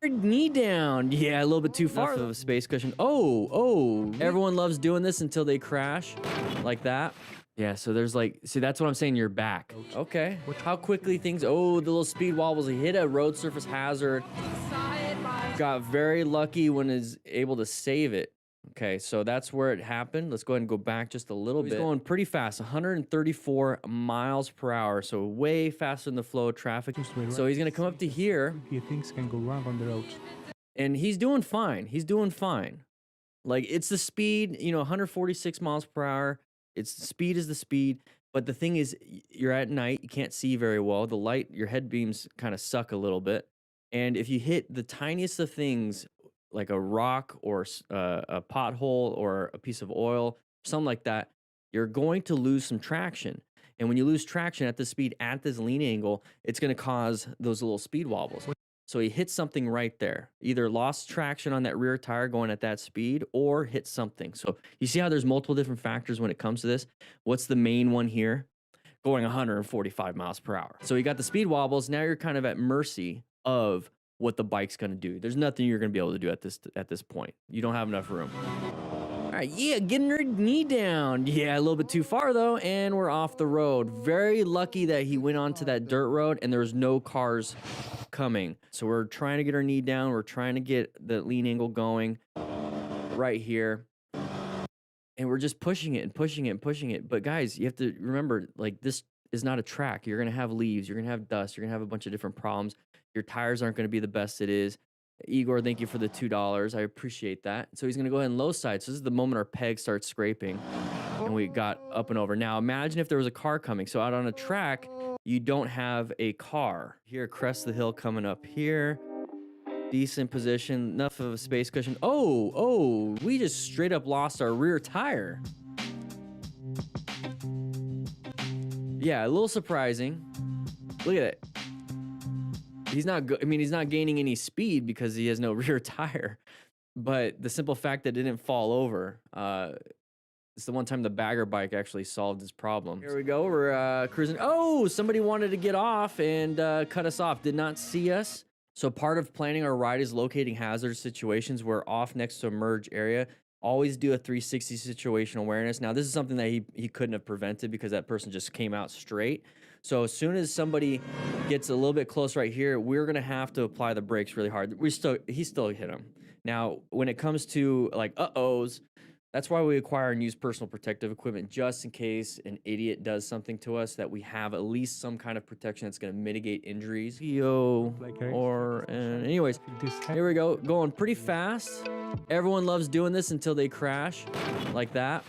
knee down. Yeah, a little bit too far. Enough of a space cushion. Oh. Everyone loves doing this until they crash like that. Yeah, so there's like, see, that's what I'm saying, you're back. Okay. How quickly things, oh, the little speed wobbles. He hit a road surface hazard. Got very lucky when is able to save it. Okay, so that's where it happened. Let's go ahead and go back just a little bit. He's going pretty fast, 134 miles per hour, so way faster than the flow of traffic. So he's gonna come up to here. Things can go wrong on the road. And he's doing fine. He's doing fine. Like, it's the speed, 146 miles per hour. It's the speed is the speed. But the thing is, you're at night. You can't see very well. The light, your head beams kind of suck a little bit. And if you hit the tiniest of things, like a rock or a pothole or a piece of oil, something like that, you're going to lose some traction. And when you lose traction at this speed, at this lean angle, it's going to cause those little speed wobbles. So he hit something right there, either lost traction on that rear tire going at that speed or hit something. So you see how there's multiple different factors when it comes to this. What's the main one here? Going 145 miles per hour. So you got the speed wobbles. Now you're kind of at mercy of what the bike's going to do. There's nothing you're going to be able to do at this point. You don't have enough room. All right, yeah, getting her knee down. Yeah, a little bit too far though, and we're off the road. Very lucky that he went onto that dirt road and there was no cars coming. So we're trying to get our knee down. We're trying to get the lean angle going right here. And we're just pushing it and pushing it and pushing it. But guys, you have to remember, like, this is not a track. You're going to have leaves. You're going to have dust. You're going to have a bunch of different problems. Your tires aren't going to be the best it is. Igor, thank you for the $2. I appreciate that. So he's going to go ahead and low side. So this is the moment our peg starts scraping and we got up and over. Now imagine if there was a car coming. So out on a track, you don't have a car. Here, crest the hill coming up here. Decent position, enough of a space cushion. Oh, we just straight up lost our rear tire. Yeah, a little surprising. Look at it. He's not he's not gaining any speed because he has no rear tire. But the simple fact that it didn't fall over, it's the one time the bagger bike actually solved his problem. Here we go, we're cruising. Oh, somebody wanted to get off and cut us off, did not see us. So part of planning our ride is locating hazard situations. We're off next to a merge area. Always do a 360 situational awareness. Now, this is something that he couldn't have prevented because that person just came out straight. So as soon as somebody gets a little bit close right here, we're gonna have to apply the brakes really hard. He still hit him. Now, when it comes to like uh-ohs, that's why we acquire and use personal protective equipment, just in case an idiot does something to us, that we have at least some kind of protection that's going to mitigate injuries. Anyways, here we go, going pretty fast. Everyone loves doing this until they crash like that.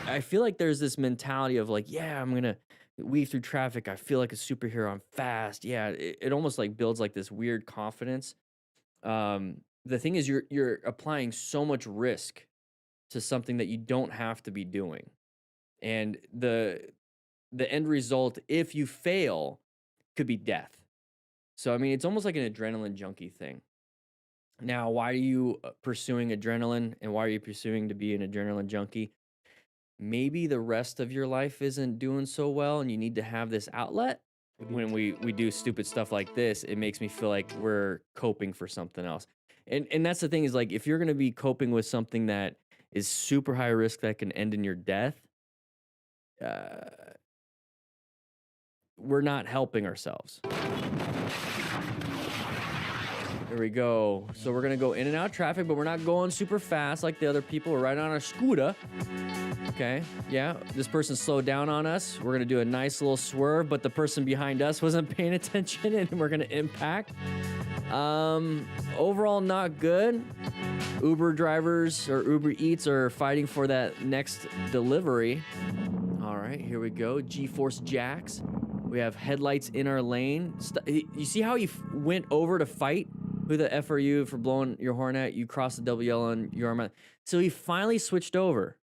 I feel like there's this mentality of like, yeah, I'm going to weave through traffic. I feel like a superhero. I'm fast. Yeah, it almost like builds like this weird confidence. The thing is, you're applying so much risk to something that you don't have to be doing. And the end result, if you fail, could be death. So, I mean, it's almost like an adrenaline junkie thing. Now, why are you pursuing adrenaline and why are you pursuing to be an adrenaline junkie? Maybe the rest of your life isn't doing so well and you need to have this outlet. When we do stupid stuff like this, it makes me feel like we're coping for something else. And that's the thing is, like, if you're going to be coping with something that is super high risk that can end in your death, we're not helping ourselves. There we go. So we're gonna go in and out of traffic, but we're not going super fast like the other people. We're riding on a scooter. Okay, yeah, this person slowed down on us. We're gonna do a nice little swerve, but the person behind us wasn't paying attention and we're gonna impact. Overall, not good. Uber drivers or Uber Eats are fighting for that next delivery. All right, here we go. G-force jacks. We have headlights in our lane. You see how he went over to fight? Who the F are you for blowing your horn at? You crossed the double yellow and your arm out. So he finally switched over.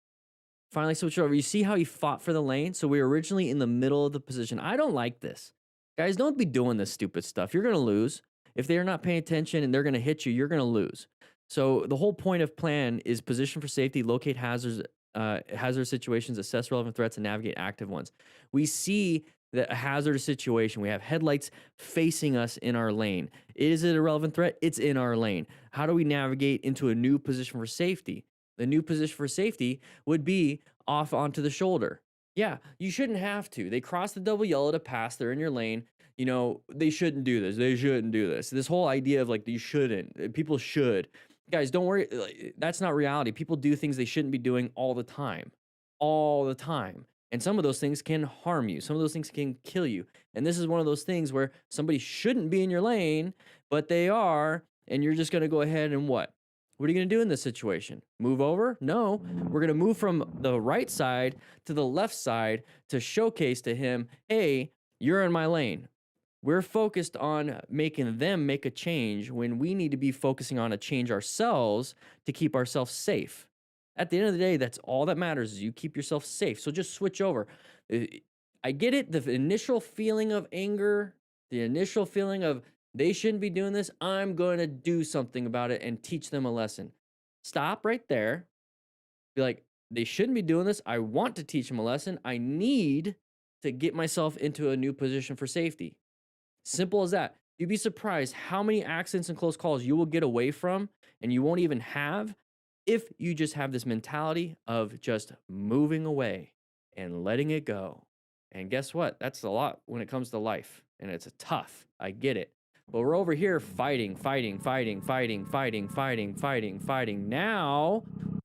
You see how he fought for the lane? So we were originally in the middle of the position. I don't like this. Guys, don't be doing this stupid stuff. You're going to lose. If they're not paying attention and they're going to hit you, you're going to lose. So the whole point of plan is position for safety, locate hazard situations, assess relevant threats, and navigate active ones. We see A hazardous situation. We have headlights facing us in our lane. Is it a relevant threat? It's in our lane. How do we navigate into a new position for safety? The new position for safety would be off onto the shoulder. Yeah, you shouldn't have to. They cross the double yellow to pass. They're in your lane. You know, they shouldn't do this. They shouldn't do this. This whole idea of like, you shouldn't, people should. Guys, don't worry. That's not reality. People do things they shouldn't be doing all the time. All the time. And some of those things can harm you. Some of those things can kill you. And this is one of those things where somebody shouldn't be in your lane, but they are. And you're just going to go ahead and what? What are you going to do in this situation? Move over? No. We're going to move from the right side to the left side to showcase to him, hey, you're in my lane. We're focused on making them make a change when we need to be focusing on a change ourselves to keep ourselves safe. At the end of the day, that's all that matters is you keep yourself safe. So just switch over. I get it. The initial feeling of anger, the initial feeling of they shouldn't be doing this. I'm going to do something about it and teach them a lesson. Stop right there. Be like, they shouldn't be doing this. I want to teach them a lesson. I need to get myself into a new position for safety. Simple as that. You'd be surprised how many accidents and close calls you will get away from and you won't even have if you just have this mentality of just moving away and letting it go. And guess what? That's a lot when it comes to life. And it's tough. I get it. But we're over here fighting. Now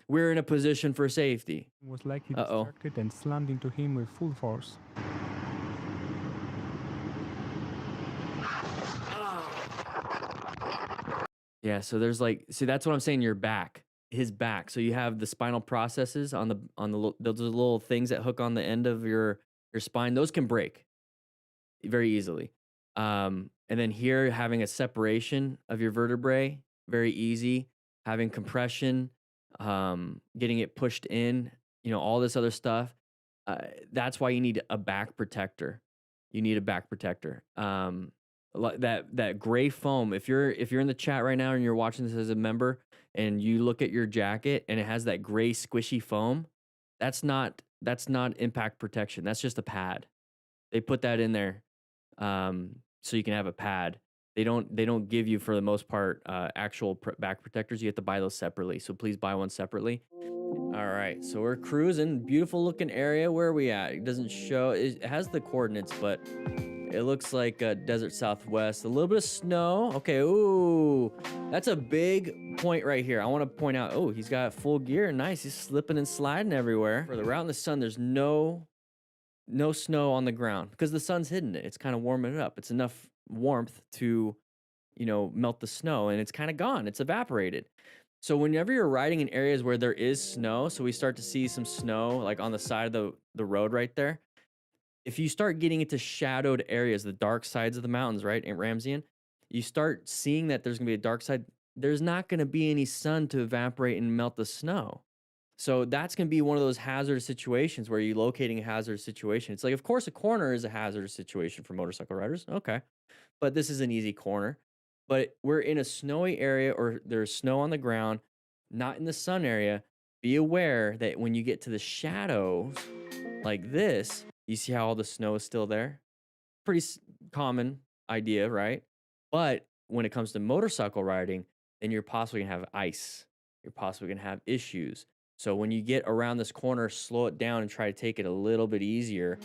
we're in a position for safety. It was like he distracted and slammed into him with full force. Yeah, so there's like, see, that's what I'm saying. Your back, his back. So you have the spinal processes on those little things that hook on the end of your spine. Those can break very easily. And then here, having a separation of your vertebrae, very easy. Having compression, getting it pushed in, you know, all this other stuff. That's why you need a back protector. You need a back protector. That gray foam. If you're in the chat right now and you're watching this as a member and you look at your jacket and it has that gray squishy foam, that's not impact protection. That's just a pad. They put that in there so you can have a pad. They don't give you, for the most part, actual back protectors. You have to buy those separately. So please buy one separately. All right, so we're cruising. Beautiful looking area. Where are we at? It doesn't show. It has the coordinates, but it looks like desert southwest. A little bit of snow. Okay, ooh, that's a big point right here. I want to point out, oh, he's got full gear. Nice, he's slipping and sliding everywhere. For the route in the sun, there's no snow on the ground because the sun's hidden it. It's kind of warming it up. It's enough warmth to, you know, melt the snow, and it's kind of gone. It's evaporated. So whenever you're riding in areas where there is snow, so we start to see some snow like on the side of the road right there. If you start getting into shadowed areas, the dark sides of the mountains, right, in Ramsian, you start seeing that there's going to be a dark side. There's not going to be any sun to evaporate and melt the snow. So that's going to be one of those hazardous situations where you're locating a hazardous situation. It's like, of course, a corner is a hazardous situation for motorcycle riders. Okay. But this is an easy corner. But we're in a snowy area or there's snow on the ground, not in the sun area. Be aware that when you get to the shadows like this, you see how all the snow is still there? Pretty common idea, right? But when it comes to motorcycle riding, then you're possibly gonna have ice. You're possibly gonna have issues. So when you get around this corner, slow it down and try to take it a little bit easier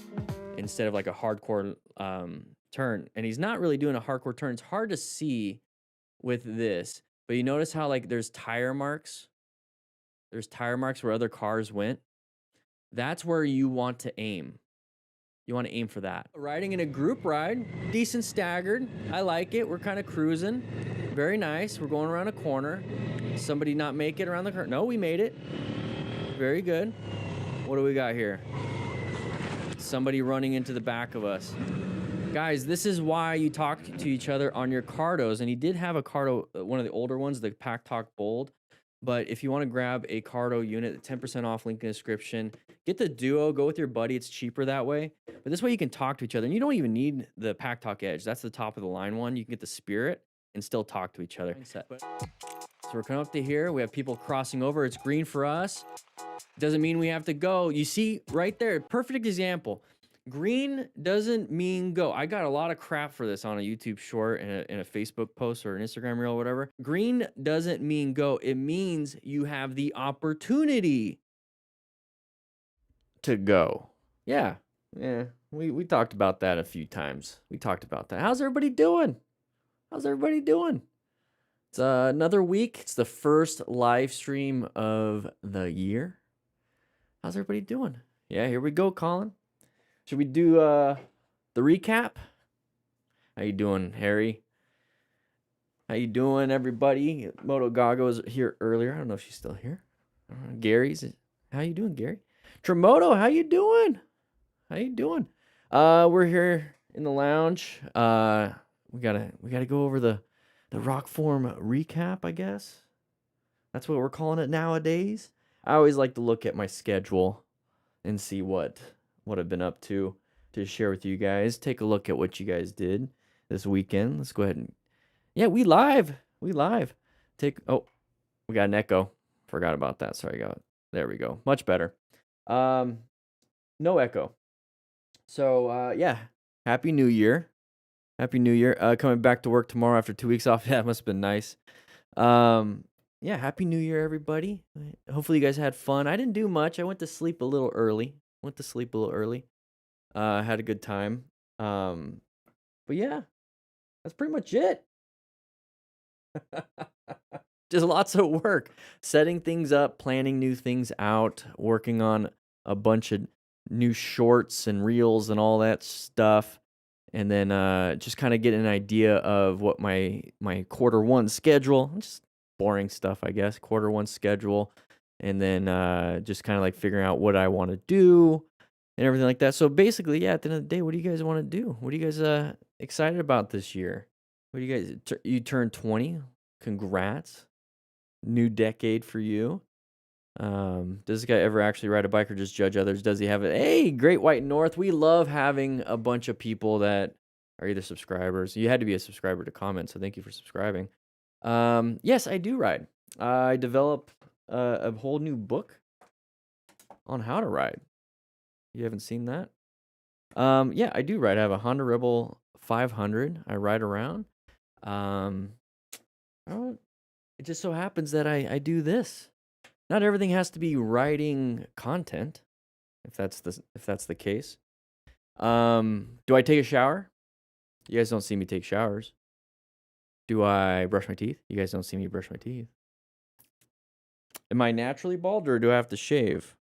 instead of like a hardcore turn. And he's not really doing a hardcore turn. It's hard to see with this, but you notice how like there's tire marks? There's tire marks where other cars went. That's where you want to aim. You want to aim for that. Riding in a group ride, decent staggered. I like it. We're kind of cruising. Very nice. We're going around a corner. Somebody not make it around the corner. No, we made it. Very good. What do we got here? Somebody running into the back of us. Guys, this is why you talk to each other on your Cardos. And he did have a Cardo, one of the older ones, the Pack Talk Bold. But if you want to grab a Cardo unit, 10% off, link in the description. Get the Duo, go with your buddy. It's cheaper that way. But this way you can talk to each other. And you don't even need the Pack Talk Edge. That's the top of the line one. You can get the Spirit and still talk to each other. So we're coming up to here. We have people crossing over. It's green for us. Doesn't mean we have to go. You see right there, perfect example. Green doesn't mean go. I got a lot of crap for this on a YouTube short and a Facebook post or an Instagram reel or whatever. Green doesn't mean go. It means you have the opportunity to go. Yeah. Yeah. We talked about that a few times. We talked about that. How's everybody doing? How's everybody doing? It's another week. It's the first live stream of the year. How's everybody doing? Yeah, here we go, Colin. Should we do the recap? How you doing, Harry? How you doing, everybody? Moto Gaga was here earlier. I don't know if she's still here. Gary's. How you doing, Gary? Tremoto, how you doing? How you doing? We're here in the lounge. We gotta go over the rock form recap, I guess. That's what we're calling it nowadays. I always like to look at my schedule and see what I've been up to share with you guys. Take a look at what you guys did this weekend. Let's go ahead and we live. We got an echo. Forgot about that. Sorry, there we go. Much better. No echo. So Happy New Year. Happy New Year. Coming back to work tomorrow after 2 weeks off. Yeah, it must have been nice. Happy New Year, everybody. Hopefully you guys had fun. I didn't do much. I went to sleep a little early. Had a good time. But yeah, that's pretty much it. Just lots of work, setting things up, planning new things out, working on a bunch of new shorts and reels and all that stuff. And then just kind of getting an idea of what my quarter one schedule, just boring stuff, I guess, quarter one schedule. And then just kind of like figuring out what I want to do and everything like that. So basically, at the end of the day, what do you guys want to do? What are you guys excited about this year? What do you guys, you turned 20. Congrats. New decade for you. Does this guy ever actually ride a bike or just judge others? Does he have it? Hey, Great White North. We love having a bunch of people that are either subscribers. You had to be a subscriber to comment, so thank you for subscribing. Yes, I do ride. I developed a whole new book on how to ride. You haven't seen that? I do ride. I have a Honda Rebel 500. I ride around. It just so happens that I do this. Not everything has to be writing content, if that's the case. Do I take a shower? You guys don't see me take showers. Do I brush my teeth? You guys don't see me brush my teeth. Am I naturally bald or do I have to shave?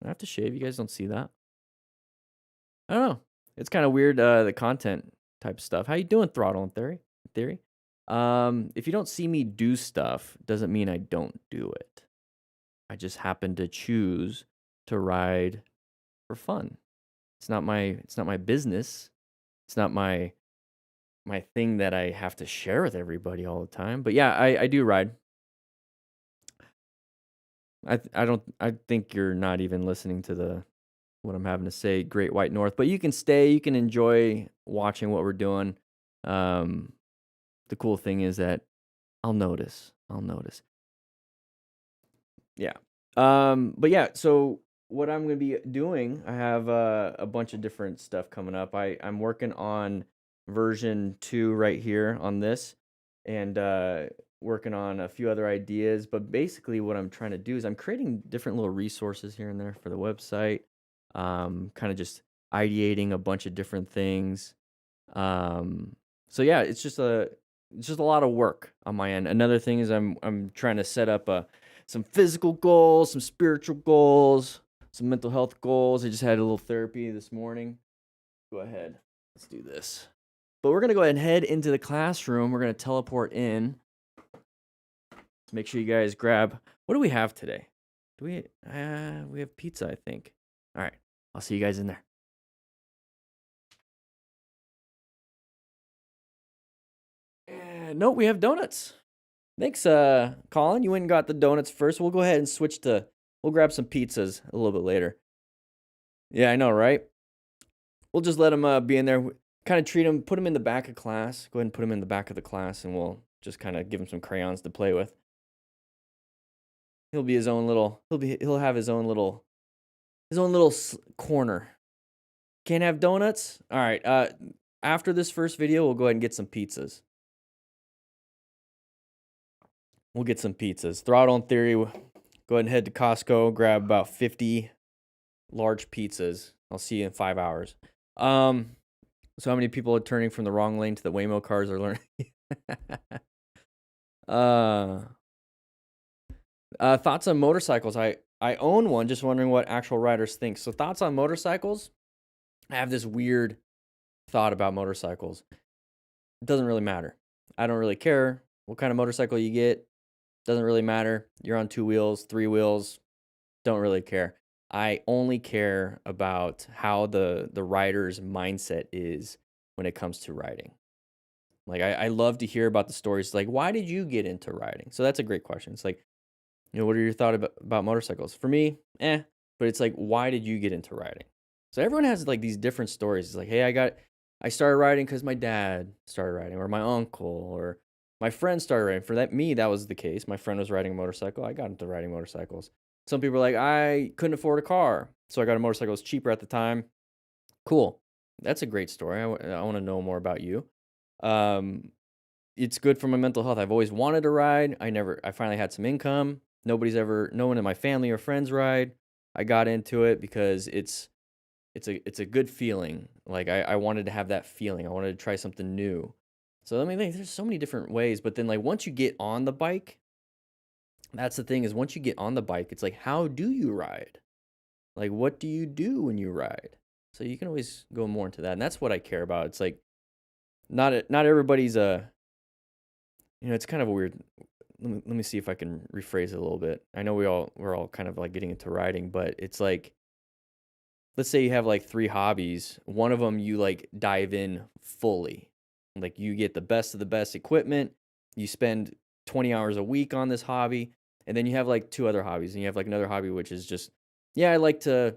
I have to shave. You guys don't see that. I don't know. It's kind of weird, the content type stuff. How you doing, Throttle and Theory? If you don't see me do stuff, doesn't mean I don't do it. I just happen to choose to ride for fun. It's not my business. It's not my thing that I have to share with everybody all the time. But yeah, I do ride. I think you're not even listening to what I'm having to say, Great White North. But you can stay, you can enjoy watching what we're doing. The cool thing is that I'll notice. Yeah. But yeah, so what I'm going to be doing, I have a bunch of different stuff coming up. I'm working on version 2 right here on this, and working on a few other ideas. But basically what I'm trying to do is I'm creating different little resources here and there for the website. Kind of just ideating a bunch of different things. So yeah, it's just a lot of work on my end. Another thing is I'm trying to set up some physical goals, some spiritual goals, some mental health goals. I just had a little therapy this morning. Go ahead. Let's do this. But we're going to go ahead and head into the classroom. We're going to teleport in. Make sure you guys grab. What do we have today? We have pizza, I think. All right. I'll see you guys in there. No, we have donuts. Thanks, Colin. You went and got the donuts first. We'll go ahead and we'll grab some pizzas a little bit later. Yeah, I know, right? We'll just let him be in there. Kind of treat him, put him in the back of class. Go ahead and put him in the back of the class, and we'll just kind of give him some crayons to play with. He'll be his own little. He'll have his own little corner. Can't have donuts? All right. After this first video, we'll go ahead and get some pizzas. We'll get some pizzas. Throttle in theory. Go ahead and head to Costco. Grab about 50 large pizzas. I'll see you in 5 hours. So how many people are turning from the wrong lane to the Waymo cars are learning? Thoughts on motorcycles. I own one. Just wondering what actual riders think. So thoughts on motorcycles. I have this weird thought about motorcycles. It doesn't really matter. I don't really care what kind of motorcycle you get. Doesn't really matter. You're on 2 wheels, 3 wheels. Don't really care. I only care about how the rider's mindset is when it comes to riding. Like I love to hear about the stories. Like, why did you get into riding? So that's a great question. It's like, what are your thoughts about motorcycles? For me, but it's like, why did you get into riding? So everyone has like these different stories. It's like, hey, I started riding because my dad started riding, or my uncle, or my friend started riding. For me, that was the case. My friend was riding a motorcycle. I got into riding motorcycles. Some people are like, I couldn't afford a car, so I got a motorcycle. It was cheaper at the time. Cool. That's a great story. I want to know more about you. It's good for my mental health. I've always wanted to ride. I finally had some income. No one in my family or friends ride. I got into it because it's a good feeling. Like I wanted to have that feeling. I wanted to try something new. So I mean, like, there's so many different ways. But then, like, once you get on the bike, that's the thing, is once you get on the bike, it's like, how do you ride? Like, what do you do when you ride? So you can always go more into that, and that's what I care about. It's like not everybody's it's kind of a weird. Let me see if I can rephrase it a little bit. I know we're all kind of like getting into riding, but it's like, let's say you have like 3 hobbies. One of them you like dive in fully. Like, you get the best of the best equipment. You spend 20 hours a week on this hobby. And then you have like 2 other hobbies. And you have like another hobby, which is just, I like to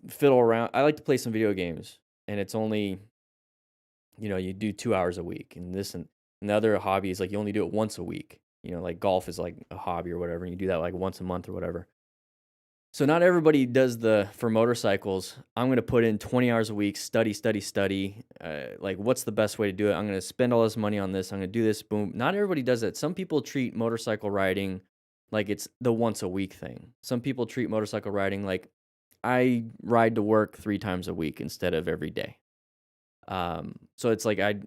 fiddle around. I like to play some video games. And it's only, you do 2 hours a week. And the other hobby is like, you only do it once a week. Like golf is like a hobby or whatever. And you do that like once a month or whatever. So not everybody does for motorcycles, I'm going to put in 20 hours a week, study. Like, what's the best way to do it? I'm going to spend all this money on this. I'm going to do this. Boom. Not everybody does that. Some people treat motorcycle riding like it's the once a week thing. Some people treat motorcycle riding like, I ride to work 3 times a week instead of every day. So it's like, I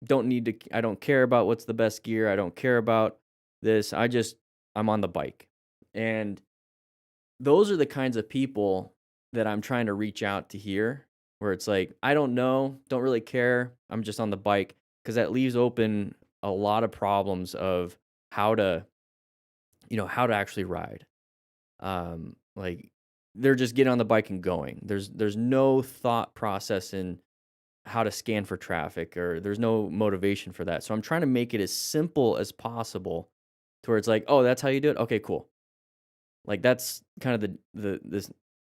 don't care about what's the best gear. I don't care about this. I'm on the bike. And those are the kinds of people that I'm trying to reach out to here, where it's like, I don't know, don't really care. I'm just on the bike, because that leaves open a lot of problems of how to actually ride. Like, they're just getting on the bike and going. There's no thought process in how to scan for traffic, or there's no motivation for that. So I'm trying to make it as simple as possible, to where it's like, oh, that's how you do it? Okay, cool. Like, that's kind of this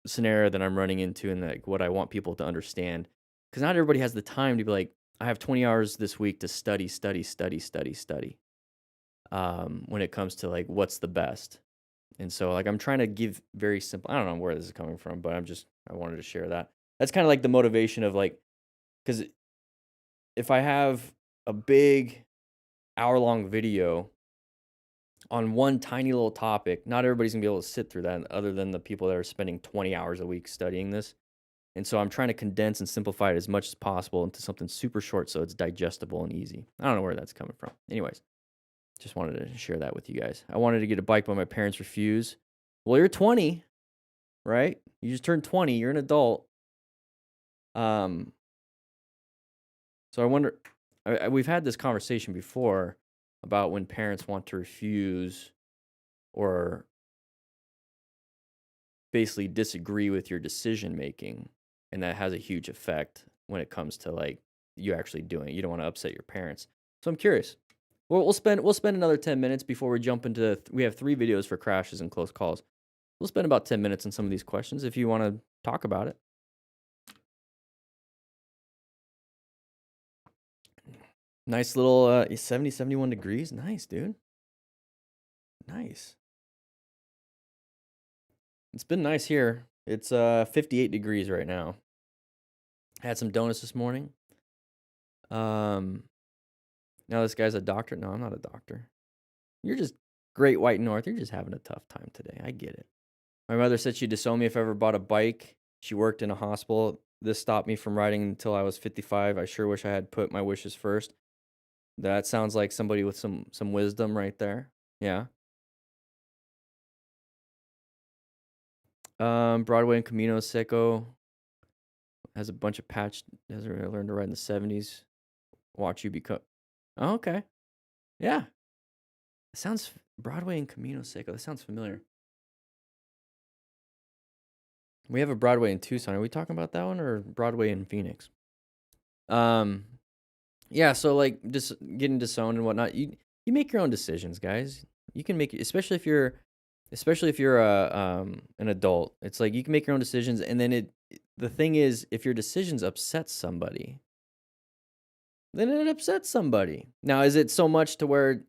scenario that I'm running into, and like what I want people to understand, because not everybody has the time to be like, I have 20 hours this week to study. When it comes to like what's the best, and so like I'm trying to give very simple. I don't know where this is coming from, but I wanted to share that. That's kind of like the motivation of like, because if I have a big hour-long video on one tiny little topic, not everybody's gonna be able to sit through that, other than the people that are spending 20 hours a week studying this. And so I'm trying to condense and simplify it as much as possible into something super short, so it's digestible and easy. I don't know where that's coming from. Anyways, just wanted to share that with you guys. I wanted to get a bike, but my parents refuse. Well, you're 20, right? You just turned 20. You're an adult. So I wonder, we've had this conversation before about when parents want to refuse, or basically disagree with your decision making, and that has a huge effect when it comes to like you actually doing it. You don't want to upset your parents. So I'm curious. We'll spend another 10 minutes before we jump into we have 3 videos for crashes and close calls. We'll spend about 10 minutes on some of these questions if you want to talk about it. Nice little 70, 71 degrees. Nice, dude. Nice. It's been nice here. It's 58 degrees right now. Had some donuts this morning. Um, Now this guy's a doctor. No, I'm not a doctor. You're just Great White North. You're just having a tough time today. I get it. My mother said she'd disown me if I ever bought a bike. She worked in a hospital. This stopped me from riding until I was 55. I sure wish I had put my wishes first. That sounds like somebody with some wisdom right there. Yeah. Broadway and Camino Seco has a bunch of patch. Has I learned to ride in the 70s. Watch you become. Oh, okay. Yeah. Sounds Broadway and Camino Seco. That sounds familiar. We have a Broadway in Tucson. Are we talking about that one or Broadway in Phoenix? Um, yeah. So like just getting disowned and whatnot. You make your own decisions, guys. You can make, especially if you're an adult. It's like you can make your own decisions, and then the thing is, if your decisions upset somebody, then it upsets somebody. Now, is it so much to where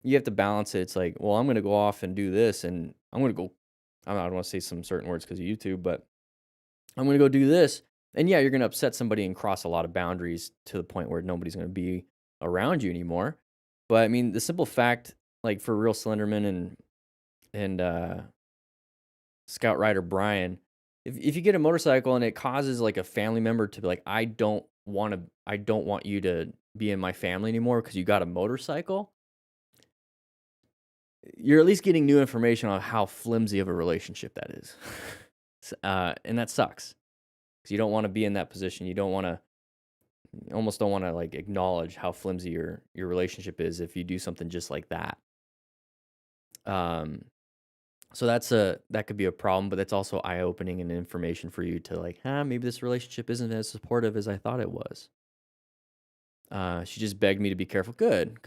you have to balance it? It's like, well, I'm going to go off and do this, and I'm going to go. I don't want to say some certain words because of YouTube, but I'm going to go do this. And yeah, you're going to upset somebody and cross a lot of boundaries to the point where nobody's going to be around you anymore. But I mean, the simple fact, like for Real Slenderman and Scout Rider Brian, if you get a motorcycle and it causes like a family member to be like, I don't want you to be in my family anymore because you got a motorcycle, you're at least getting new information on how flimsy of a relationship that is. And that sucks because you don't want to be in that position. You almost don't want to like acknowledge how flimsy your relationship is if you do something just like that. So that could be a problem, but that's also eye-opening and information for you to like, maybe this relationship isn't as supportive as I thought it was. She just begged me to be careful. Good.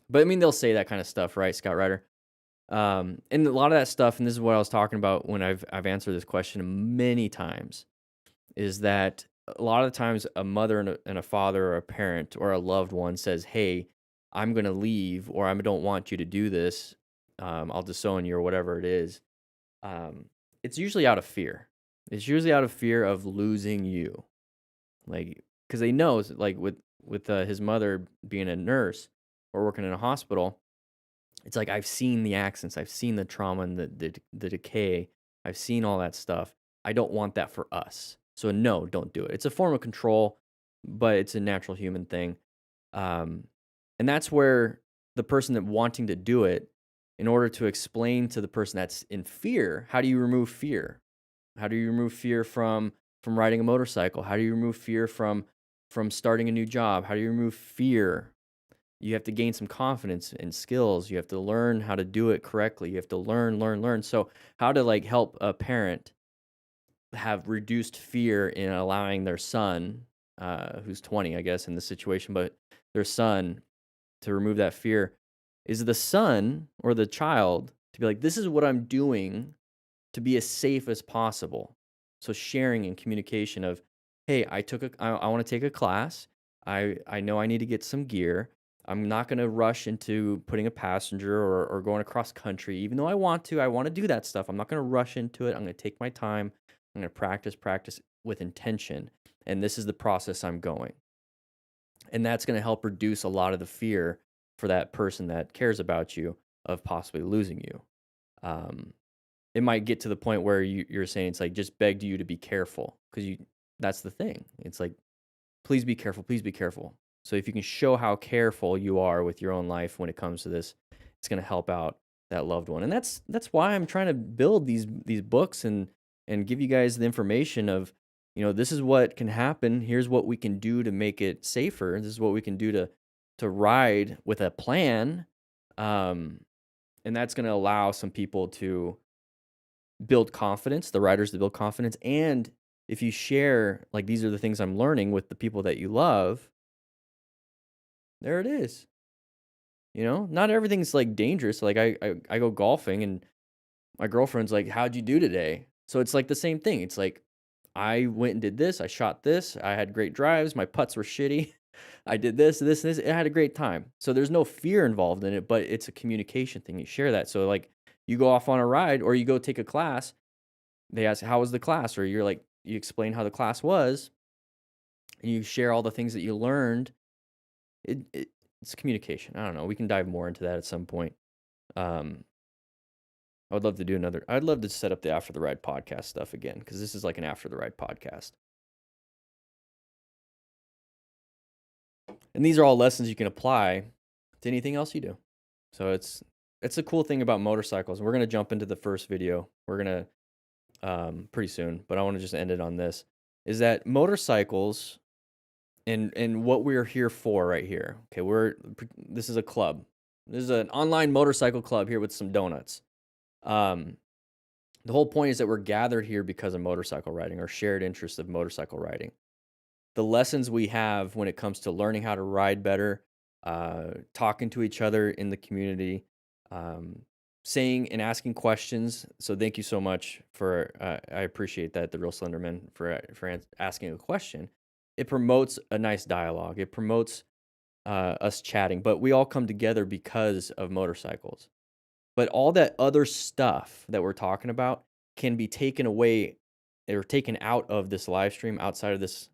But I mean, they'll say that kind of stuff, right, Scout Rider? And a lot of that stuff, and this is what I was talking about when I've answered this question many times, is that a lot of the times a mother and a father or a parent or a loved one says, "Hey, I'm going to leave," or "I don't want you to do this. I'll disown you," or whatever it is. It's usually out of fear. It's usually out of fear of losing you, like because they know, like with his mother being a nurse or working in a hospital. It's like I've seen the accidents, I've seen the trauma and the decay, I've seen all that stuff. I don't want that for us. So no, don't do it. It's a form of control, but it's a natural human thing. Um, and that's where the person that wanting to do it, in order to explain to the person that's in fear, how do you remove fear? How do you remove fear from riding a motorcycle? How do you remove fear from starting a new job? How do you remove fear? You have to gain some confidence and skills. You have to learn how to do it correctly. You have to learn. So how to like help a parent have reduced fear in allowing their son, who's 20, I guess, in this situation, but their son to remove that fear is the son or the child to be like, this is what I'm doing to be as safe as possible. So sharing and communication of, hey, I want to take a class. I know I need to get some gear. I'm not going to rush into putting a passenger or going across country, even though I want to do that stuff. I'm not going to rush into it. I'm going to take my time. I'm going to practice with intention. And this is the process I'm going. And that's going to help reduce a lot of the fear for that person that cares about you of possibly losing you. It might get to the point where you're saying it's like just begged you to be careful because that's the thing. It's like, please be careful, please be careful. So if you can show how careful you are with your own life when it comes to this, it's going to help out that loved one. And that's why I'm trying to build these books and give you guys the information of, this is what can happen. Here's what we can do to make it safer. This is what we can do to ride with a plan. And that's going to allow some people to build confidence, the riders to build confidence. And if you share, like, these are the things I'm learning with the people that you love, there it is. Not everything's like dangerous. Like I go golfing and my girlfriend's like, how'd you do today? So it's like the same thing. It's like, I went and did this. I shot this. I had great drives. My putts were shitty. I did this, this, and this. I had a great time. So there's no fear involved in it, but it's a communication thing. You share that. So like you go off on a ride or you go take a class. They ask, how was the class? Or you're like, you explain how the class was. and you share all the things that you learned, it's communication. I don't know. We can dive more into that at some point. I would love to do another. I'd love to set up the After the Ride podcast stuff again, because this is like an After the Ride podcast. And these are all lessons you can apply to anything else you do. So it's a cool thing about motorcycles. We're going to jump into the first video. We're going to pretty soon, but I want to just end it on this, is that motorcycles and what we're here for right here. Okay, this is a club. This is an online motorcycle club here with some donuts. The whole point is that we're gathered here because of motorcycle riding, or shared interest of motorcycle riding. The lessons we have when it comes to learning how to ride better, talking to each other in the community, saying and asking questions. So thank you so much for, I appreciate that, the Real Slenderman, for asking a question. It promotes a nice dialogue. It promotes us chatting, but we all come together because of motorcycles. But all that other stuff that we're talking about can be taken away or taken out of this live stream outside of this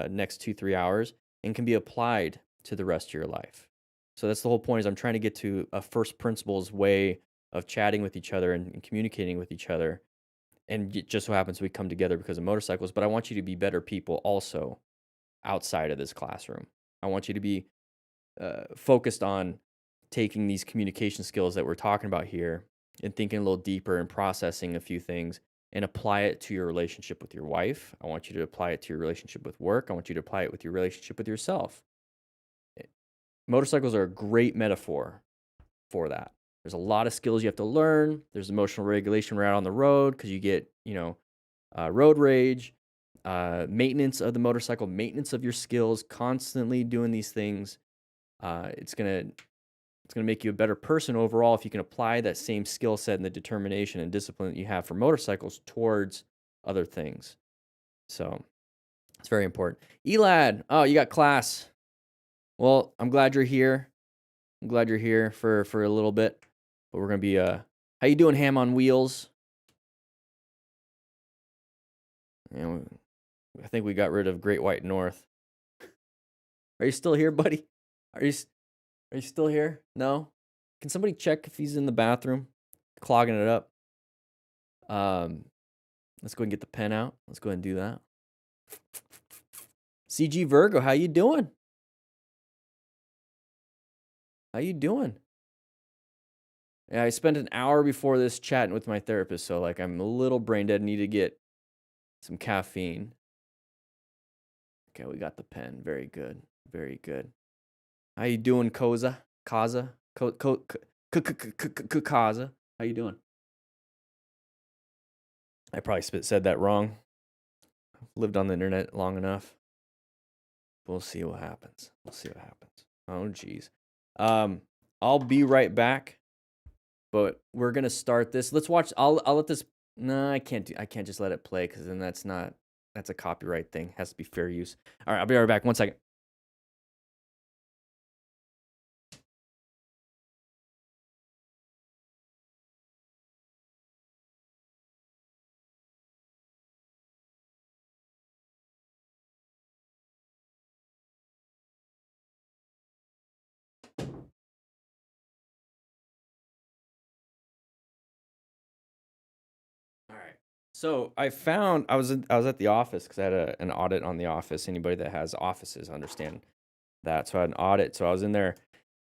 next 2-3 hours, and can be applied to the rest of your life. So that's the whole point, is I'm trying to get to a first principles way of chatting with each other and communicating with each other. And it just so happens we come together because of motorcycles, but I want you to be better people also outside of this classroom. I want you to be focused on taking these communication skills that we're talking about here and thinking a little deeper and processing a few things, and apply it to your relationship with your wife. I want you to apply it to your relationship with work. I want you to apply it with your relationship with yourself. Motorcycles are a great metaphor for that. There's a lot of skills you have to learn. There's emotional regulation right on the road, because you get, road rage, maintenance of the motorcycle, maintenance of your skills, constantly doing these things. It's gonna make you a better person overall if you can apply that same skill set and the determination and discipline that you have for motorcycles towards other things. So it's very important. Elad, oh, you got class. Well, I'm glad you're here. I'm glad you're here for a little bit, but we're gonna be how you doing, Ham on Wheels? I think we got rid of Great White North. Are you still here, buddy? Are you still here? No? Can somebody check if he's in the bathroom? Clogging it up. Let's go and get the pen out. Let's go ahead and do that. CG Virgo, how you doing? How you doing? Yeah, I spent an hour before this chatting with my therapist, so like I'm a little brain dead. Need to get some caffeine. Okay, we got the pen. Very good. Very good. How you doing, Kaza? Kaza? Kaza? How you doing? I probably said that wrong. Lived on the internet long enough. We'll see what happens. Oh, geez. I'll be right back. But we're gonna start this. Let's watch. I'll let this. No, I can't just let it play, because then that's a copyright thing. Has to be fair use. All right, I'll be right back. 1 second. All right. So I was at the office because I had an audit on the office. Anybody that has offices understand that. So I had an audit. So I was in there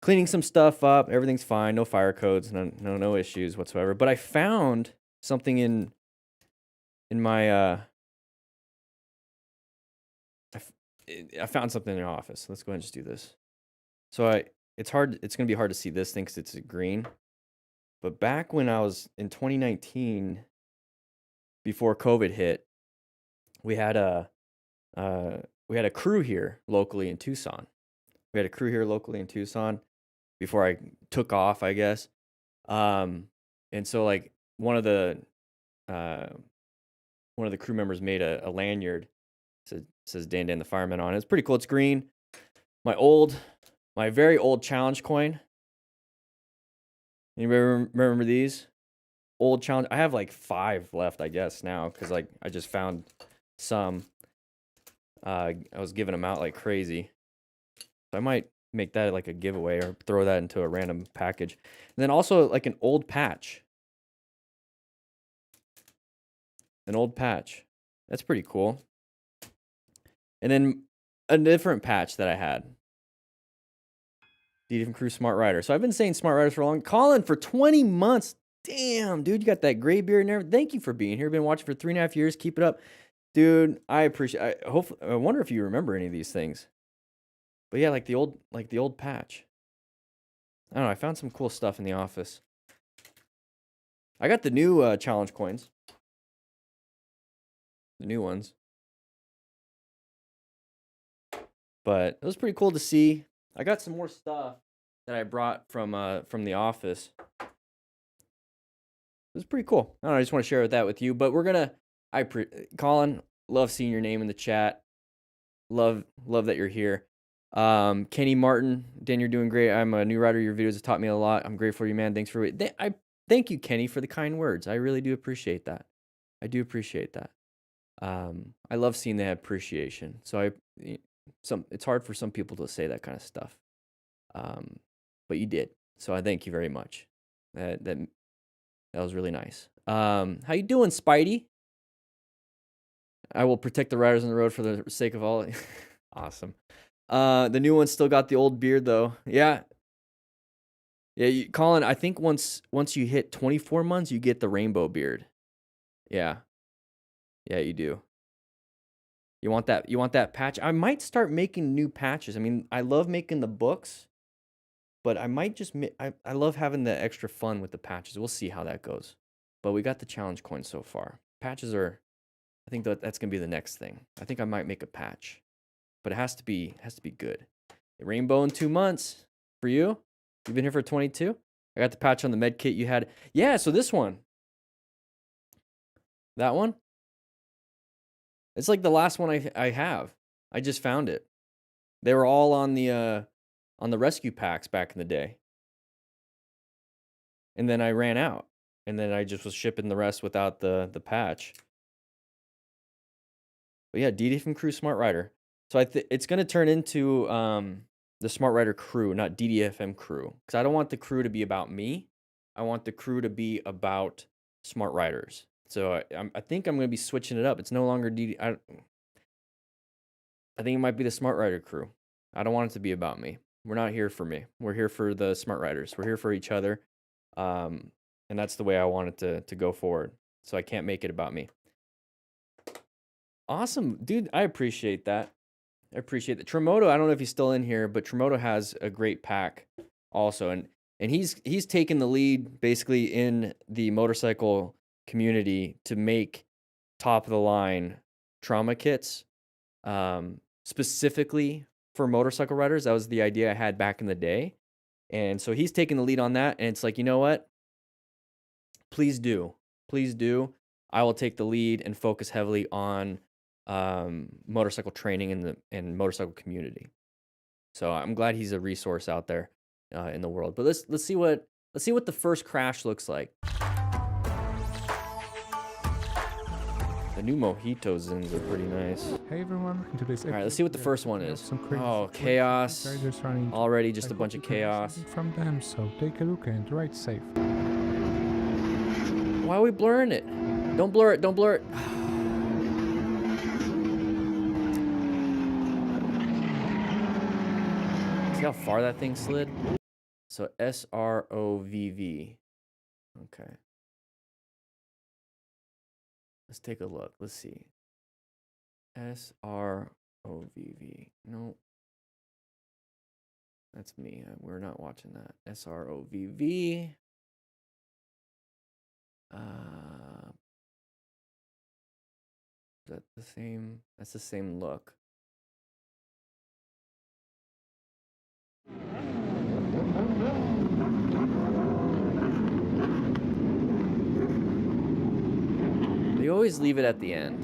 cleaning some stuff up. Everything's fine. No fire codes. No issues whatsoever. But I found something in my I found something in the office. Let's go ahead and just do this. So it's going to be hard to see this thing because it's green. But back when I was in 2019, before COVID hit, we had a crew here locally in Tucson. Before I took off, I guess. And so like one of the crew members made a lanyard. Says DanDanTheFireman on it. It's pretty cool. It's green. My very old challenge coin. Anybody remember these? Old challenge. I have like 5 left, I guess, now, because like I just found some. I was giving them out like crazy. So I might make that like a giveaway or throw that into a random package. And then also like an old patch. An old patch. That's pretty cool. And then a different patch that I had. DD from Crew Smart Rider. So I've been saying Smart Riders for a long time. Colin, for 20 months. Damn, dude, you got that gray beard and everything. Thank you for being here. Been watching for 3.5 years. Keep it up. Dude, I appreciate I wonder if you remember any of these things. But yeah, like the old patch. I don't know, I found some cool stuff in the office. I got the new challenge coins. The new ones. But it was pretty cool to see. I got some more stuff that I brought from the office. It was pretty cool. I don't know, I just want to share that with you. But we're gonna Colin, love seeing your name in the chat. Love that you're here. Kenny Martin, Dan, you're doing great. I'm a new writer. Your videos have taught me a lot. I'm grateful for you, man. Thanks for thank you, Kenny, for the kind words. I really do appreciate that. I do appreciate that. I love seeing that appreciation. So it's hard for some people to say that kind of stuff. But you did. So I thank you very much. That was really nice. How you doing, Spidey? I will protect the riders on the road for the sake of all. Awesome. The new one still got the old beard though. Yeah. Yeah, Colin, I think once you hit 24 months, you get the rainbow beard. Yeah. Yeah, you do. You want that patch? I might start making new patches. I mean, I love making the books, but I might just I love having the extra fun with the patches. We'll see how that goes. But we got the challenge coin so far. Patches are, I think that's going to be the next thing. I think I might make a patch. But it has to be good. Rainbow in 2 months for you. You've been here for 22. I got the patch on the med kit you had. Yeah, so this one. That one. It's like the last one I have. I just found it. They were all on the rescue packs back in the day. And then I ran out. And then I just was shipping the rest without the patch. But yeah, DD from Crew Smart Rider. So it's going to turn into the Smart Rider crew, not DDFM crew. Because I don't want the crew to be about me. I want the crew to be about Smart Riders. So I think I'm going to be switching it up. It's no longer DD. I think it might be the Smart Rider crew. I don't want it to be about me. We're not here for me. We're here for the Smart Riders. We're here for each other. And that's the way I want it to go forward. So I can't make it about me. Awesome. Dude, I appreciate that. I appreciate that. Tremoto, I don't know if he's still in here, but Tremoto has a great pack also. And he's taken the lead basically in the motorcycle community to make top of the line trauma kits specifically for motorcycle riders. That was the idea I had back in the day. And so he's taking the lead on that. And it's like, you know what? Please do. Please do. I will take the lead and focus heavily on motorcycle training in motorcycle community. So I'm glad he's a resource out there in the world. But let's see what the first crash looks like. The new mojito zins are pretty nice. Hey everyone, in today's episode, all right, let's see what the first one is. Oh, chaos. Already just a bunch of chaos. From them, so take a look and ride safe. Why are we blurring it? Don't blur it, don't blur it. See how far that thing slid? So SROVV. Okay. Let's take a look. Let's see. SROVV. No. That's me. We're not watching that. SROVV. Is that the same? That's the same look. They always leave it at the end.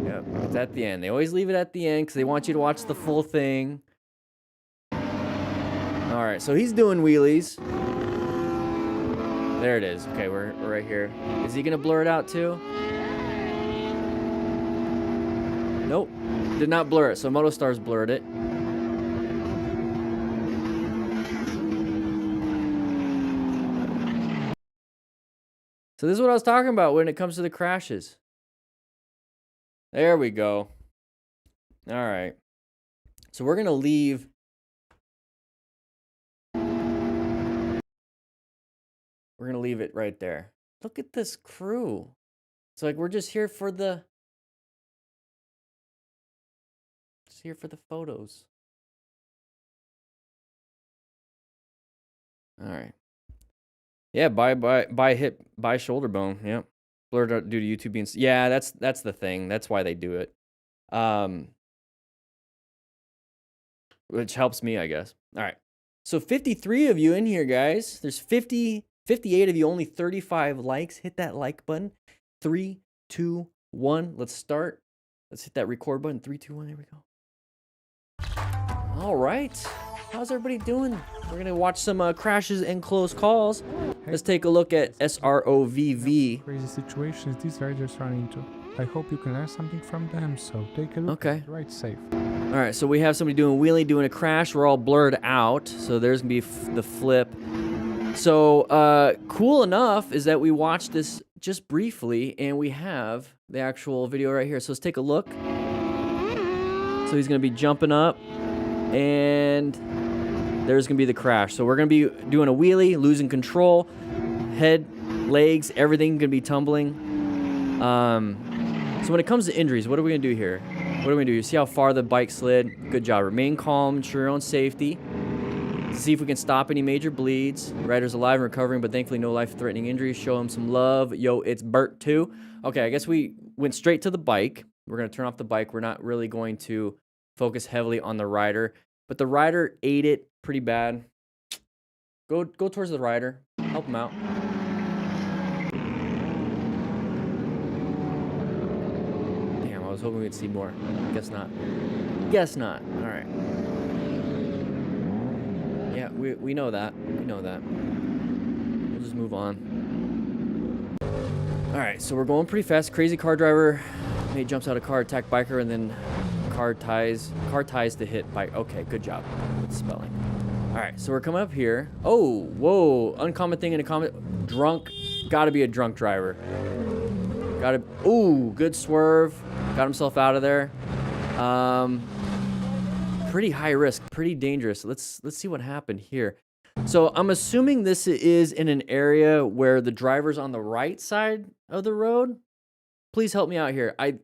Yep, it's at the end. They always leave it at the end because they want you to watch the full thing. All right, so he's doing wheelies. There it is. Okay, we're right here. Is he gonna blur it out too? Nope. Did not blur it. So MotoStar's blurred it. So this is what I was talking about when it comes to the crashes. There we go. All right. So we're going to leave. We're going to leave it right there. Look at this crew. It's like we're just here for the photos. All right. Yeah, by shoulder bone. Yep. Blurred out due to YouTube being. Yeah, that's the thing. That's why they do it. Which helps me, I guess. All right. So 53 of you in here, guys. There's 58 of you, only 35 likes. Hit that like button. 3, 2, 1. Let's start. Let's hit that record button. 3, 2, 1. There we go. All right. How's everybody doing? We're going to watch some crashes and close calls. Let's take a look at SROVV. Crazy situations these riders run into. I hope you can learn something from them, so take a look. Okay. Ride safe. All right, so we have somebody doing a wheelie, doing a crash. We're all blurred out, so there's going to be the flip. So cool enough is that we watched this just briefly, and we have the actual video right here. So let's take a look. So he's going to be jumping up, and there's going to be the crash. So we're going to be doing a wheelie, losing control, head, legs, everything going to be tumbling. So when it comes to injuries, what are we going to do here? What are we going to do? You see how far the bike slid? Good job. Remain calm, ensure your own safety. See if we can stop any major bleeds. Rider's alive and recovering, but thankfully no life-threatening injuries. Show him some love. Yo, it's Bert too. Okay, I guess we went straight to the bike. We're going to turn off the bike. We're not really going to focus heavily on the rider. But the rider ate it pretty bad. Go towards the rider. Help him out. Damn, I was hoping we'd see more. Guess not. Guess not. All right. Yeah, we know that. We know that. We'll just move on. All right, so we're going pretty fast. Crazy car driver. He jumps out of car, attack biker, and then car ties to hit bike. Okay, good job with spelling. All right, so we're coming up here. Oh, whoa. Uncommon thing in a comment. Drunk. Got to be a drunk driver. Got to. Ooh, good swerve. Got himself out of there. Pretty high risk, pretty dangerous. Let's see what happened here. So I'm assuming this is in an area where the driver's on the right side of the road. Please help me out here. I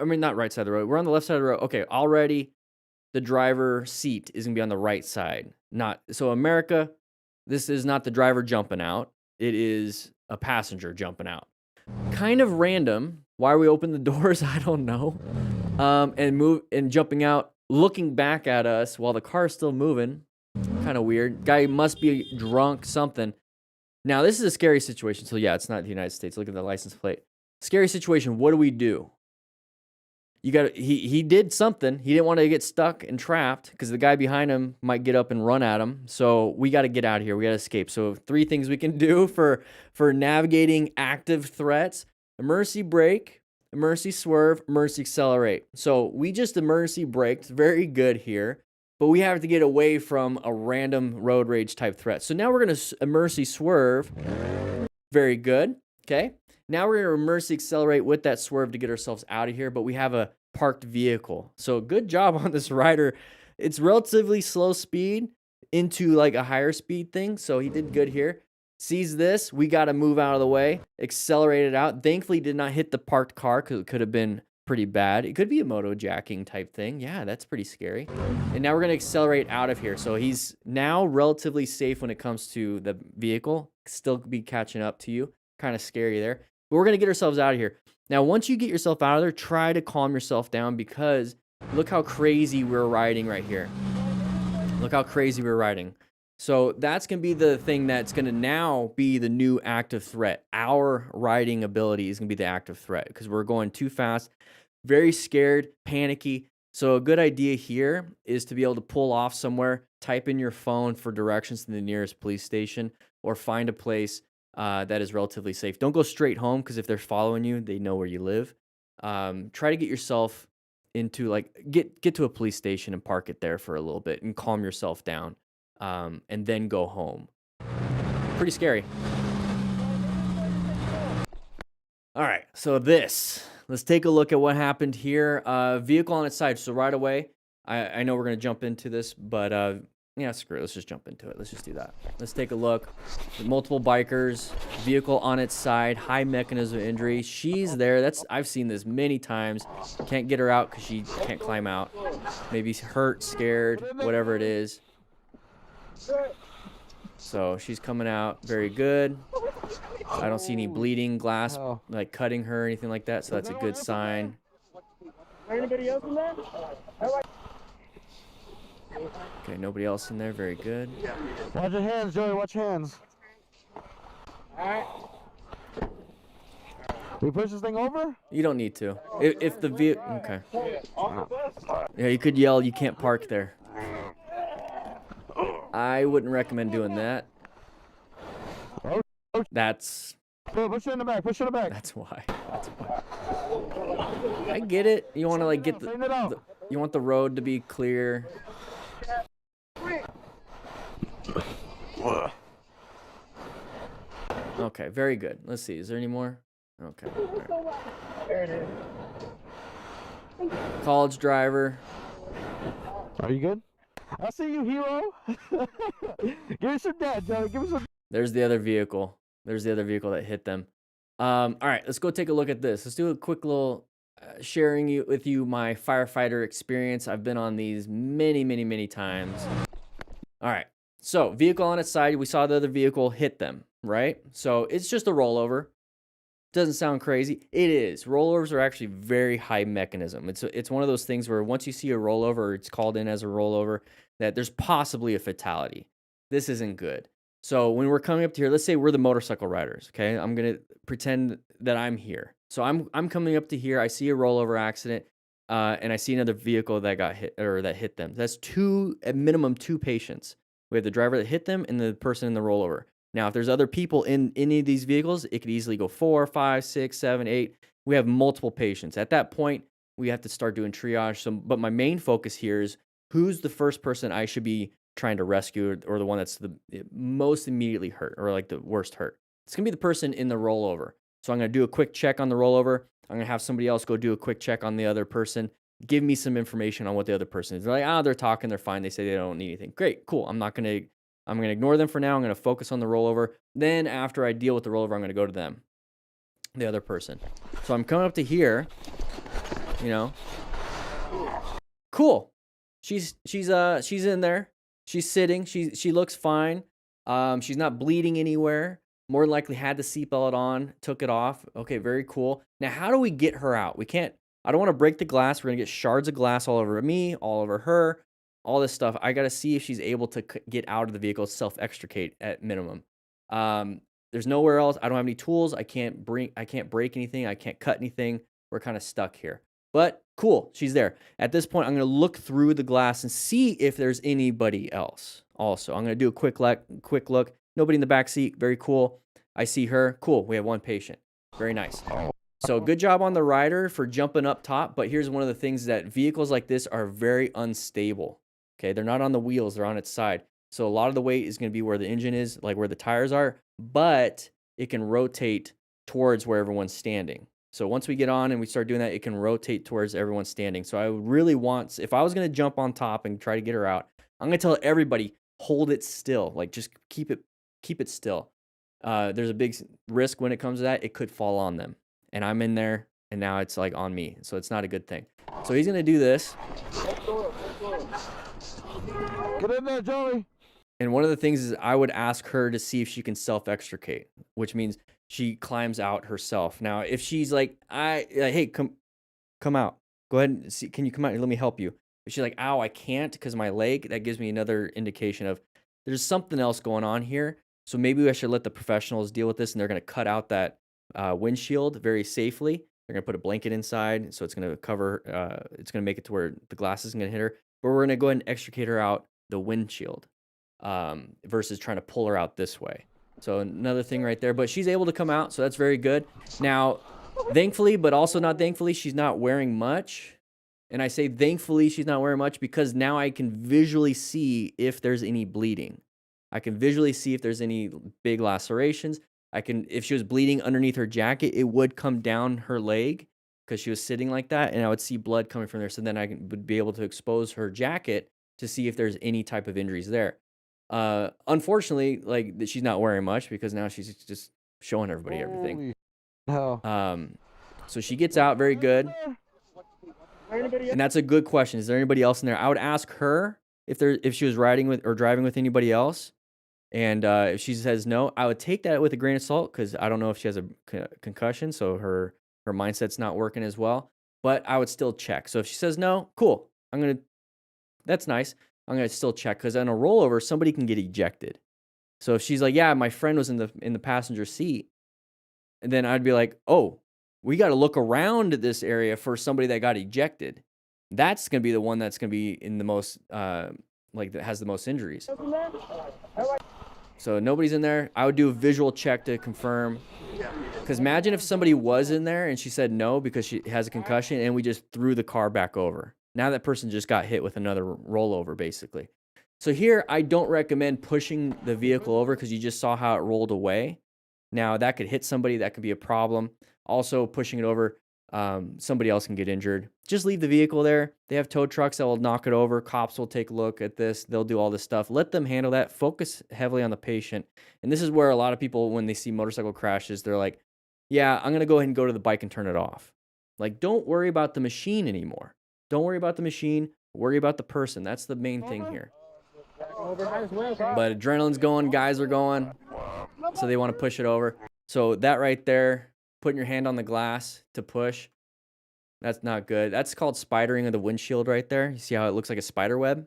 mean, not right side of the road. We're on the left side of the road. Okay, already the driver seat is gonna be on the right side. So America, this is not the driver jumping out. It is a passenger jumping out. Kind of random. Why we open the doors, I don't know. And jumping out, looking back at us while the car is still moving. Kind of weird. Guy must be drunk, something. Now, this is a scary situation. So, yeah, it's not the United States. Look at the license plate. Scary situation. What do? He did something. He didn't want to get stuck and trapped because the guy behind him might get up and run at him. So we got to get out of here. We got to escape. So 3 things we can do for navigating active threats: emergency brake, emergency swerve, emergency accelerate. So we just emergency braked. Very good here. But we have to get away from a random road rage type threat. So now we're going to emergency swerve. Very good. Okay. Now we're going to emergency accelerate with that swerve to get ourselves out of here. But we have a parked vehicle. So good job on this rider. It's relatively slow speed into like a higher speed thing. So he did good here. Sees this. We got to move out of the way. Accelerate it out. Thankfully did not hit the parked car because it could have been pretty bad. It could be a moto jacking type thing. Yeah, that's pretty scary. And now we're going to accelerate out of here. So he's now relatively safe when it comes to the vehicle. Still be catching up to you. Kind of scary there. But we're going to get ourselves out of here. Now, once you get yourself out of there, try to calm yourself down because look how crazy we're riding right here. Look how crazy we're riding. So that's going to be the thing that's going to now be the new active threat. Our riding ability is going to be the active threat because we're going too fast, very scared, panicky. So a good idea here is to be able to pull off somewhere, type in your phone for directions to the nearest police station, or find a place that is relatively safe. Don't go straight home because if they're following you, they know where you live. Try to get yourself into like get to a police station and park it there for a little bit and calm yourself down, and then go home. Pretty scary. All right, so let's take a look at what happened here. Vehicle on its side. So right away, I know we're gonna jump into this, but yeah, screw it. Let's just jump into it. Let's just do that. Let's take a look. Multiple bikers, vehicle on its side, high mechanism of injury. She's there. I've seen this many times. Can't get her out because she can't climb out. Maybe hurt, scared, whatever it is. So she's coming out very good. I don't see any bleeding, glass like cutting her or anything like that. So that's a good sign. Anybody else in there? Okay, nobody else in there. Very good. Watch your hands, Joey. Watch your hands. Alright. We push this thing over? You don't need to. If the vehicle... Okay. Yeah, you could yell, you can't park there. I wouldn't recommend doing that. That's... Push it in the back. Push it in the back. That's why. That's why. I get it. You want to like get you want the road to be clear. Okay, very good. Let's see. Is there any more? Okay. Right. There it is. College driver. Are you good? I see you, hero. Give me some dad, Joey. Give me some. There's the other vehicle. There's the other vehicle that hit them. All right, let's go take a look at this. Let's do a quick little sharing with you my firefighter experience. I've been on these many, many, many times. All right, so vehicle on its side. We saw the other vehicle hit them, right? So it's just a rollover. Doesn't sound crazy. It is. Rollovers are actually very high mechanism. It's one of those things where once you see a rollover, it's called in as a rollover, that there's possibly a fatality. This isn't good. So when we're coming up to here, let's say we're the motorcycle riders, okay? I'm going to pretend that I'm here. So I'm coming up to here. I see a rollover accident, and I see another vehicle that got hit or that hit them. That's at minimum two patients. We have the driver that hit them and the person in the rollover. Now, if there's other people in any of these vehicles, it could easily go 4, 5, 6, 7, 8. We have multiple patients. At that point, we have to start doing triage. But my main focus here is who's the first person I should be trying to rescue, or the one that's the most immediately hurt or like the worst hurt. It's going to be the person in the rollover. So I'm going to do a quick check on the rollover. I'm going to have somebody else go do a quick check on the other person. Give me some information on what the other person is. They're like, they're talking, they're fine. They say they don't need anything. Great, cool. I'm going to ignore them for now. I'm going to focus on the rollover. Then after I deal with the rollover, I'm going to go to them, the other person. So I'm coming up to here, you know. Cool. She's in there. She's sitting. She looks fine. She's not bleeding anywhere. More than likely had the seatbelt on, took it off. Okay, very cool. Now, how do we get her out? I don't want to break the glass. We're going to get shards of glass all over me, all over her, all this stuff. I got to see if she's able to get out of the vehicle, self-extricate at minimum. There's nowhere else. I don't have any tools. I can't break anything. I can't cut anything. We're kind of stuck here. But cool, she's there. At this point, I'm going to look through the glass and see if there's anybody else. Also, I'm going to do a quick look. Nobody in the back seat. Very cool. I see her. Cool. We have one patient. Very nice. So good job on the rider for jumping up top. But here's one of the things that vehicles like this are very unstable. Okay, they're not on the wheels. They're on its side. So a lot of the weight is going to be where the engine is, like where the tires are. But it can rotate towards where everyone's standing. So once we get on and we start doing that, it can rotate towards everyone standing. So I really want, if I was going to jump on top and try to get her out, I'm going to tell everybody, hold it still. Like just keep it still. There's a big risk when it comes to that. It could fall on them. And I'm in there and now it's like on me. So it's not a good thing. So he's going to do this. Get in there, Joey. And one of the things is I would ask her to see if she can self-extricate, which means she climbs out herself. Now, if she's like, hey, come out. Go ahead and see. Can you come out here? Let me help you. If she's like, ow, I can't because my leg, that gives me another indication of there's something else going on here. So maybe I should let the professionals deal with this, and they're going to cut out that windshield very safely. They're going to put a blanket inside, so it's going to cover, it's going to make it to where the glass isn't going to hit her. But we're going to go ahead and extricate her out the windshield versus trying to pull her out this way. So another thing right there. But she's able to come out, so that's very good. Now, thankfully, but also not thankfully, she's not wearing much. And I say thankfully she's not wearing much because now I can visually see if there's any bleeding. I can visually see if there's any big lacerations. If she was bleeding underneath her jacket, it would come down her leg because she was sitting like that, and I would see blood coming from there. So then would be able to expose her jacket to see if there's any type of injuries there. Unfortunately, like she's not wearing much because now she's just showing everybody everything. So she gets out very good. And that's a good question. Is there anybody else in there? I would ask her if she was riding with or driving with anybody else. And if she says no, I would take that with a grain of salt because I don't know if she has a concussion, so her mindset's not working as well. But I would still check. So if she says no, cool. That's nice. I'm gonna still check because on a rollover, somebody can get ejected. So if she's like, yeah, my friend was in the passenger seat, and then I'd be like, oh, we got to look around this area for somebody that got ejected. That's gonna be the one that's gonna be in the most that has the most injuries. So nobody's in there. I would do a visual check to confirm. Because imagine if somebody was in there and she said no because she has a concussion and we just threw the car back over. Now that person just got hit with another rollover, basically. So here, I don't recommend pushing the vehicle over because you just saw how it rolled away. Now, that could hit somebody. That could be a problem. Also, pushing it over, somebody else can get injured. Just leave the vehicle there. They have tow trucks that will knock it over. Cops will take a look at this. They'll do all this stuff. Let them handle that. Focus heavily on the patient. And this is where a lot of people, when they see motorcycle crashes, they're like, yeah, I'm going to go ahead and go to the bike and turn it off. Like, don't worry about the machine anymore. Don't worry about the machine. Worry about the person. That's the main thing here. But adrenaline's going. Guys are going. So they want to push it over. So that right there, putting your hand on the glass to push, that's not good. That's called spidering of the windshield right there. You see how it looks like a spider web?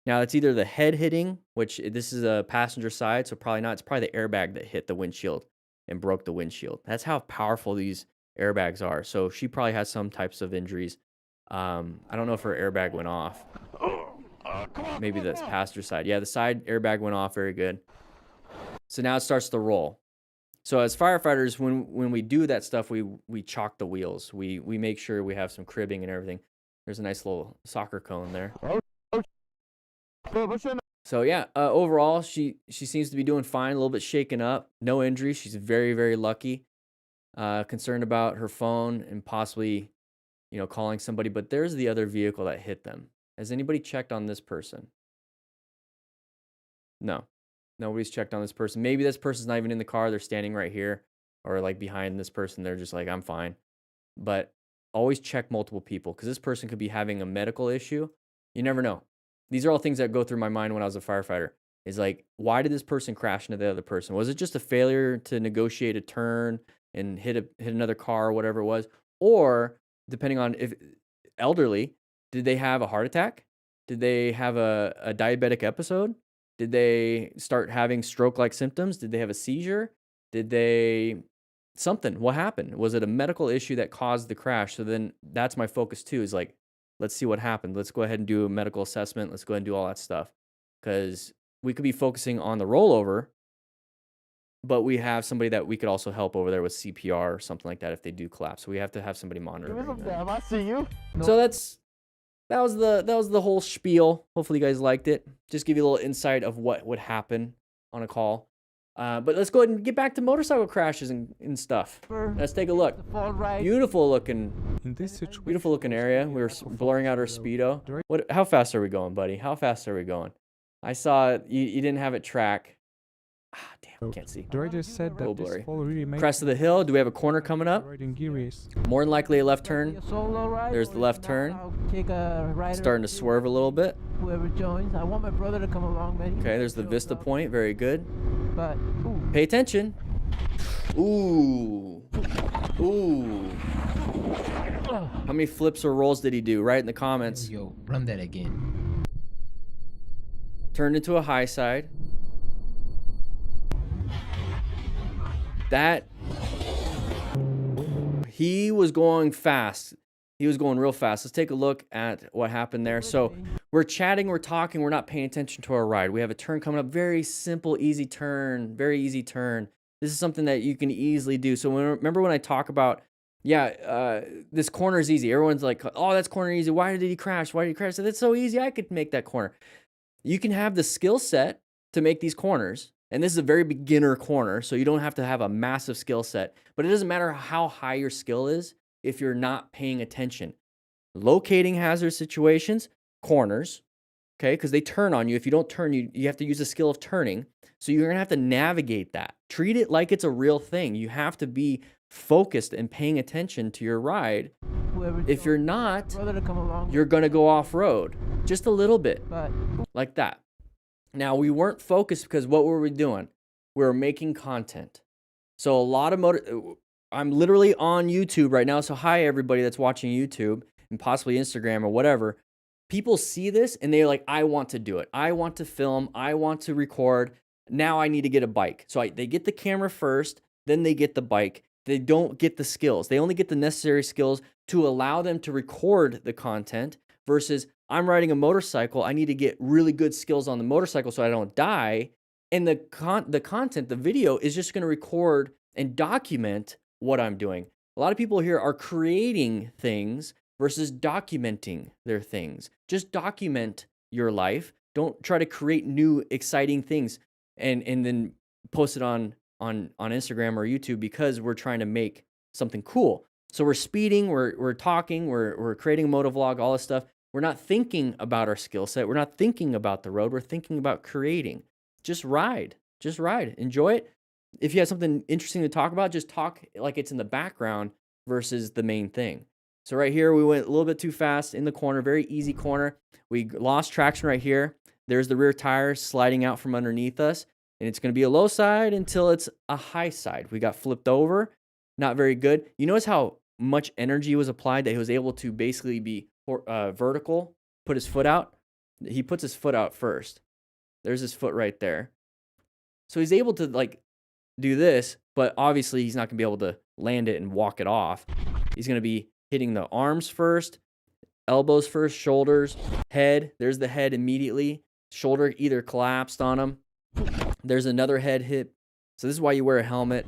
Now, it's either the head hitting, which this is a passenger side, so probably not. It's probably the airbag that hit the windshield and broke the windshield. That's how powerful these airbags are. So she probably has some types of injuries. I don't know if her airbag went off. Maybe the passenger side. Yeah, the side airbag went off. Very good. So now it starts to roll. So as firefighters, when we do that stuff, we chalk the wheels. We make sure we have some cribbing and everything. There's a nice little soccer cone there. So yeah, overall, she seems to be doing fine. A little bit shaken up. No injuries. She's very, very lucky. Concerned about her phone and possibly, calling somebody. But there's the other vehicle that hit them. Has anybody checked on this person? No. Nobody's checked on this person. Maybe this person's not even in the car. They're standing right here or like behind this person. They're just like, I'm fine. But always check multiple people because this person could be having a medical issue. You never know. These are all things that go through my mind when I was a firefighter. Is like, why did this person crash into the other person? Was it just a failure to negotiate a turn and hit another car or whatever it was? Or depending on if elderly, did they have a heart attack? Did they have a diabetic episode? Did they start having stroke-like symptoms? Did they have a seizure? Something? What happened? Was it a medical issue that caused the crash? So then that's my focus too, is like, let's see what happened. Let's go ahead and do a medical assessment. Let's go ahead and do all that stuff. Because we could be focusing on the rollover, but we have somebody that we could also help over there with CPR or something like that if they do collapse. So we have to have somebody monitoring them. I see you. So that was the whole spiel. Hopefully you guys liked it. Just give you a little insight of what would happen on a call. But let's go ahead and get back to motorcycle crashes and stuff. Let's take a look. Beautiful looking area. We were blurring out our speedo. How fast are we going, buddy? How fast are we going? I saw you didn't have it track. Damn, can't see. Droid said that this fall really made crest of the hill. Do we have a corner coming up? More than likely a left turn. There's the left turn. Starting to swerve a little bit. Whoever joins, I want my brother to come along, man. Okay, there's the Vista Point. Very good. But pay attention. Ooh. How many flips or rolls did he do? Write in the comments. Yo, run that again. Turned into a high side. He was going fast. He was going real fast. Let's take a look at what happened there. So we're chatting, we're talking, we're not paying attention to our ride. We have a turn coming up, very simple, easy turn, very easy turn. This is something that you can easily do. So remember when I talk about, this corner is easy. Everyone's like, oh, that's corner easy. Why did he crash? Why did he crash? So that's so easy. I could make that corner. You can have the skill set to make these corners. And this is a very beginner corner, so you don't have to have a massive skill set. But it doesn't matter how high your skill is if you're not paying attention. Locating hazard situations, corners, okay, because they turn on you. If you don't turn, you have to use a skill of turning. So you're going to have to navigate that. Treat it like it's a real thing. You have to be focused and paying attention to your ride. If you're not, you're going to go off-road just a little bit, like that. Now, we weren't focused because what were we doing? We were making content. So a lot of I'm literally on YouTube right now. So hi, everybody that's watching YouTube and possibly Instagram or whatever. People see this and they're like, I want to do it. I want to film. I want to record. Now I need to get a bike. So they get the camera first, then they get the bike. They don't get the skills. They only get the necessary skills to allow them to record the content versus I'm riding a motorcycle. I need to get really good skills on the motorcycle so I don't die. And the content, the video is just going to record and document what I'm doing. A lot of people here are creating things versus documenting their things. Just document your life. Don't try to create new exciting things and then post it on Instagram or YouTube because we're trying to make something cool. So we're speeding, we're talking, we're creating a motovlog, all this stuff. We're not thinking about our skill set. We're not thinking about the road. We're thinking about creating. Just ride. Just ride. Enjoy it. If you have something interesting to talk about, just talk like it's in the background versus the main thing. So right here, we went a little bit too fast in the corner, very easy corner. We lost traction right here. There's the rear tire sliding out from underneath us, and it's going to be a low side until it's a high side. We got flipped over. Not very good. You notice how much energy was applied that he was able to basically be vertical, put his foot out. He puts his foot out first. There's his foot right there. So he's able to do this, but obviously he's not going to be able to land it and walk it off. He's going to be hitting the arms first, elbows first, shoulders, head. There's the head immediately. Shoulder either collapsed on him. There's another head hit. So this is why you wear a helmet.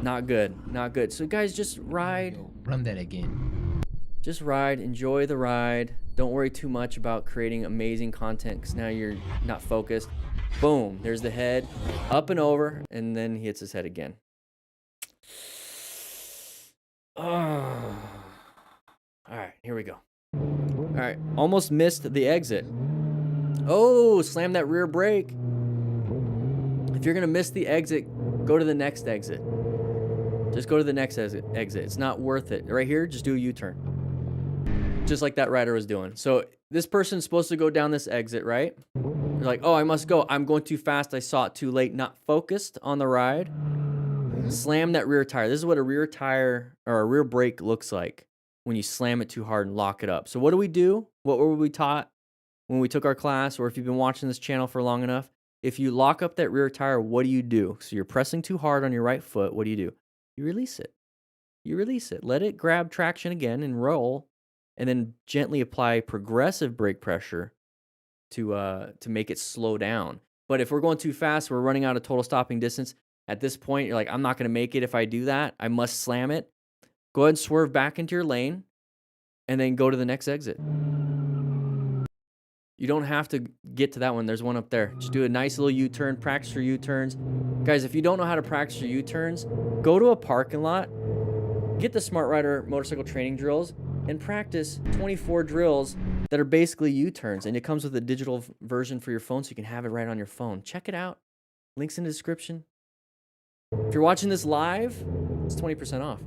Not good. Not good. So guys, just ride. Run that again. Just ride. Enjoy the ride. Don't worry too much about creating amazing content because now you're not focused. Boom. There's the head. Up and over. And then he hits his head again. Oh. All right. Here we go. All right. Almost missed the exit. Oh, slam that rear brake. If you're going to miss the exit, go to the next exit. Just go to the next exit. It's not worth it. Right here, just do a U-turn. Just like that rider was doing. So this person's supposed to go down this exit, right? They're like, oh, I must go. I'm going too fast. I saw it too late. Not focused on the ride. Slam that rear tire. This is what a rear tire or a rear brake looks like when you slam it too hard and lock it up. So what do we do? What were we taught when we took our class, or if you've been watching this channel for long enough? If you lock up that rear tire, what do? So you're pressing too hard on your right foot. What do? You release it. You release it. Let it grab traction again and roll, and then gently apply progressive brake pressure to make it slow down. But if we're going too fast, we're running out of total stopping distance. At this point, you're like, I'm not going to make it if I do that. I must slam it. Go ahead and swerve back into your lane, and then go to the next exit. You don't have to get to that one. There's one up there. Just do a nice little U-turn. Practice your U-turns. Guys, if you don't know how to practice your U-turns, go to a parking lot, get the Smart Rider motorcycle training drills, and practice 24 drills that are basically U-turns. And it comes with a digital version for your phone, so you can have it right on your phone. Check it out. Links in the description. If you're watching this live, it's 20% off.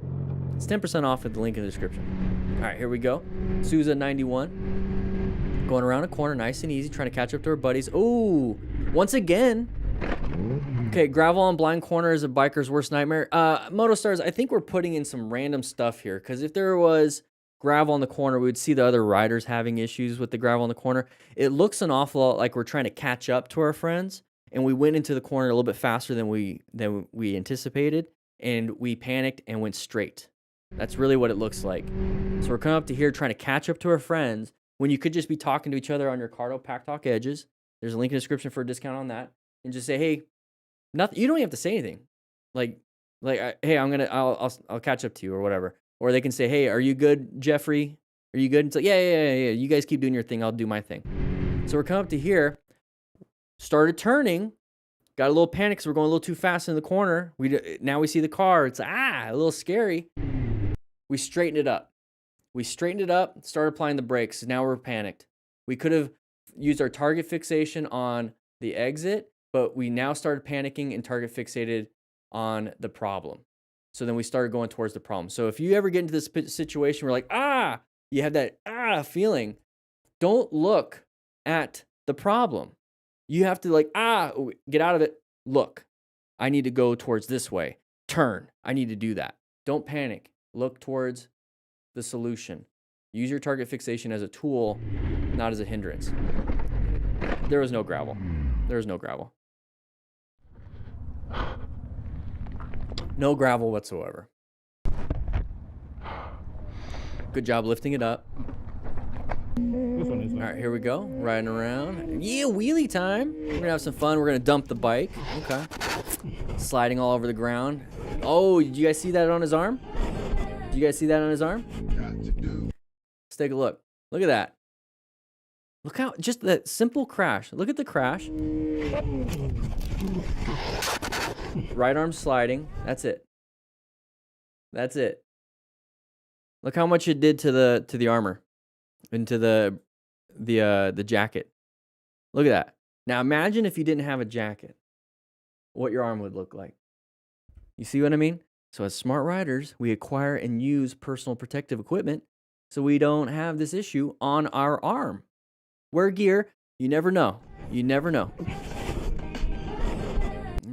It's 10% off at the link in the description. All right, here we go. Souza 91. Going around a corner, nice and easy, trying to catch up to our buddies. Oh, once again. Okay, gravel on blind corner is a biker's worst nightmare. MotoStars, I think we're putting in some random stuff here, because if there was gravel on the corner, we would see the other riders having issues with the gravel on the corner. It looks an awful lot like we're trying to catch up to our friends, and we went into the corner a little bit faster than we anticipated, and we panicked and went straight. That's really what it looks like. So we're coming up to here trying to catch up to our friends when you could just be talking to each other on your Cardo Pack Talk Edges. There's a link in the description for a discount on that. And just say, hey, nothing. You don't even have to say anything. Like, hey, I'll catch up to you or whatever. Or they can say, hey, are you good, Jeffrey? Are you good? It's like, yeah. You guys keep doing your thing. I'll do my thing. So we're coming up to here, started turning, got a little panic because we're going a little too fast in the corner. Now we see the car. It's a little scary. We straightened it up. Started applying the brakes. Now we're panicked. We could have used our target fixation on the exit, but we now started panicking and target fixated on the problem. So then we started going towards the problem. So if you ever get into this situation where like, you have that feeling, don't look at the problem. You have to like, get out of it. Look, I need to go towards this way. Turn. I need to do that. Don't panic. Look towards the solution. Use your target fixation as a tool, not as a hindrance. There was no gravel. No gravel whatsoever. Good job lifting it up. All right, here we go. Riding around. Yeah, wheelie time. We're going to have some fun. We're going to dump the bike. Okay. Sliding all over the ground. Oh, did you guys see that on his arm? Let's take a look. Look at that. Look how, just that simple crash. Look at the crash. Right arm sliding. That's it. Look how much it did to the armor and to the jacket. Look at that. Now imagine if you didn't have a jacket, what your arm would look like. You see what I mean? So as smart riders, we acquire and use personal protective equipment so we don't have this issue on our arm. Wear gear. You never know.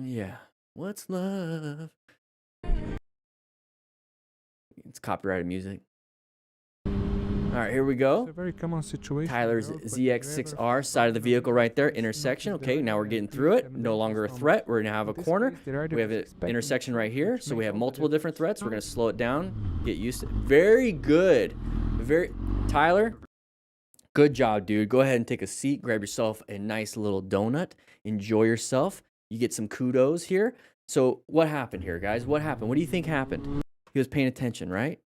Yeah. What's love? It's copyrighted music. All right, here we go. It's a very common situation. Tyler's ZX6R, side of the vehicle right there, intersection. Okay, now we're getting through it. No longer a threat. We're going to have a corner. We have an intersection right here, so we have multiple different threats. We're going to slow it down, get used to it. Very good. Tyler, good job, dude. Go ahead and take a seat. Grab yourself a nice little donut. Enjoy yourself. You get some kudos here. So what happened here, guys? What happened? What do you think happened? He was paying attention, right?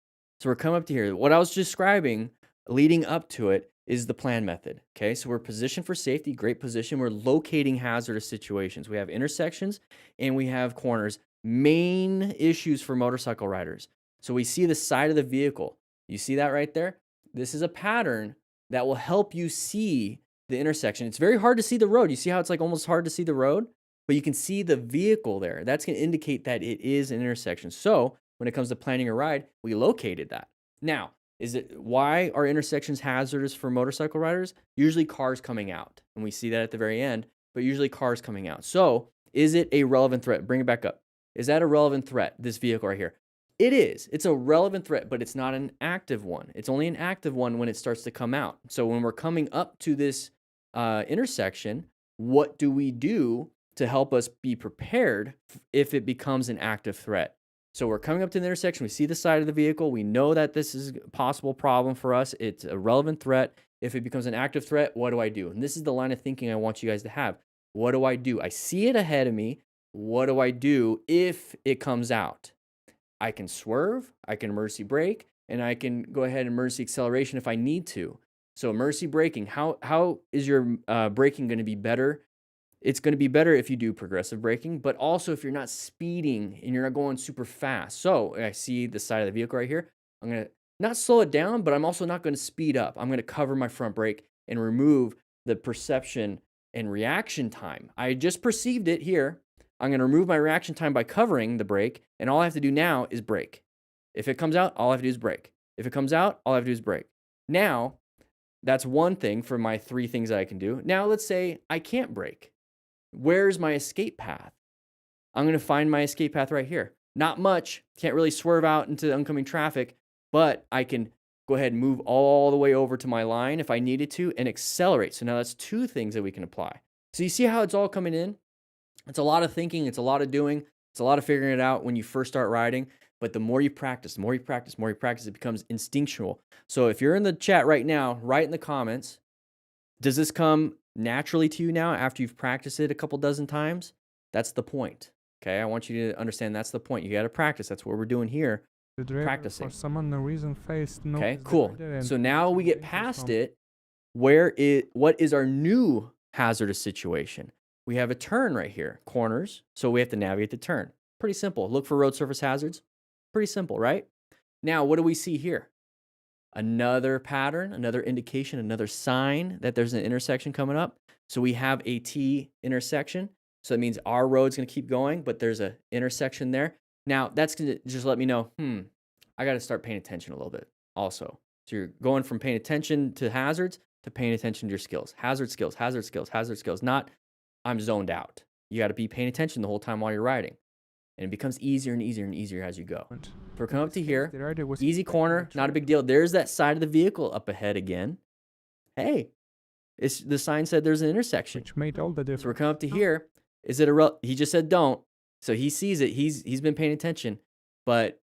So we're coming up to here. What I was describing leading up to it is the plan method. Okay, so we're positioned for safety, great position. We're locating hazardous situations. We have intersections and we have corners. Main issues for motorcycle riders. So we see the side of the vehicle. You see that right there? This is a pattern that will help you see the intersection. It's very hard to see the road. You see how it's like almost hard to see the road? But you can see the vehicle there. That's going to indicate that it is an intersection. So when it comes to planning a ride, we located that. Now, why are intersections hazardous for motorcycle riders? Usually cars coming out. And we see that at the very end, but usually cars coming out. So is it a relevant threat? Bring it back up. Is that a relevant threat, this vehicle right here? It is. It's a relevant threat, but it's not an active one. It's only an active one when it starts to come out. So when we're coming up to this intersection, what do we do to help us be prepared if it becomes an active threat? So we're coming up to the intersection. We see the side of the vehicle. We know that this is a possible problem for us. It's a relevant threat. If it becomes an active threat, what do I do? And this is the line of thinking I want you guys to have. What do I do? I see it ahead of me. What do I do if it comes out? I can swerve, I can emergency brake, and I can go ahead and emergency acceleration if I need to. So emergency braking, how is your braking going to be better? It's going to be better if you do progressive braking, but also if you're not speeding and you're not going super fast. So I see the side of the vehicle right here. I'm going to not slow it down, but I'm also not going to speed up. I'm going to cover my front brake and remove the perception and reaction time. I just perceived it here. I'm going to remove my reaction time by covering the brake, and all I have to do now is brake. If it comes out, all I have to do is brake. If it comes out, all I have to do is brake. Now, that's one thing for my 3 things that I can do. Now, let's say I can't brake. Where's my escape path? I'm going to find my escape path right here. Not much. Can't really swerve out into oncoming traffic, but I can go ahead and move all the way over to my line if I needed to and accelerate. So now that's 2 things that we can apply. So you see how it's all coming in? It's a lot of thinking. It's a lot of doing. It's a lot of figuring it out when you first start riding. But the more you practice, the more you practice, the more you practice, it becomes instinctual. So if you're in the chat right now, write in the comments, does this come naturally to you now after you've practiced it a couple dozen times? That's the point. Okay, I want you to understand that's the point. You got to practice. That's what we're doing here. The driver, Practicing. for some unknown reason, fails to Okay, notice the cool. rider and So now we get danger past from- it. What is our new hazardous situation? We have a turn right here, corners. So we have to navigate the turn. Pretty simple. Look for road surface hazards. Pretty simple, right? Now, what do we see here? Another pattern, another indication, another sign that there's an intersection coming up. So we have a T intersection. So that means our road's going to keep going, but there's an intersection there. Now, that's going to just let me know, I got to start paying attention a little bit also. So you're going from paying attention to hazards to paying attention to your skills. Hazard skills, hazard skills, hazard skills. Not I'm zoned out. You got to be paying attention the whole time while you're riding. And it becomes easier and easier and easier as you go. So we're coming up to here. The rider was Easy corner, not a big deal. There's that side of the vehicle up ahead again. Hey, the sign said there's an intersection. which made all the difference. So we're coming up to here. Is it he just said don't. So he sees it. He's been paying attention. But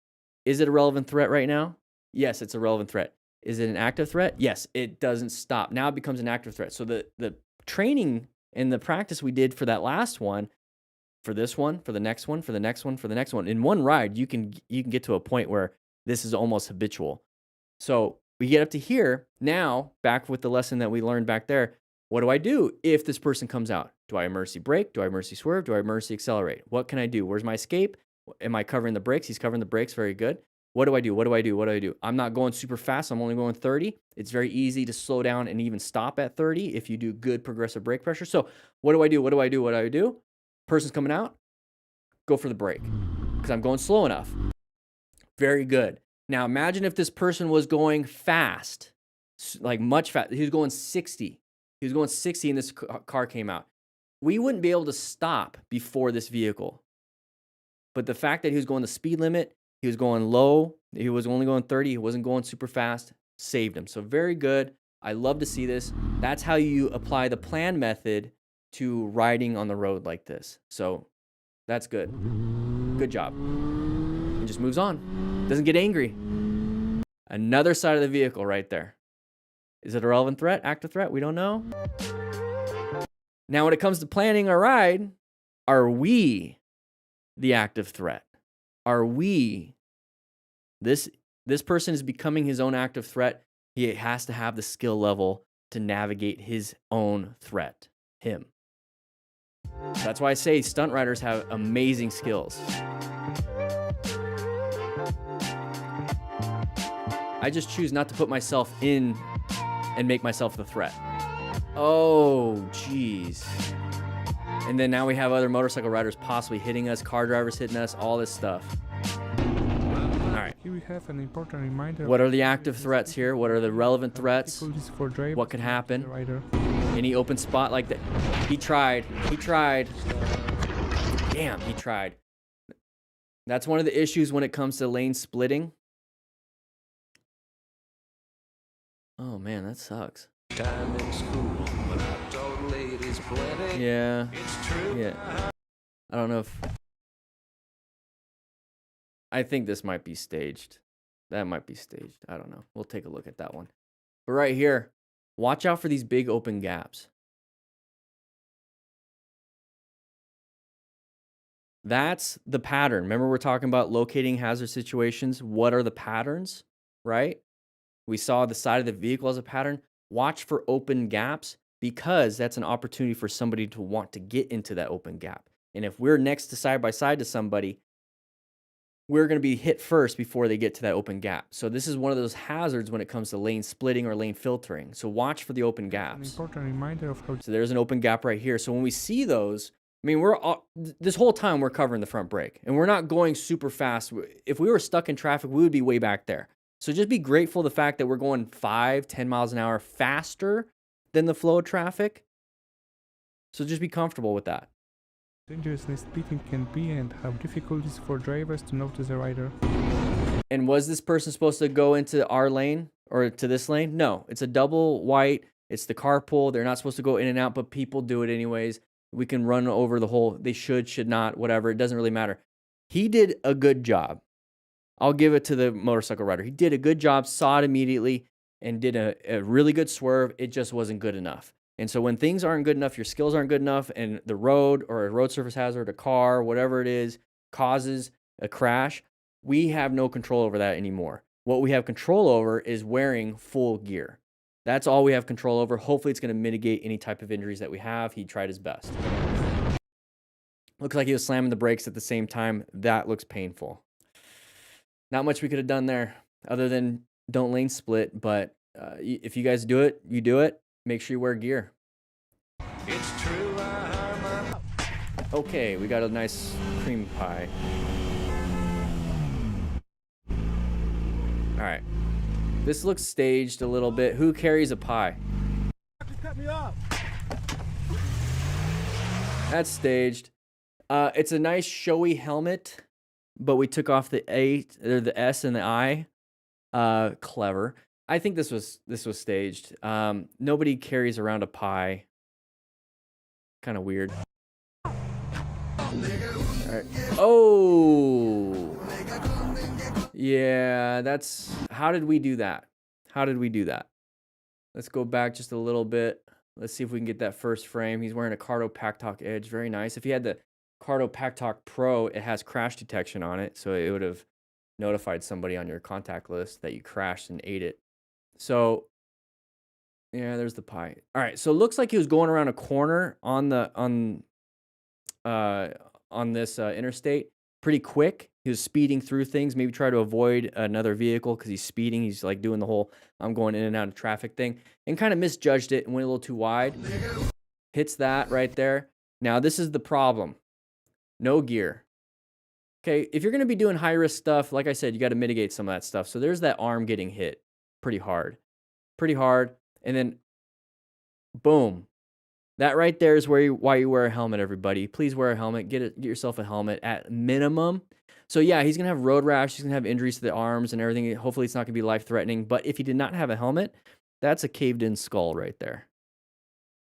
is it a relevant threat right now? Yes, it's a relevant threat. Is it an active threat? Yes, it doesn't stop. Now it becomes an active threat. So the training and the practice we did for that last one, for this one, for the next one, for the next one, for the next one, in one ride, you can get to a point where this is almost habitual. So we get up to here. Now, back with the lesson that we learned back there, what do I do if this person comes out? Do I emergency brake? Do I emergency swerve? Do I emergency accelerate? What can I do? Where's my escape? Am I covering the brakes? He's covering the brakes. Very good. What do I do? What do I do? What do I do? I'm not going super fast. I'm only going 30. It's very easy to slow down and even stop at 30 if you do good progressive brake pressure. So what do I do? What do I do? What do I do? Person's coming out. Go for the brake because I'm going slow enough. Very good. Now imagine if this person was going fast, like much fast. He was going 60. He was going 60 and this car came out. We wouldn't be able to stop before this vehicle. But the fact that he was going the speed limit, he was going low, he was only going 30, he wasn't going super fast, saved him. So very good. I love to see this. That's how you apply the plan method to riding on the road like this. So that's good. Good job. And just moves on. Doesn't get angry. Another side of the vehicle right there. Is it a relevant threat? Active threat? We don't know. Now, when it comes to planning a ride, are we the active threat? Are we? This person is becoming his own active threat. He has to have the skill level to navigate his own threat, him. That's why I say stunt riders have amazing skills. I just choose not to put myself in and make myself the threat. Oh, jeez. And then now we have other motorcycle riders possibly hitting us, car drivers hitting us, all this stuff. All right. Here we have an important reminder. What are the active threats here? What are the relevant threats? Difficulties for drivers What could and the happen? rider. Any open spot like that? He tried. He tried. Damn, he tried. That's one of the issues when it comes to lane splitting. Oh man, that sucks. Time in school when I told ladies plenty. Yeah. It's true. Yeah. I don't know if... I think this might be staged. That might be staged. I don't know. We'll take a look at that one. But right here, watch out for these big open gaps. That's the pattern. Remember we're talking about locating hazard situations. What are the patterns, right? We saw the side of the vehicle as a pattern. Watch for open gaps because that's an opportunity for somebody to want to get into that open gap. And if we're next to side by side to somebody, we're going to be hit first before they get to that open gap. So this is one of those hazards when it comes to lane splitting or lane filtering. So watch for the open An gaps. important reminder of how So there's an open gap right here. So when we see those, I mean, this whole time we're covering the front brake and we're not going super fast. If we were stuck in traffic, we would be way back there. So just be grateful the fact that we're going 5-10 miles an hour faster than the flow of traffic. So just be comfortable with that. dangerous speeding can be and how difficulties for drivers to notice a rider. And was this person supposed to go into our lane or to this lane? No, it's a double white. It's the carpool. They're not supposed to go in and out, but people do it anyways. We can run over the whole, they should not, whatever. It doesn't really matter. He did a good job. I'll give it to the motorcycle rider. He did a good job, saw it immediately, and did a really good swerve. It just wasn't good enough. And so when things aren't good enough, your skills aren't good enough, and the road or a road surface hazard, a car, whatever it is, causes a crash, we have no control over that anymore. What we have control over is wearing full gear. That's all we have control over. Hopefully it's going to mitigate any type of injuries that we have. He tried his best. Looks like he was slamming the brakes at the same time. That looks painful. Not much we could have done there other than don't lane split. But if you guys do it, you do it. Make sure you wear gear. It's true, Okay, we got a nice cream pie. All right. This looks staged a little bit. Who carries a pie? Cut me off. That's staged. It's a nice showy helmet, but we took off the A or the S and the I. Clever. I think this was staged. Nobody carries around a pie. Kind of weird. All right. Oh. Yeah, that's... How did we do that? Let's go back just a little bit. Let's see if we can get that first frame. He's wearing a Cardo Pack-Talk Edge. Very nice. If he had the Cardo Pack-Talk Pro, it has crash detection on it, so it would have notified somebody on your contact list that you crashed and ate it. So, yeah, there's the pie. All right, so it looks like he was going around a corner on this interstate pretty quick. He was speeding through things, maybe try to avoid another vehicle because he's speeding. He's like doing the whole I'm going in and out of traffic thing, and kind of misjudged it and went a little too wide. Hits that right there. Now, this is the problem. No gear. Okay, if you're going to be doing high-risk stuff, like I said, you got to mitigate some of that stuff. So there's that arm getting hit pretty hard. And then, boom. That right there is why you wear a helmet, everybody. Please wear a helmet. Get yourself a helmet at minimum. So yeah, he's going to have road rash. He's going to have injuries to the arms and everything. Hopefully it's not going to be life-threatening. But if he did not have a helmet, that's a caved-in skull right there.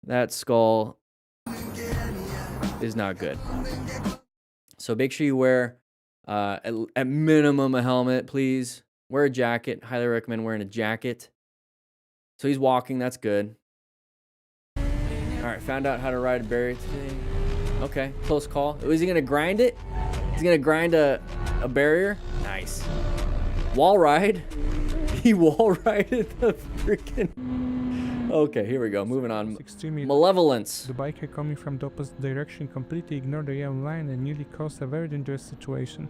That skull is not good. So make sure you wear, at minimum, a helmet, please. Wear a jacket. Highly recommend wearing a jacket. So he's walking. That's good. All right, found out how to ride a barrier today. Okay, close call. Was he going to grind it? He's going to grind a barrier? Nice. Wall ride? He wall rided the freaking... Okay, here we go. Moving on. Malevolence. The biker coming from the opposite direction completely ignored the yellow line and nearly caused a very dangerous situation.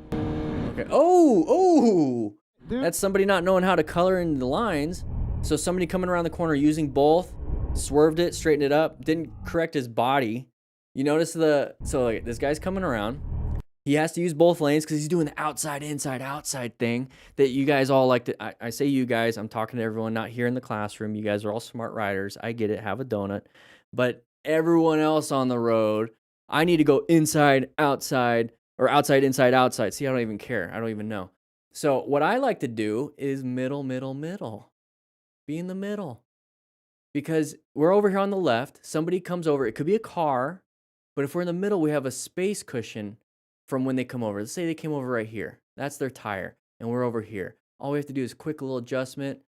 Okay. Oh! That's somebody not knowing how to color in the lines. So somebody coming around the corner using both, swerved it, straightened it up, didn't correct his body. You notice so like this guy's coming around. He has to use both lanes because he's doing the outside, inside, outside thing that you guys all like to... I say you guys, I'm talking to everyone not here in the classroom. You guys are all smart riders. I get it. Have a donut. But everyone else on the road, I need to go inside, outside, or outside, inside, outside. See, I don't even care. I don't even know. So what I like to do is middle. Be in the middle. Because we're over here on the left. Somebody comes over. It could be a car. But if we're in the middle, we have a space cushion from when they come over. Let's say they came over right here. That's their tire. And we're over here. All we have to do is quick little adjustment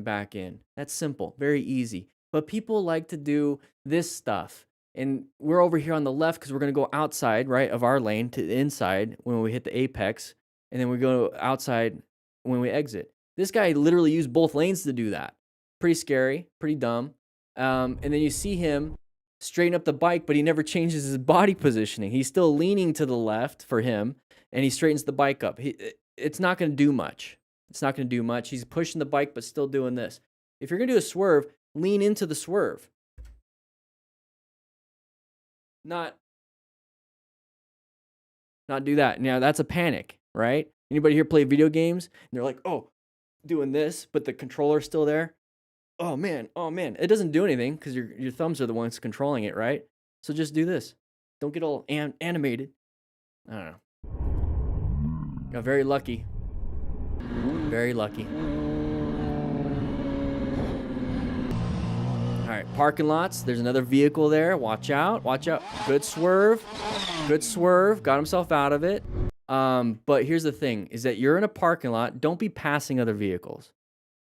back in. That's simple. Very easy. But people like to do this stuff. And we're over here on the left because we're going to go outside, right, of our lane to the inside when we hit the apex. And then we go outside when we exit. This guy literally used both lanes to do that. Pretty scary. Pretty dumb. And then you see him straighten up the bike, but he never changes his body positioning. He's still leaning to the left for him, and he straightens the bike up. It's not going to do much. He's pushing the bike, but still doing this. If you're going to do a swerve, lean into the swerve. Not do that. Now, that's a panic, right? Anybody here play video games? And they're like, oh, doing this, but the controller's still there. Oh man, it doesn't do anything because your thumbs are the ones controlling it, right? So just do this. Don't get all animated. I don't know. Got very lucky. Very lucky. All right, parking lots. There's another vehicle there. Watch out. Good swerve. Got himself out of it. But here's the thing, is that you're in a parking lot. Don't be passing other vehicles.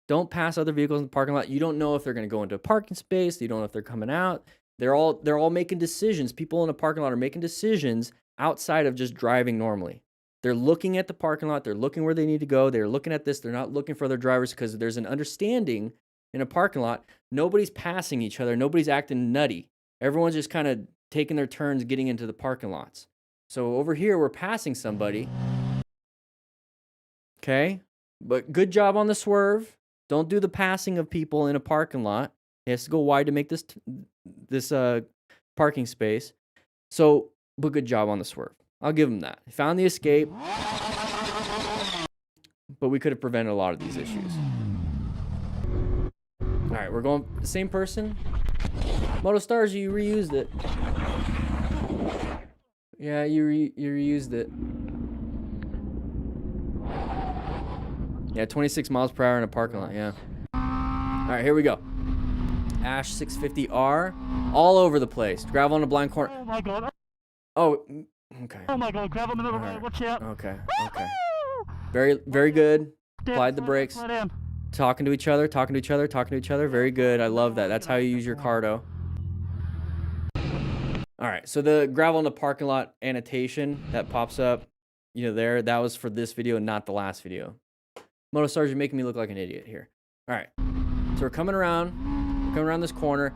Don't pass other vehicles in the parking lot. You don't know if they're going to go into a parking space. You don't know if they're coming out. They're all making decisions. People in a parking lot are making decisions outside of just driving normally. They're looking at the parking lot. They're looking where they need to go. They're looking at this. They're not looking for other drivers because there's an understanding in a parking lot. Nobody's passing each other. Nobody's acting nutty. Everyone's just kind of taking their turns getting into the parking lots. So over here, we're passing somebody. Okay? But good job on the swerve. Don't do the passing of people in a parking lot. He has to go wide to make this parking space. So, but good job on the swerve. I'll give him that. He found the escape, but we could have prevented a lot of these issues. All right, we're going the same person. MotoStars, you reused it. Yeah, you reused it. Yeah, 26 miles per hour in a parking lot, yeah. All right, here we go. Ash 650R, all over the place. Gravel in a blind corner. Oh my god. Oh, okay. Oh my god, gravel in the Alright. watch out. Okay, okay. Very good. Applied the brakes. Slow down. Talking to each other. Very good. I love that. That's how you use your cardo. All right, so the gravel in the parking lot annotation that pops up, there, that was for this video, not the last video. MotoStars, you're making me look like an idiot here. All right, so we're coming around this corner,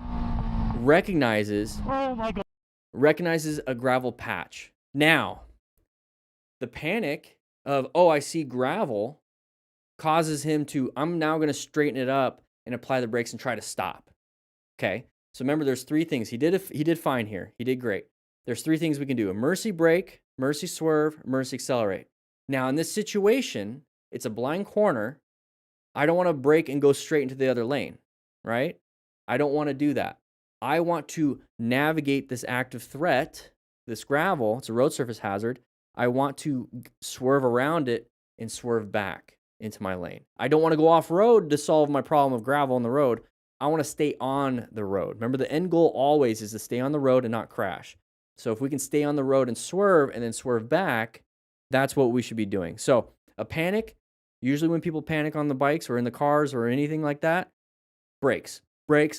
recognizes Oh my god. a gravel patch. Now, the panic of, oh, I see gravel, causes him to, I'm now going to straighten it up and apply the brakes and try to stop. Okay, so remember, there's three things. He did fine here. He did great. There's three things we can do: a mercy brake, mercy swerve, mercy accelerate. Now, in this situation, it's a blind corner. I don't want to brake and go straight into the other lane, right? I don't want to do that. I want to navigate this active threat, this gravel. It's a road surface hazard. I want to swerve around it and swerve back into my lane. I don't want to go off road to solve my problem of gravel on the road. I want to stay on the road. Remember, the end goal always is to stay on the road and not crash. So if we can stay on the road and then swerve back, that's what we should be doing. So a panic, usually when people panic on the bikes or in the cars or anything like that, brakes. We're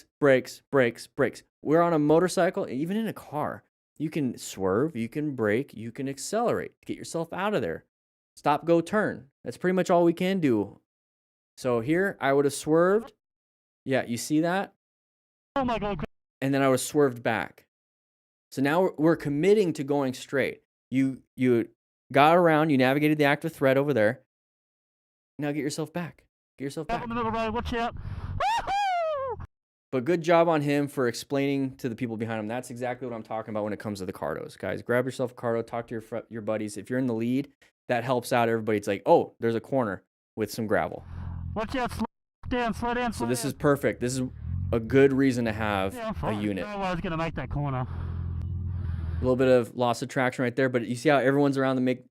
on a motorcycle, even in a car. You can swerve, you can brake, you can accelerate. Get yourself out of there. Stop, go, turn. That's pretty much all we can do. So here, I would have swerved. Yeah, you see that? Oh my god. And then I would have swerved back. So now we're committing to going straight. You got around, you navigated the active threat over there. Now get yourself back. Gravel in the middle of the road, watch out. But good job on him for explaining to the people behind him. That's exactly what I'm talking about when it comes to the cardos. Guys, grab yourself a cardo, talk to your buddies. If you're in the lead, that helps out everybody. It's like, oh, there's a corner with some gravel. Watch out, slow down. So this is perfect. This is a good reason to have Yeah, a unit. I was going to make that corner. A little bit of loss of traction right there, but you see how everyone's around to make...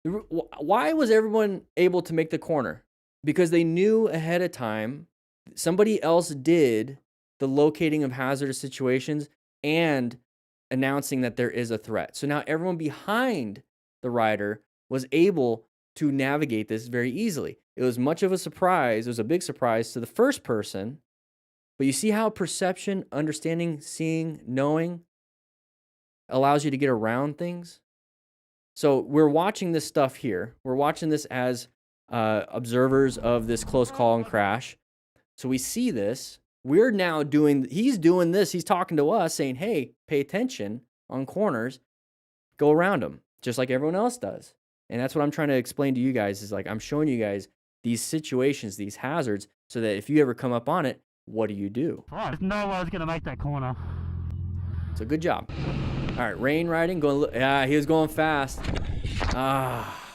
Why was everyone able to make the corner? Because they knew ahead of time, somebody else did the locating of hazardous situations and announcing that there is a threat. So now everyone behind the rider was able to navigate this very easily. It was much of a surprise. It was a big surprise to the first person. But you see how perception, understanding, seeing, knowing allows you to get around things? So we're watching this stuff here. We're watching this as observers of this close call and crash. So we see this. We're now he's doing this. He's talking to us saying, hey, pay attention on corners. Go around them, just like everyone else does. And that's what I'm trying to explain to you guys is like, I'm showing you guys these situations, these hazards, so that if you ever come up on it, what do you do? Oh, there's no way I was going to make that corner. So good job. All right, rain riding, yeah, he was going fast.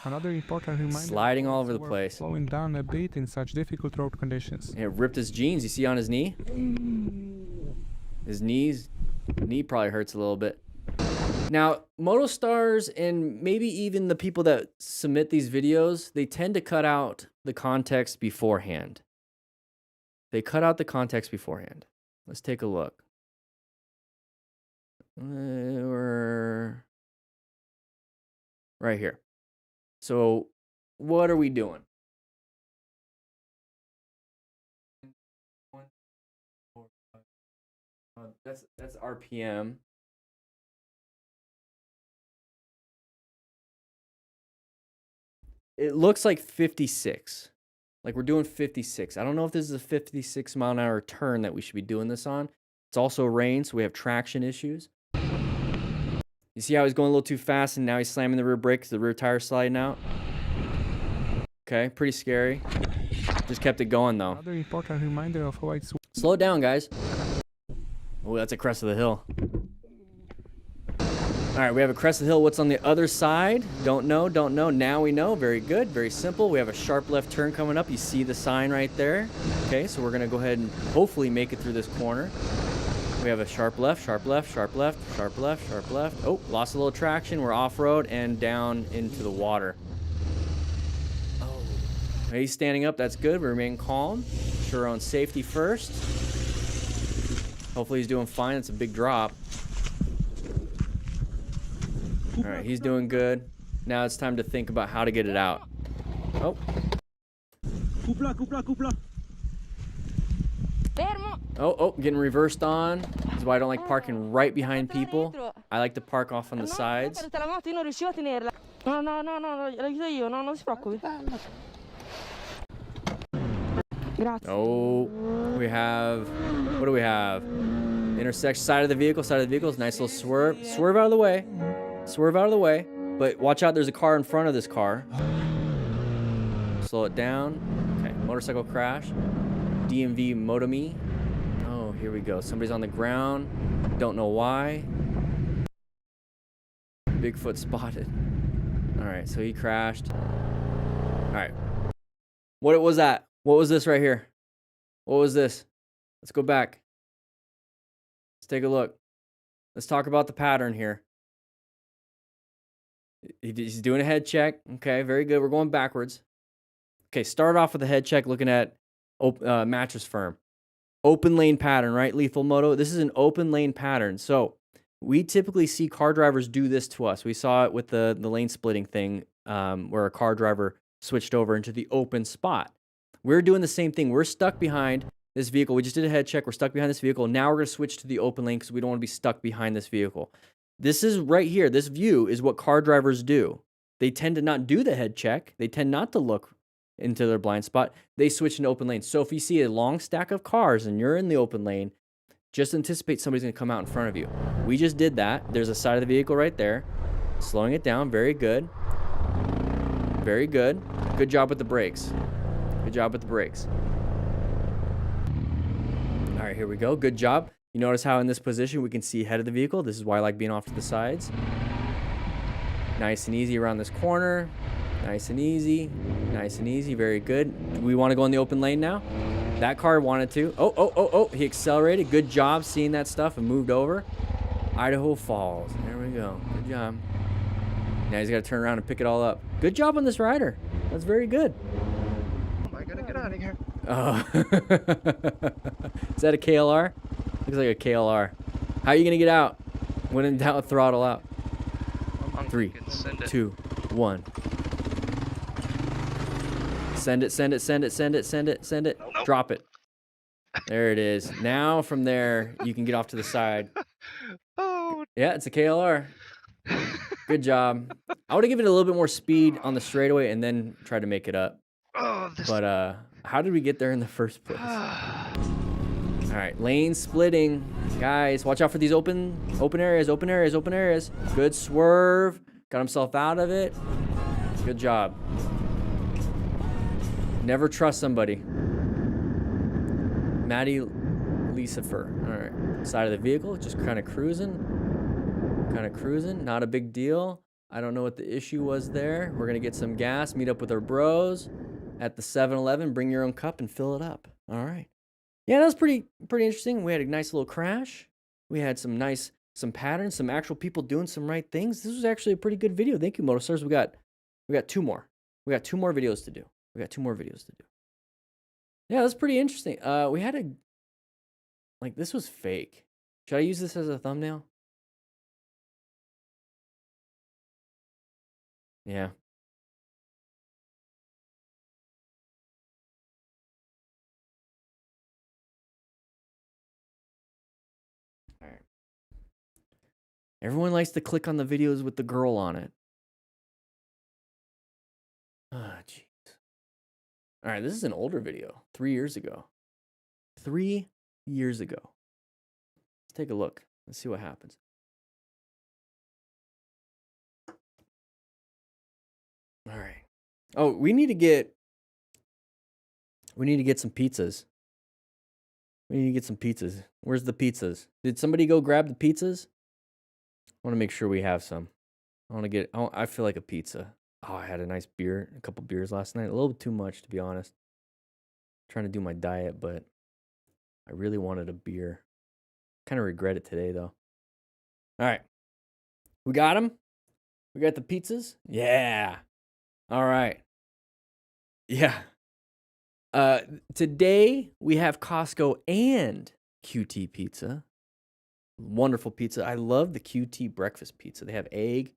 Another important reminder: sliding all over the we're place. Slowing down a bit in such difficult road conditions. It ripped his jeans. You see on his knee? His knee probably hurts a little bit. Now, MotoStars and maybe even the people that submit these videos, they tend to cut out the context beforehand. They cut out the context beforehand. Let's take a look. We're right here. So what are we doing? That's RPM. It looks like 56. Like we're doing 56. I don't know if this is a 56 mile an hour turn that we should be doing this on. It's also rain, so we have traction issues. You see how he's going a little too fast and now he's slamming the rear brake because the rear tire's sliding out? Okay, pretty scary. Just kept it going though. Another important reminder of how it's Slow it down, guys. Oh, that's a crest of the hill. All right, we have a crest of the hill. What's on the other side? Don't know, don't know. Now we know. Very good, very simple. We have a sharp left turn coming up. You see the sign right there. Okay, so we're gonna go ahead and hopefully make it through this corner. We have a sharp left, sharp left, sharp left, sharp left, sharp left. Oh, lost a little traction. We're off-road and down into the water. Oh, he's standing up. That's good. We remain calm. Ensure our own safety first. Hopefully he's doing fine. It's a big drop. All right, he's doing good. Now it's time to think about how to get it out. Oh. Oh, getting reversed on. This is why I don't like parking right behind people. I like to park off on the sides. Oh, we have, what do we have? Intersection, side of the vehicle, nice little swerve. Swerve out of the way. Swerve out of the way. But watch out, there's a car in front of this car. Slow it down. Okay, motorcycle crash. DMV Motomy. Oh, here we go. Somebody's on the ground. Don't know why. Bigfoot spotted. All right, so he crashed. All right. What was that? What was this right here? What was this? Let's go back. Let's take a look. Let's talk about the pattern here. He's doing a head check. Okay, very good. We're going backwards. Okay, start off with a head check looking at mattress firm. Open lane pattern, right? Lethal Moto. This is an open lane pattern. So we typically see car drivers do this to us. We saw it with the lane splitting thing where a car driver switched over into the open spot. We're doing the same thing. We're stuck behind this vehicle. We just did a head check. We're stuck behind this vehicle. Now we're going to switch to the open lane because we don't want to be stuck behind this vehicle. This is right here. This view is what car drivers do. They tend to not do the head check. They tend not to look into their blind spot. They switch into open lane. So if you see a long stack of cars and you're in the open lane, just anticipate somebody's going to come out in front of you. We just did that. There's a side of the vehicle right there. Slowing it down. Very good. Very good. Good job with the brakes. Good job with the brakes. All right, here we go. Good job. You notice how in this position we can see ahead of the vehicle. This is why I like being off to the sides. Nice and easy around this corner. Nice and easy. Nice and easy. Very good. Do we want to go in the open lane now? That car wanted to. Oh. He accelerated. Good job seeing that stuff and moved over. Idaho Falls. There we go. Good job. Now he's got to turn around and pick it all up. Good job on this rider. That's very good. Oh, I gotta get out of here. Oh. Is that a KLR? Looks like a KLR. How are you going to get out? When in doubt, throttle out. 3, 2, 1. Send it. Nope. Drop it. There it is. Now from there, you can get off to the side. Oh. Yeah, it's a KLR. Good job. I would have given it a little bit more speed on the straightaway and then try to make it up. But how did we get there in the first place? All right, lane splitting. Guys, watch out for these open areas. Good swerve. Got himself out of it. Good job. Never trust somebody. Maddie Lucifer. All right, side of the vehicle, just kind of cruising. Not a big deal. I don't know what the issue was there. We're going to get some gas, meet up with our bros at the 7-Eleven, bring your own cup and fill it up. All right. Yeah, that was pretty interesting. We had a nice little crash. We had some patterns, some actual people doing some right things. This was actually a pretty good video. Thank you, Motostars. We got 2 more. We got 2 more videos to do. Yeah, that's pretty interesting. We had this was fake. Should I use this as a thumbnail? Yeah. Everyone likes to click on the videos with the girl on it. Ah, jeez. All right, this is an older video, 3 years ago. 3 years ago. Let's take a look. Let's see what happens. All right. Oh, we need to get some pizzas. We need to get some pizzas. Where's the pizzas? Did somebody go grab the pizzas? I want to make sure we have some. I feel like a pizza. Oh, I had a nice beer, a couple beers last night. A little bit too much, to be honest. Trying to do my diet, but I really wanted a beer. Kind of regret it today, though. All right. We got them? We got the pizzas? Yeah. All right. Yeah. Today we have Costco and QT pizza. Wonderful pizza. I love the QT breakfast pizza. They have egg,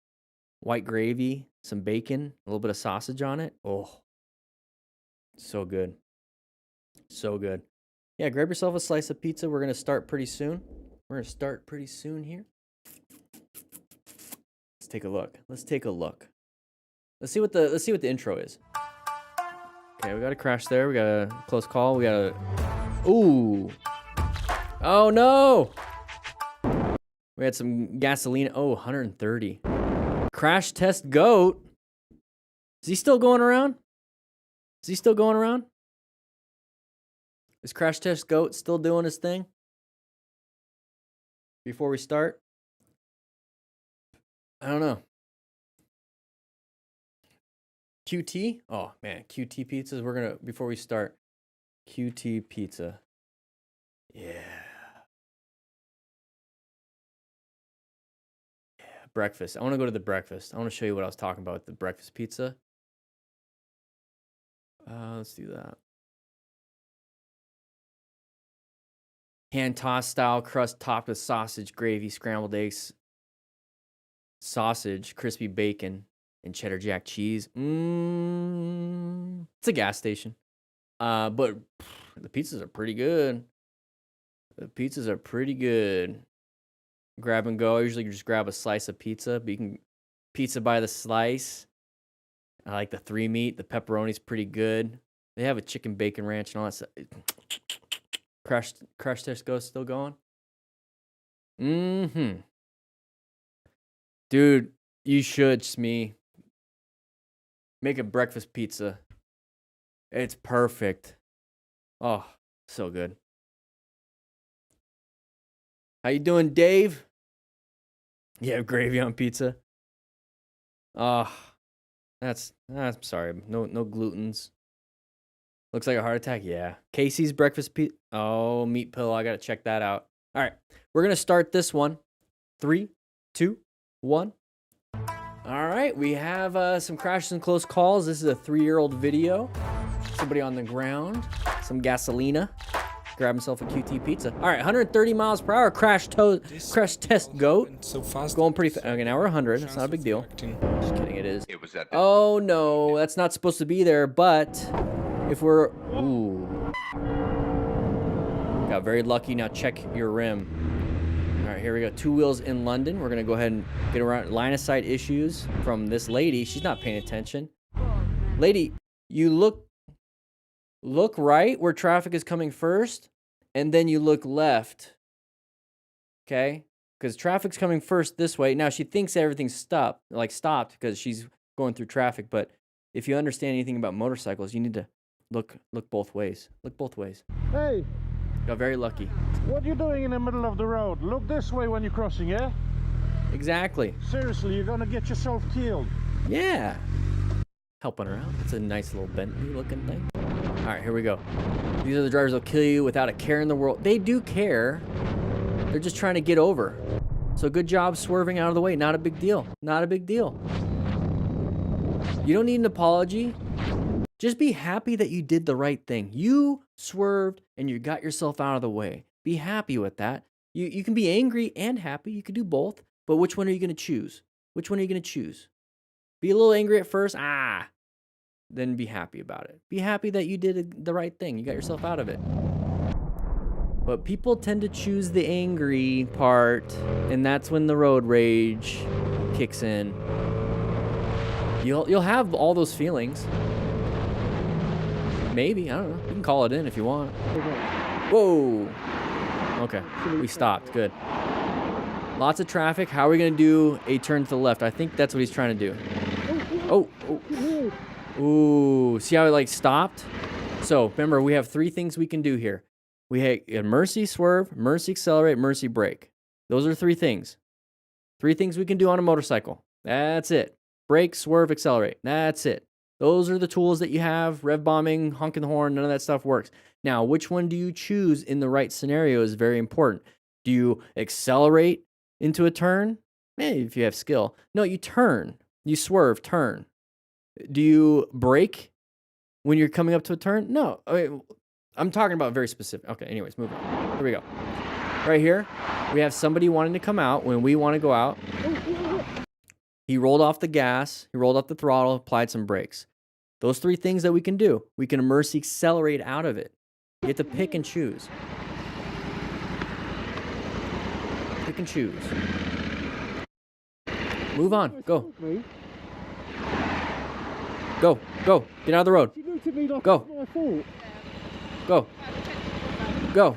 white gravy, some bacon, a little bit of sausage on it. Oh, so good. So good. Yeah, grab yourself a slice of pizza. We're going to start pretty soon. We're going to start pretty soon here. Let's take a look. Let's take a look. Let's see what the intro is. Okay, we got a crash there. We got a close call. We got a... Ooh. Oh, no. We had some gasoline. Oh, 130. Crash test goat. Is he still going around? Is he still going around? Is crash test goat still doing his thing? Before we start? I don't know. QT? Oh, man. QT pizzas. We're going to, before we start, QT pizza. Yeah. Yeah. Breakfast. I want to go to the breakfast. I want to show you what I was talking about with the breakfast pizza. Let's do that. Hand tossed style crust topped with sausage, gravy, scrambled eggs, sausage, crispy bacon, and cheddar jack cheese. It's a gas station. But the pizzas are pretty good. The pizzas are pretty good. Grab and go. I usually just grab a slice of pizza, but you can pizza by the slice. I like the 3 meat. The pepperoni's pretty good. They have a chicken bacon ranch and all that stuff. Crash test goes still going? Dude, you should, Smee. Make a breakfast pizza. It's perfect. Oh, so good. How you doing, Dave? You have gravy on pizza? Oh, I'm sorry. No glutens. Looks like a heart attack. Yeah. Casey's breakfast pizza. Oh, meat pill. I got to check that out. All right. We're going to start this one. 3, 2, 1. All right. We have some crashes and close calls. This is a 3-year-old video. Somebody on the ground. Some gasolina. Grab himself a QT pizza. All right. 130 miles per hour. Crash test goat. So fast. Going pretty fast. Okay, now we're 100. That's not a big deal. Just kidding. It is. Oh, no. That's not supposed to be there, but... If we're, ooh, got very lucky. Now check your rim. All right, here we go. 2 wheels in London. We're gonna go ahead and get around line of sight issues from this lady. She's not paying attention. Lady, you look right where traffic is coming first, and then you look left. Okay, because traffic's coming first this way. Now she thinks everything's stopped because she's going through traffic. But if you understand anything about motorcycles, you need to look both ways. Look both ways. Hey, Got very lucky. what are you doing in the middle of the road? Look this way when you're crossing, yeah? Exactly. Seriously, you're gonna get yourself killed. Yeah. Helping her out. It's a nice little Bentley looking thing. All right, here we go. These are the drivers that'll kill you without a care in the world. They do care. They're just trying to get over. So good job swerving out of the way. Not a big deal. Not a big deal. You don't need an apology. Just be happy that you did the right thing. You swerved and you got yourself out of the way. Be happy with that. You can be angry and happy. You can do both. But which one are you going to choose? Which one are you going to choose? Be a little angry at first. Then be happy about it. Be happy that you did the right thing. You got yourself out of it. But people tend to choose the angry part, and that's when the road rage kicks in. You'll have all those feelings. Maybe, I don't know. You can call it in if you want. Whoa. Okay, we stopped. Good. Lots of traffic. How are we gonna do a turn to the left? I think that's what he's trying to do. Oh. Ooh. See how it like stopped? So remember, we have 3 things we can do here. We have a mercy swerve, mercy accelerate, mercy brake. Those are 3 things. 3 things we can do on a motorcycle. That's it. Brake, swerve, accelerate. That's it. Those are the tools that you have. Rev bombing, honking the horn, none of that stuff works. Now, which one do you choose in the right scenario is very important. Do you accelerate into a turn? Maybe if you have skill. No, you turn. You swerve, turn. Do you brake when you're coming up to a turn? No. I mean, I'm talking about very specific. Okay, anyways, move on. Here we go. Right here, we have somebody wanting to come out when we want to go out. He rolled off the gas, he rolled off the throttle, applied some brakes. Those 3 things that we can do. We can mercy accelerate out of it. You have to pick and choose. Pick and choose. Move on. Go. Go. Go. Get out of the road. Go. Go. Go.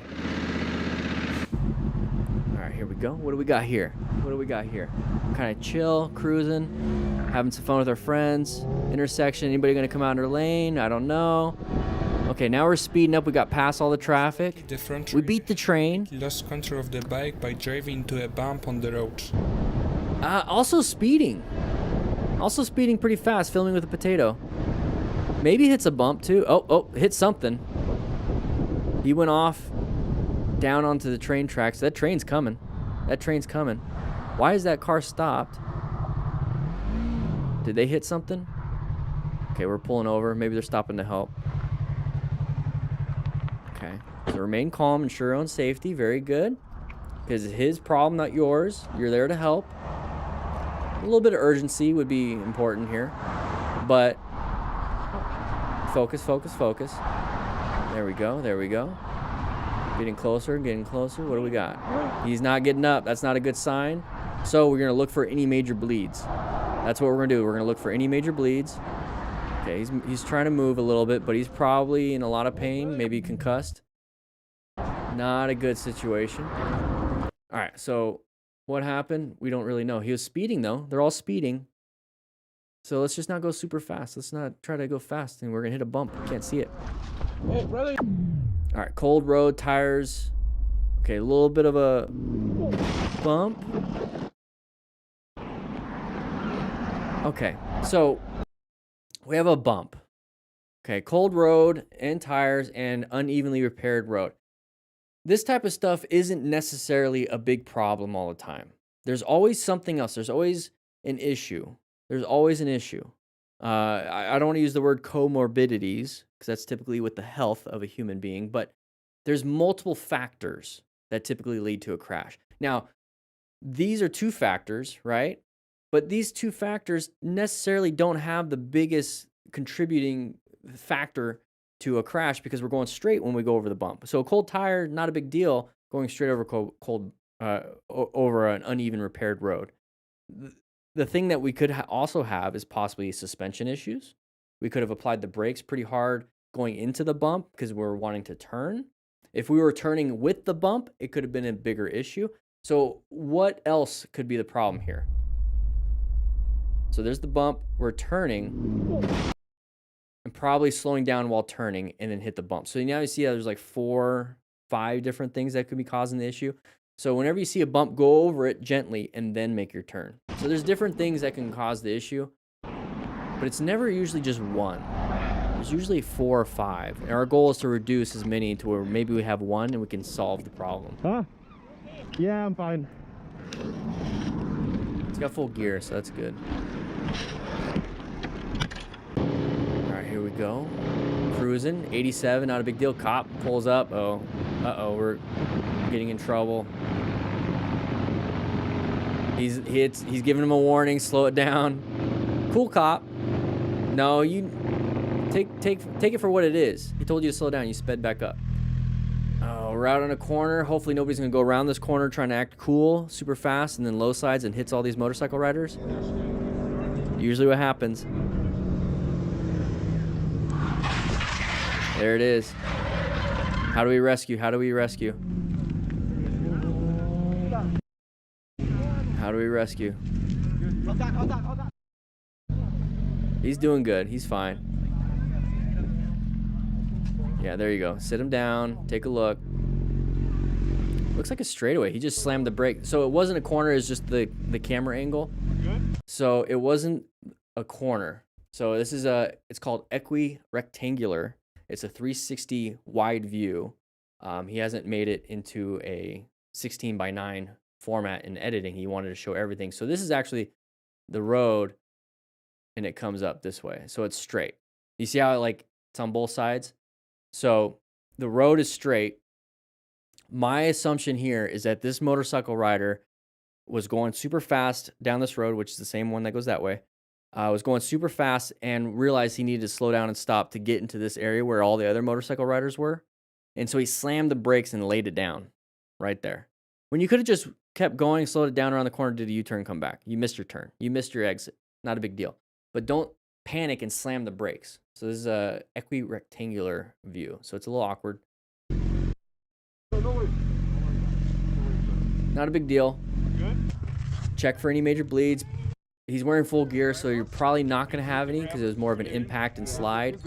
All right, here we go. What do we got here? What do we got here? Kind of chill, cruising, having some fun with our friends. Intersection. Anybody gonna come out in our lane? I don't know. Okay, now we're speeding up. We got past all the traffic. We beat the train. He lost control of the bike by driving into a bump on the road. Also speeding. Also speeding pretty fast, filming with a potato. Maybe hits a bump too. Oh, hit something. He went off down onto the train tracks. That train's coming. That train's coming. Why is that car stopped? Did they hit something? Okay, we're pulling over. Maybe they're stopping to help. Okay, so remain calm, ensure your own safety. Very good. Because it's his problem, not yours. You're there to help. A little bit of urgency would be important here. But focus, focus, focus. There we go, there we go. Getting closer, getting closer. What do we got? He's not getting up. That's not a good sign. So we're going to look for any major bleeds. That's what we're going to do. We're going to look for any major bleeds. Okay, he's trying to move a little bit, but he's probably in a lot of pain, maybe concussed. Not a good situation. All right, so what happened? We don't really know. He was speeding, though. They're all speeding. So let's just not go super fast. Let's not try to go fast, and we're going to hit a bump. Can't see it. Hey, brother. All right, cold road, tires. Okay, a little bit of a bump. Okay, so we have a bump. Okay, cold road and tires and unevenly repaired road. This type of stuff isn't necessarily a big problem all the time. There's always something else. There's always an issue. There's always an issue. I don't want to use the word comorbidities because that's typically with the health of a human being, but there's multiple factors that typically lead to a crash. Now, these are 2 factors, right? But these 2 factors necessarily don't have the biggest contributing factor to a crash because we're going straight when we go over the bump. So a cold tire, not a big deal, going straight over over an uneven repaired road. The thing that we could also have is possibly suspension issues. We could have applied the brakes pretty hard going into the bump because we're wanting to turn. If we were turning with the bump, it could have been a bigger issue. So what else could be the problem here? So there's the bump. We're turning and probably slowing down while turning and then hit the bump. So now you see how there's like 4, 5 different things that could be causing the issue. So whenever you see a bump, go over it gently and then make your turn. So there's different things that can cause the issue, but it's never usually just one. There's usually 4 or 5. And our goal is to reduce as many to where maybe we have 1 and we can solve the problem. Huh? Yeah, I'm fine. It's got full gear, so that's good. All right, here we go. Cruising, 87, not a big deal. Cop pulls up. Oh, uh-oh, we're getting in trouble. He's giving him a warning. Slow it down. Cool cop. No, you take it for what it is. He told you to slow down. You sped back up. Oh, we're out on a corner. Hopefully nobody's gonna go around this corner trying to act cool super fast and then low sides and hits all these motorcycle riders. Usually what happens. There it is. How do we rescue? How do we rescue? How do we rescue? He's doing good. He's fine. Yeah, there you go. Sit him down. Take a look. Looks like a straightaway. He just slammed the brake. So it wasn't a corner. It's just the camera angle. So it wasn't a corner. So this is it's called equi-rectangular. It's a 360 wide view. He hasn't made it into a 16:9 format in editing. He wanted to show everything. So this is actually the road, and it comes up this way. So it's straight. You see how it's on both sides? So the road is straight. My assumption here is that this motorcycle rider was going super fast down this road, which is the same one that goes that way. Was going super fast and realized he needed to slow down and stop to get into this area where all the other motorcycle riders were. And so he slammed the brakes and laid it down right there. When you could have just kept going, slowed it down around the corner, did a U-turn, come back. You missed your turn. You missed your exit. Not a big deal. But don't panic and slam the brakes. So this is a equi-rectangular view. So it's a little awkward. Not a big deal. Check for any major bleeds. He's wearing full gear, so you're probably not going to have any because it was more of an impact and slide.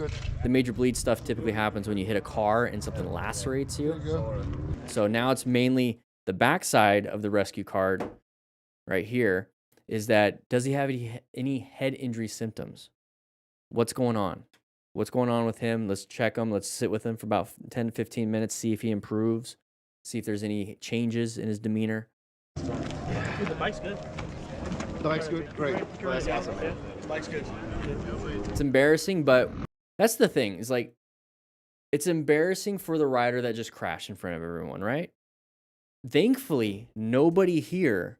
The major bleed stuff typically happens when you hit a car and something lacerates you. So now it's mainly the backside of the rescue card right here is that, does he have any head injury symptoms? What's going on? What's going on with him? Let's check him. Let's sit with him for about 10 to 15 minutes, see if he improves, see if there's any changes in his demeanor. The bike's good. The bike's good? Great. That's awesome, man. The bike's good. It's embarrassing, but that's the thing. Is it's embarrassing for the rider that just crashed in front of everyone, right? Thankfully, nobody here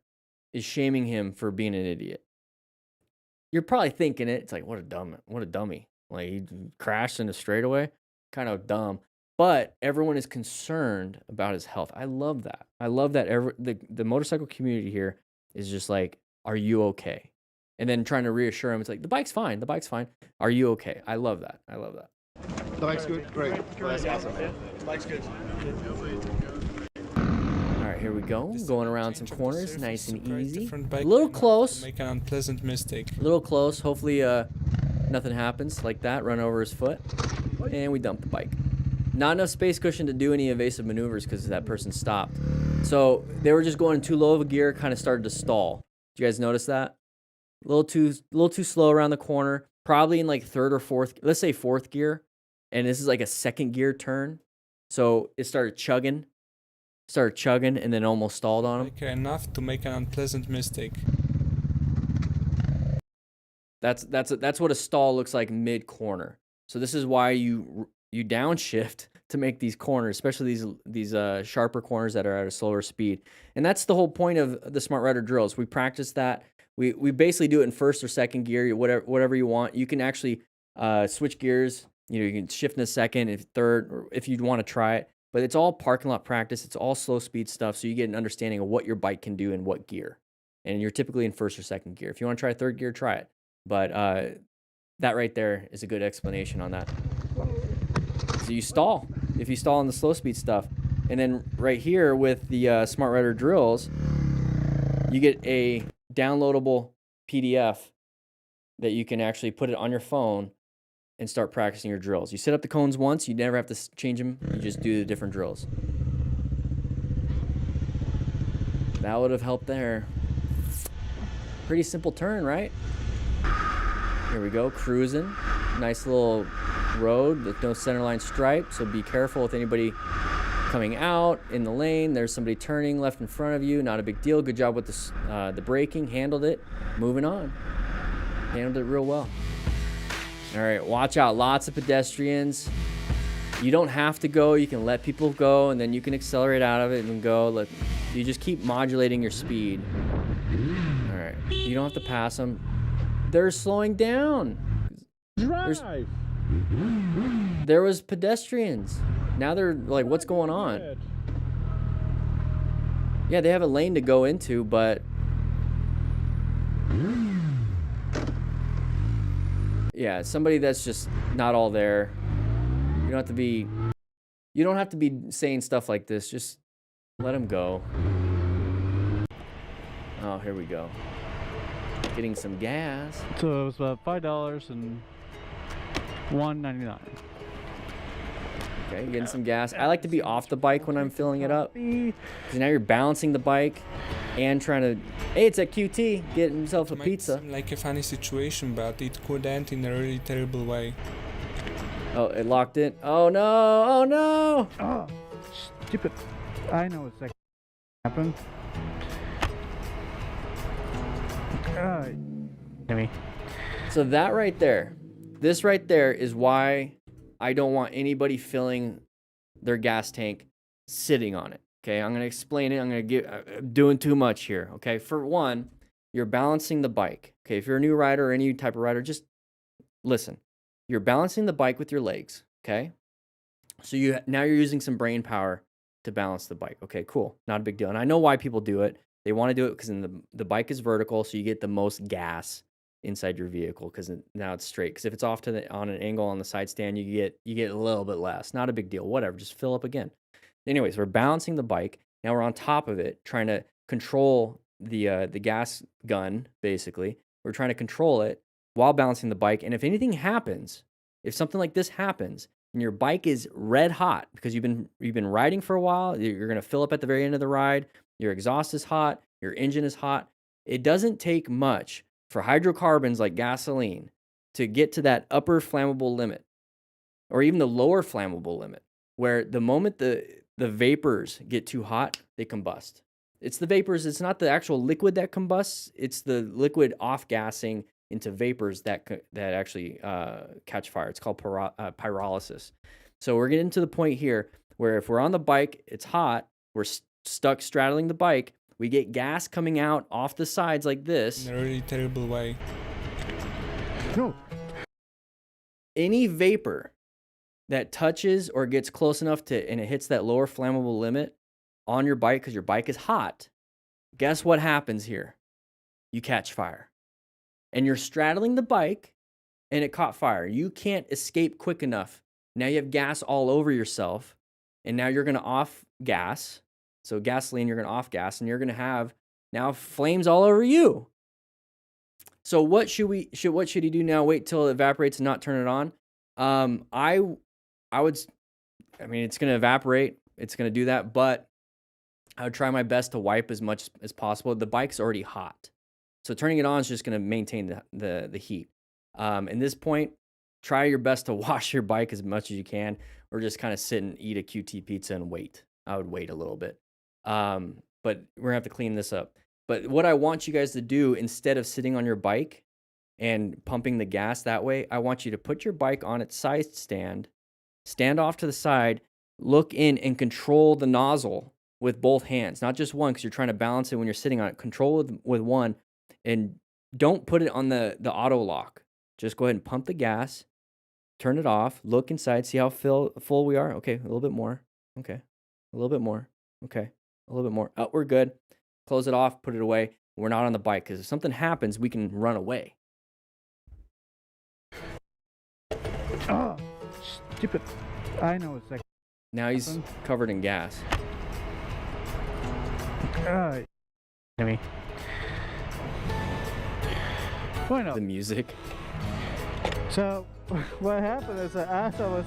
is shaming him for being an idiot. You're probably thinking it. It's like, what a dummy. Like, he crashed in a straightaway. Kind of dumb. But everyone is concerned about his health. I love that. I love that the motorcycle community here is just like, are you okay? And then trying to reassure him, it's like, the bike's fine. The bike's fine. Are you okay? I love that. I love that. The bike's good? Great. That's awesome, man. The bike's good. All right, here we go. Going around some corners, nice and easy. A A little close. Make an unpleasant mistake. A little close. Hopefully nothing happens like that. Run over his foot. And we dump the bike. Not enough space cushion to do any evasive maneuvers because that person stopped. So they were just going too low of a gear, kind of started to stall. Did you guys notice that? A little too slow around the corner. Probably in like third or fourth, let's say fourth gear. And this is like a second gear turn. So it started chugging and then almost stalled on him. Like enough to make an unpleasant mistake. That's what a stall looks like mid corner. So this is why you downshift to make these corners, especially these sharper corners that are at a slower speed. And that's the whole point of the Smart Rider drills. We practice that. We basically do it in first or second gear, whatever you want. You can actually switch gears. You can shift in a second, if third, or if you'd want to try it. But it's all parking lot practice. It's all slow speed stuff, so you get an understanding of what your bike can do in what gear. And you're typically in first or second gear. If you want to try third gear, try it. But that right there is a good explanation on that. So you stall. If you stall on the slow speed stuff. And then right here with the Smart Rider drills, you get a downloadable PDF that you can actually put it on your phone and start practicing your drills. You set up the cones once, you never have to change them. You just do the different drills. That would have helped there. Pretty simple turn, right? Here we go, cruising. Nice little road with no centerline stripe, so be careful with anybody coming out in the lane. There's somebody turning left in front of you. Not a big deal. Good job with the braking. Handled it. Moving on. Handled it real well. All right, watch out. Lots of pedestrians. You don't have to go. You can let people go, and then you can accelerate out of it and go. You just keep modulating your speed. All right. You don't have to pass them. They're slowing down. There was pedestrians. Now they're like, what's going on? Yeah, they have a lane to go into, but yeah, somebody that's just not all there. You don't have to be saying stuff like this. Just let them go. Oh, here we go. Getting some gas. So it was about $5 and $1.99. Okay, getting some gas. I like to be off the bike when I'm filling it up. Because now you're balancing the bike and trying to... Hey, it's at QT. Getting himself a Might pizza. seem like a funny situation, but it could end in a really terrible way. Oh, it locked in. Oh, no. Oh, no. Oh, stupid. I know what's that happened. Gimme. So that right there, this right there is why I don't want anybody filling their gas tank sitting on it. Okay, I'm gonna explain it. I'm doing too much here. Okay, for one, you're balancing the bike. Okay, if you're a new rider or any type of rider, just listen. You're balancing the bike with your legs. Okay, so now you're using some brain power to balance the bike. Okay, cool, not a big deal. And I know why people do it. They want to do it because the bike is vertical, so you get the most gas inside your vehicle because now it's straight. Because if it's off on an angle on the side stand, you get a little bit less. Not a big deal. Whatever. Just fill up again. Anyways, we're balancing the bike. Now we're on top of it, trying to control the gas gun. Basically, we're trying to control it while balancing the bike. And if anything happens, if something like this happens, and your bike is red hot because you've been riding for a while, you're gonna fill up at the very end of the ride. Your exhaust is hot. Your engine is hot. It doesn't take much for hydrocarbons like gasoline to get to that upper flammable limit or even the lower flammable limit where the moment the vapors get too hot, they combust. It's the vapors. It's not the actual liquid that combusts. It's the liquid off-gassing into vapors that actually catch fire. It's called pyrolysis. So we're getting to the point here where if we're on the bike, it's hot, we're stuck straddling the bike, we get gas coming out off the sides like this. In a really terrible way. No. Any vapor that touches or gets close enough and it hits that lower flammable limit on your bike because your bike is hot, guess what happens here? You catch fire. And you're straddling the bike and it caught fire. You can't escape quick enough. Now you have gas all over yourself and now you're going to off gas. So gasoline, you're going to off gas and you're going to have now flames all over you. So what should he do now? Wait till it evaporates and not turn it on? I mean, it's going to evaporate. It's going to do that, but I would try my best to wipe as much as possible. The bike's already hot. So turning it on is just going to maintain the heat. At this point, try your best to wash your bike as much as you can, or just kind of sit and eat a QT pizza and wait. I would wait a little bit. But we're gonna have to clean this up. But what I want you guys to do, instead of sitting on your bike and pumping the gas that way, I want you to put your bike on its side stand off to the side, look in and control the nozzle with both hands, not just one, because you're trying to balance it when you're sitting on it. Control with one, and don't put it on the auto lock. Just go ahead and pump the gas, turn it off, look inside, see how full we are. Okay, a little bit more. Okay, a little bit more. Okay, a little bit more. Oh, we're good. Close it off, put it away. We're not on the bike because if something happens, we can run away. Oh, stupid. I know it's like. Now he's covered in gas. Gimme. Bueno. The music. So, what happened is that as I was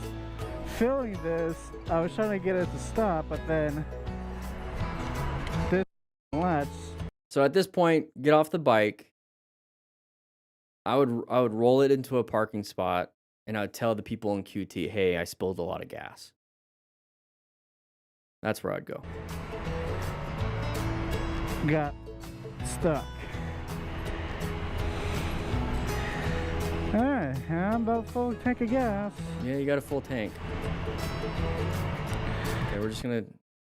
filming this, I was trying to get it to stop, but then this latch. So at this point, get off the bike. I would roll it into a parking spot, and I would tell the people in QT, hey, I spilled a lot of gas. That's where I'd go. Got stuck. Alright, I'm about full tank of gas. Yeah, you got a full tank. Okay, we're just gonna...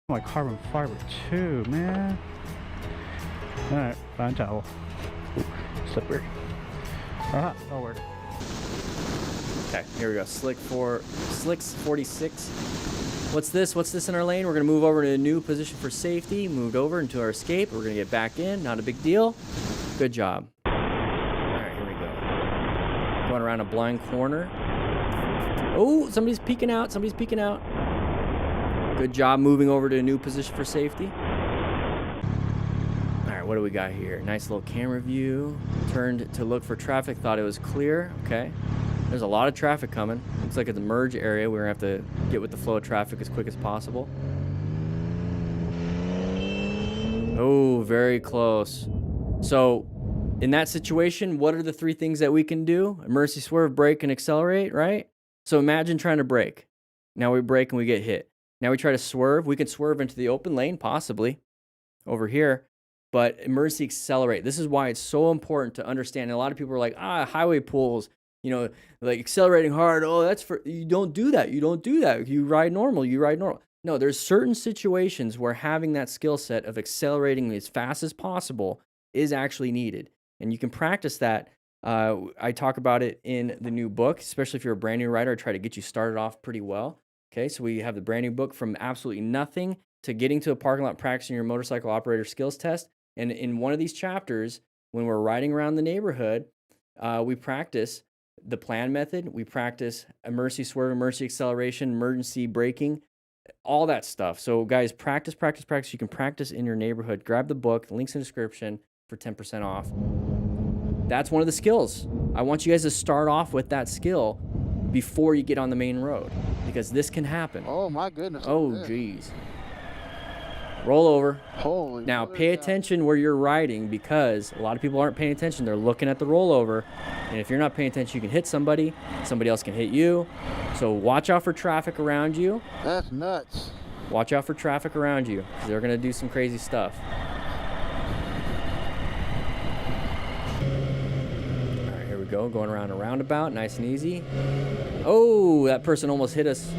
My carbon fiber too, man. Alright, fine towel. Slippery. Ah, that'll work. Okay, here we go. Slicks 46. What's this? What's this in our lane? We're gonna move over to a new position for safety. Moved over into our escape. We're gonna get back in. Not a big deal. Good job. All right, here we go. Going around a blind corner. Oh, somebody's peeking out. Somebody's peeking out. Good job moving over to a new position for safety. All right, what do we got here? Nice little camera view. Turned to look for traffic. Thought it was clear. Okay. There's a lot of traffic coming. Looks like it's a merge area. We're gonna have to get with the flow of traffic as quick as possible. Oh, very close. So, in that situation, what are the 3 things that we can do? Emergency swerve, brake, and accelerate, right? So imagine trying to brake. Now we brake and we get hit. Now we try to swerve. We can swerve into the open lane, possibly, over here. But emergency accelerate. This is why it's so important to understand. And a lot of people are like, highway pools, you know, like accelerating hard. Oh, that's for, you don't do that. You don't do that. You ride normal. You ride normal. No, there's certain situations where having that skill set of accelerating as fast as possible is actually needed. And you can practice that. I talk about it in the new book, especially if you're a brand new rider. I try to get you started off pretty well. Okay, so we have the brand new book from absolutely nothing to getting to a parking lot practicing your motorcycle operator skills test. And in one of these chapters, when we're riding around the neighborhood, we practice the plan method. We practice emergency swerve, emergency acceleration, emergency braking, all that stuff. So guys, practice, practice, practice. You can practice in your neighborhood. Grab the book, links in the description for 10% off. That's one of the skills. I want you guys to start off with that skill before you get on the main road, because this can happen. Oh my goodness. Oh, geez. Roll over. Holy. Now, pay attention where you're riding, because a lot of people aren't paying attention. They're looking at the rollover. And if you're not paying attention, you can hit somebody. Somebody else can hit you. So watch out for traffic around you. That's nuts. Watch out for traffic around you. They're going to do some crazy stuff. All right, here we go. Going around a roundabout. Nice and easy. Oh, that person almost hit us.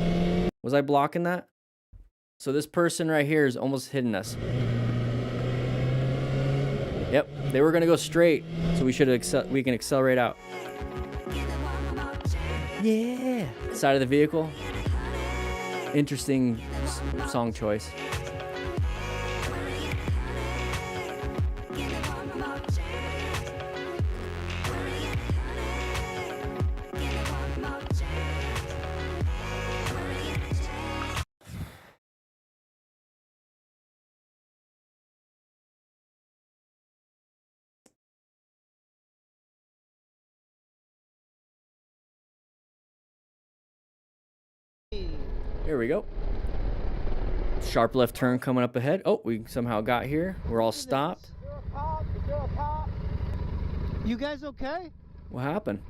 Was I blocking that? So this person right here is almost hitting us. Yep, they were gonna go straight, so we can accelerate out. Yeah, side of the vehicle. Interesting song choice. Here we go. Sharp left turn coming up ahead. Oh, we somehow got here. We're all stopped. You guys okay? What happened?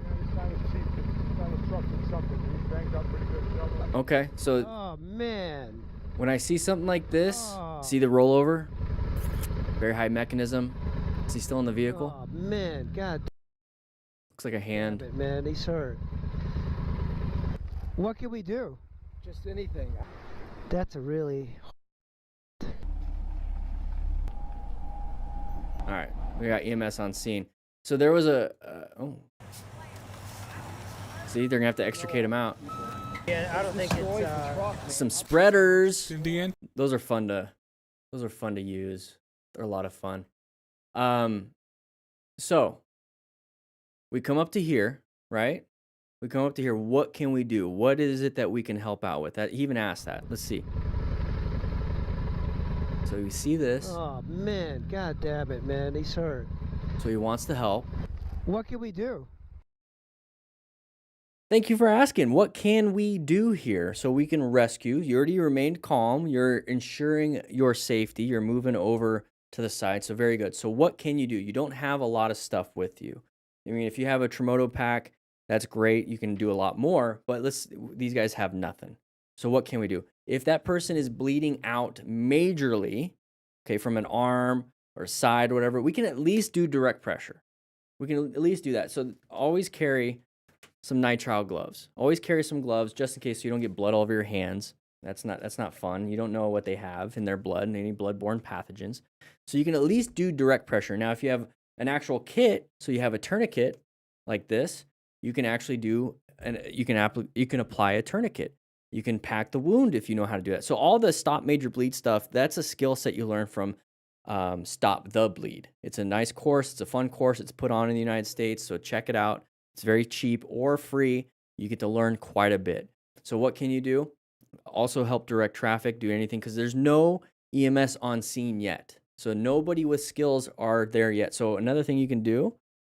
Okay, so Oh man. when I see something like this, see the rollover, very high mechanism. Is he still in the vehicle? Oh man, God Looks like a hand. damn it, man, he's hurt. What can we do? Just anything. That's a really All right, we got EMS on scene. So there was a oh. See, they're gonna have to extricate him out. Yeah, I don't think it's Some spreaders. In the end, Those are fun to use. They're a lot of fun. So we come up to here, right? We come up to here. What can we do? What is it that we can help out with? That he even asked that. Let's see. So you see this. Oh man, God damn it, man, he's hurt. So he wants to help. What can we do? Thank you for asking. What can we do here so we can rescue? You already remained calm. You're ensuring your safety. You're moving over to the side. So very good. So what can you do? You don't have a lot of stuff with you. I mean, if you have a Tremoto pack, that's great. You can do a lot more, but these guys have nothing. So what can we do? If that person is bleeding out majorly, okay, from an arm or side or whatever, we can at least do direct pressure. We can at least do that. So always carry some nitrile gloves. Always carry some gloves just in case you don't get blood all over your hands. That's not fun. You don't know what they have in their blood and any bloodborne pathogens. So you can at least do direct pressure. Now, if you have an actual kit, so you have a tourniquet like this, you can actually do, and you can apply a tourniquet. You can pack the wound if you know how to do that. So all the stop major bleed stuff, that's a skill set you learn from Stop the Bleed. It's a nice course. It's a fun course. It's put on in the United States. So check it out. It's very cheap or free. You get to learn quite a bit. So what can you do? Also help direct traffic, do anything, because there's no EMS on scene yet. So nobody with skills are there yet. So another thing you can do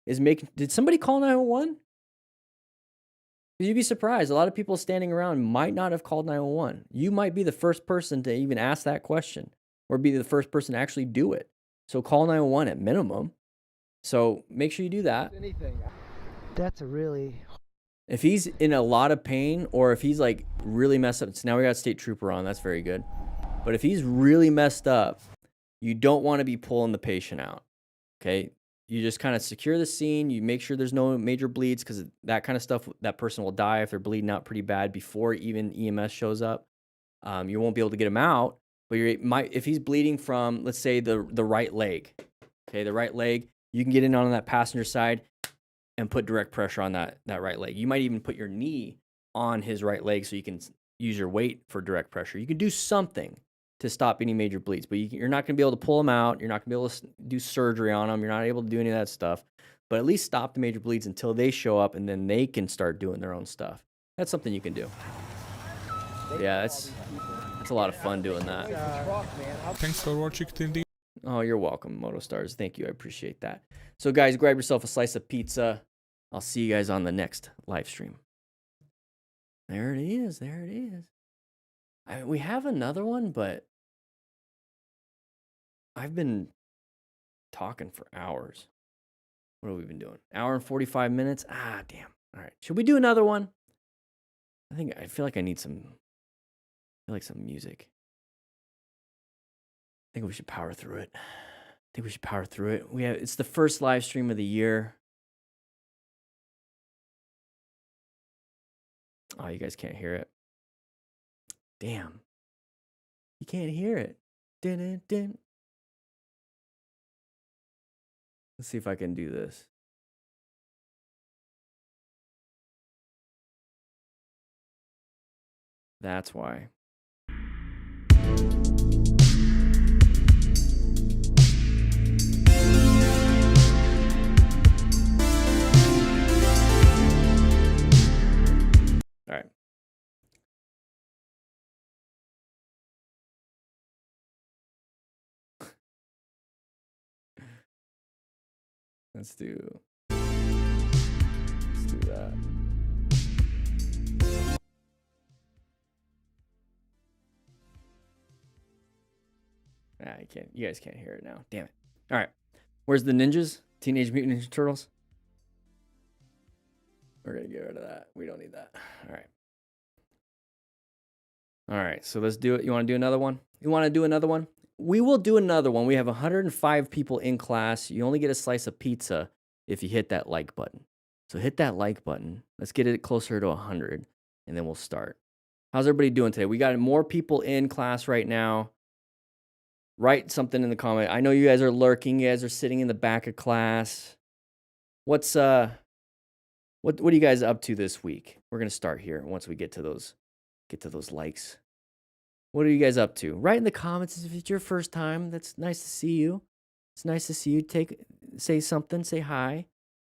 is did somebody call 911? You'd be surprised. A lot of people standing around might not have called 911. You might be the first person to even ask that question or be the first person to actually do it. So call 911 at minimum. So make sure you do that. Anything. That's a really If he's in a lot of pain or if he's like really messed up, so now we got a state trooper on, that's very good. But if he's really messed up, you don't want to be pulling the patient out, okay? You just kind of secure the scene. You make sure there's no major bleeds because that kind of stuff, that person will die if they're bleeding out pretty bad before even EMS shows up. You won't be able to get him out, but if he's bleeding from, let's say, the right leg, okay, the right leg, you can get in on that passenger side and put direct pressure on that right leg. You might even put your knee on his right leg so you can use your weight for direct pressure. You can do something to stop any major bleeds, but you're not going to be able to pull them out. You're not going to be able to do surgery on them. You're not able to do any of that stuff, but at least stop the major bleeds until they show up and then they can start doing their own stuff. That's something you can do. Yeah, it's a lot of fun doing that. Thanks for watching till the Oh, you're welcome, MotoStars. Thank you. I appreciate that. So, guys, grab yourself a slice of pizza. I'll see you guys on the next live stream. There it is. There it is. We have another one, but I've been talking for hours. What have we been doing? Hour and 45 minutes? Ah, damn. All right. Should we do another one? I feel like I need some music. I think we should power through it. It's the first live stream of the year. Oh, you guys can't hear it. Damn. You can't hear it. Dun. Let's see if I can do this. That's why. All right. Let's do that. You guys can't hear it now. Damn it. All right. Where's the ninjas? Teenage Mutant Ninja Turtles? We're going to get rid of that. We don't need that. All right. All right. So let's do it. You want to do another one? We will do another one. We have 105 people in class. You only get a slice of pizza if you hit that like button. So hit that like button. Let's get it closer to 100, and then we'll start. How's everybody doing today? We got more people in class right now. Write something in the comment. I know you guys are lurking. You guys are sitting in the back of class. What are you guys up to this week? We're gonna start here once we get to those likes. What are you guys up to? Write in the comments if it's your first time. That's nice to see you. It's nice to see you. Say something. Say hi.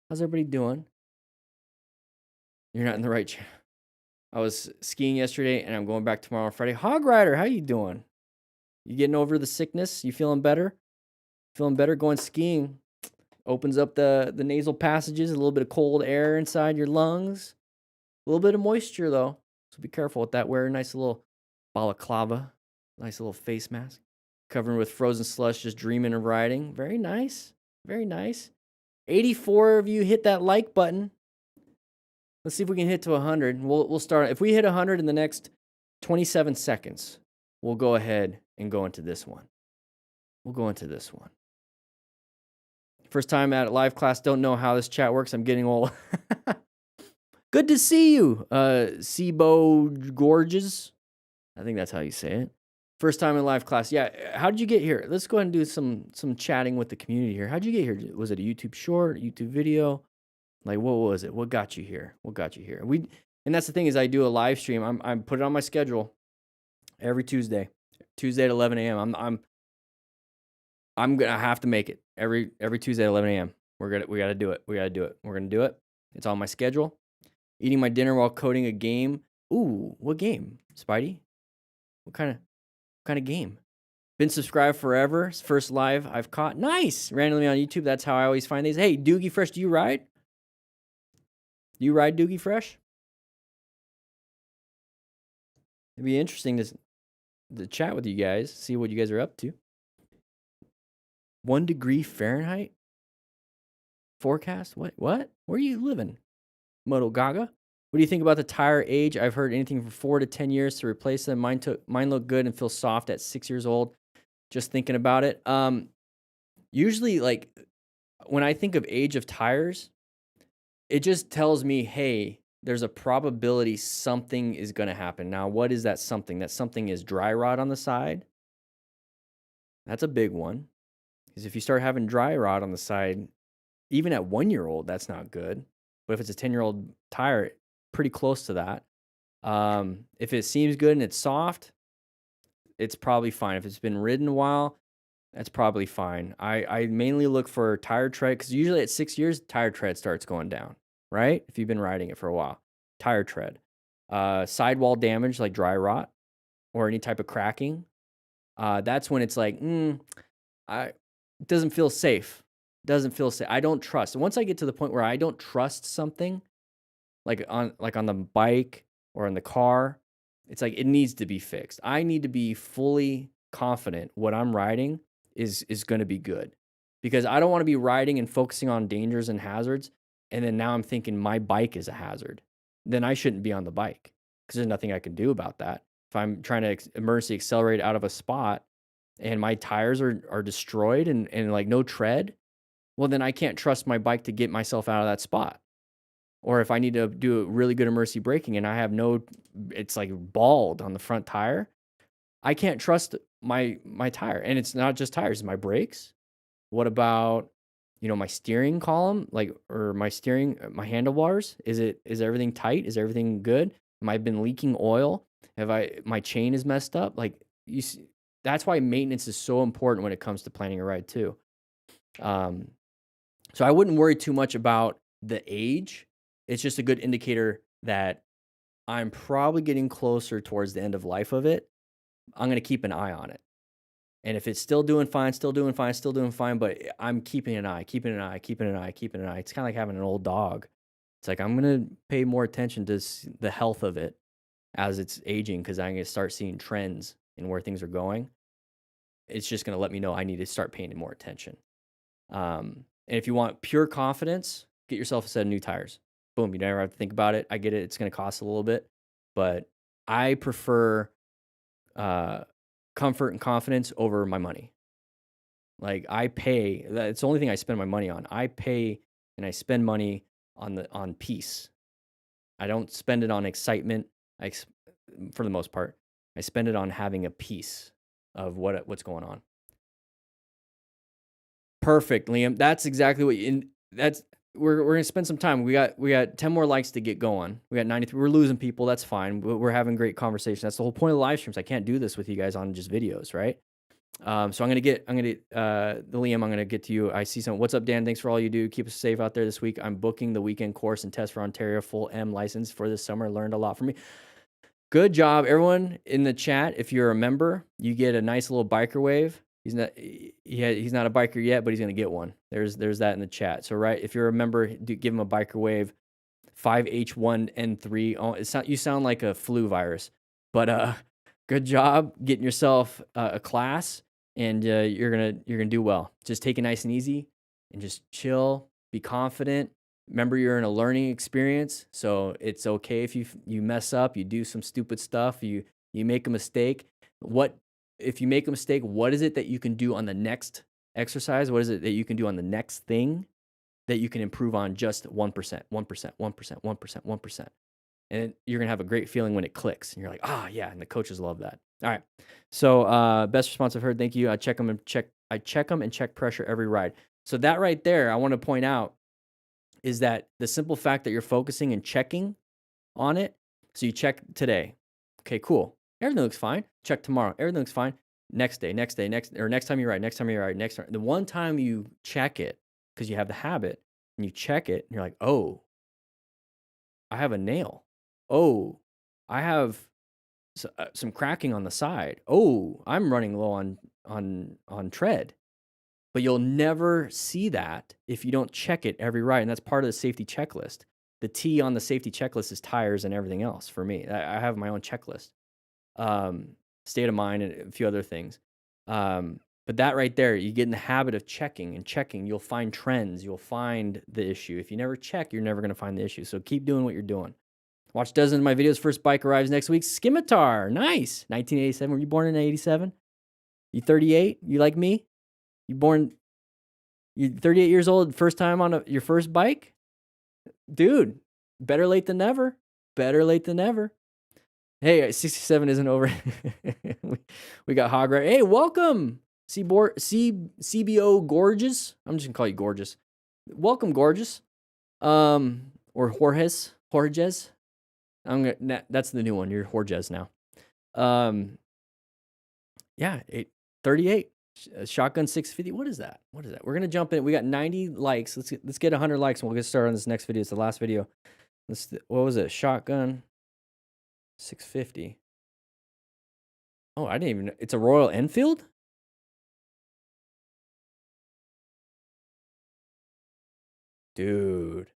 How's everybody doing? You're not in the right channel. I was skiing yesterday, and I'm going back tomorrow on Friday. Hog Rider, how you doing? You getting over the sickness? You feeling better? Feeling better? Going skiing opens up the nasal passages, a little bit of cold air inside your lungs. A little bit of moisture, though. So be careful with that. Wear a nice little balaclava, nice little face mask. Covering with frozen slush, just dreaming of riding. Very nice. Very nice. 84 of you hit that like button. Let's see if we can hit to 100. We'll start. If we hit 100 in the next 27 seconds, we'll go ahead and go into this one. First time at a live class, don't know how this chat works. I'm getting old. Good to see you, Sibo Gorges. I think that's how you say it. First time in live class. Yeah, how did you get here? Let's go ahead and do some chatting with the community here. How'd you get here? Was it a YouTube short, YouTube video? Like, what was it? What got you here? And that's the thing is I do a live stream. I'm put it on my schedule every Tuesday at 11 a.m. I'm gonna have to make it every Tuesday at 11 a.m. We gotta do it. We're gonna do it. It's on my schedule. Eating my dinner while coding a game. Ooh, what game, Spidey? What kind of game? Been subscribed forever. It's first live I've caught. Nice. Randomly on YouTube. That's how I always find these. Hey, Doogie Fresh, do you ride? Do you ride Doogie Fresh? It'd be interesting to chat with you guys, see what you guys are up to. 1 degree Fahrenheit forecast? What? Where are you living? Moto Gaga? What do you think about the tire age? I've heard anything from 4 to 10 years to replace them. Mine look good and feel soft at 6 years old. Just thinking about it. Usually, like, when I think of age of tires, it just tells me, hey, there's a probability something is going to happen. Now, what is that something? That something is dry rot on the side. That's a big one. Because if you start having dry rot on the side, even at 1 year old, that's not good. But if it's a 10-year-old tire, pretty close to that. If it seems good and it's soft, it's probably fine. If it's been ridden a while, that's probably fine. I mainly look for tire tread because usually at 6 years, tire tread starts going down, right? If you've been riding it for a while. Tire tread. Sidewall damage like dry rot or any type of cracking. That's when it's like, it doesn't feel safe. Doesn't feel safe. I don't trust. Once I get to the point where I don't trust something, like on the bike or in the car, it's like it needs to be fixed. I need to be fully confident what I'm riding is going to be good, because I don't want to be riding and focusing on dangers and hazards, and then now I'm thinking my bike is a hazard. Then I shouldn't be on the bike because there's nothing I can do about that. If I'm trying to emergency accelerate out of a spot and my tires are destroyed and like no tread, well, then I can't trust my bike to get myself out of that spot. Or if I need to do a really good emergency braking and I have it's like bald on the front tire, I can't trust my tire. And it's not just tires, it's my brakes. What about, my steering column, or my handlebars? Is everything tight? Is everything good? Have I been leaking oil? My chain is messed up? That's why maintenance is so important when it comes to planning a ride too. So I wouldn't worry too much about the age. It's just a good indicator that I'm probably getting closer towards the end of life of it. I'm going to keep an eye on it. And if it's still doing fine, but I'm keeping an eye. It's kind of like having an old dog. It's like I'm going to pay more attention to the health of it as it's aging, because I'm going to start seeing trends in where things are going. It's just going to let me know I need to start paying more attention. And if you want pure confidence, get yourself a set of new tires. Boom, you never have to think about it. I get it. It's going to cost a little bit, but I prefer comfort and confidence over my money. Like I pay, it's the only thing I spend my money on. I pay and I spend money on peace. I don't spend it on excitement. For the most part, I spend it on having a piece of what's going on. Perfect, Liam. That's exactly what we're gonna spend some time. We got 10 more likes to get going. We got 93. We're losing people. That's fine. We're having great conversation. That's the whole point of the live streams. I can't do this with you guys on just videos, right? So I'm gonna Liam. I'm gonna get to you. I see some. What's up, Dan? Thanks for all you do. Keep us safe out there this week. I'm booking the weekend course and test for Ontario full M license for this summer. Learned a lot from me. Good job, everyone in the chat. If you're a member, you get a nice little biker wave. He's not a biker yet, but he's gonna get one. There's that in the chat. So if you're a member, give him a biker wave. 5H1N3. Oh, you sound like a flu virus, but good job getting yourself a class, and you're gonna do well. Just take it nice and easy, and just chill. Be confident. Remember, you're in a learning experience, so it's okay if you mess up, you do some stupid stuff, you make a mistake. If you make a mistake, what is it that you can do on the next exercise? What is it that you can do on the next thing that you can improve on just 1%, 1%, 1%, 1%, 1%? And you're going to have a great feeling when it clicks. And you're like, yeah, and the coaches love that. All right. So best response I've heard, thank you. I check them and check pressure every ride. So that right there, I want to point out, is that the simple fact that you're focusing and checking on it. So you check today. Okay, cool. Everything looks fine. Check tomorrow. Everything looks fine. Next day, next time you write, the one time you check it, because you have the habit, and you check it, and you're like, oh, I have a nail. Oh, I have some cracking on the side. Oh, I'm running low on tread. But you'll never see that if you don't check it every ride, and that's part of the safety checklist. The T on the safety checklist is tires and everything else for me. I have my own checklist. State of mind and a few other things. But that right there, you get in the habit of checking and checking. You'll find trends. You'll find the issue. If you never check, you're never going to find the issue. So keep doing what you're doing. Watch dozens of my videos. First bike arrives next week. Scimitar. Nice. 1987. Were you born in 87? You 38? You like me? You're 38 years old, first time on your first bike? Dude, better late than never. Better late than never. Hey, 67 isn't over. we got Hog right. Hey, welcome. CBO Gorgeous. I'm just going to call you Gorgeous. Welcome, Gorgeous. Or Jorges. That's the new one. You're Jorges now. Yeah, 38. Shotgun 650. What is that? What is that? We're gonna jump in. We got 90 likes. Let's get 100 likes and we'll get started on this next video. It's the last video. What was it? Shotgun 650. Oh, I didn't even know. It's a Royal Enfield? Dude.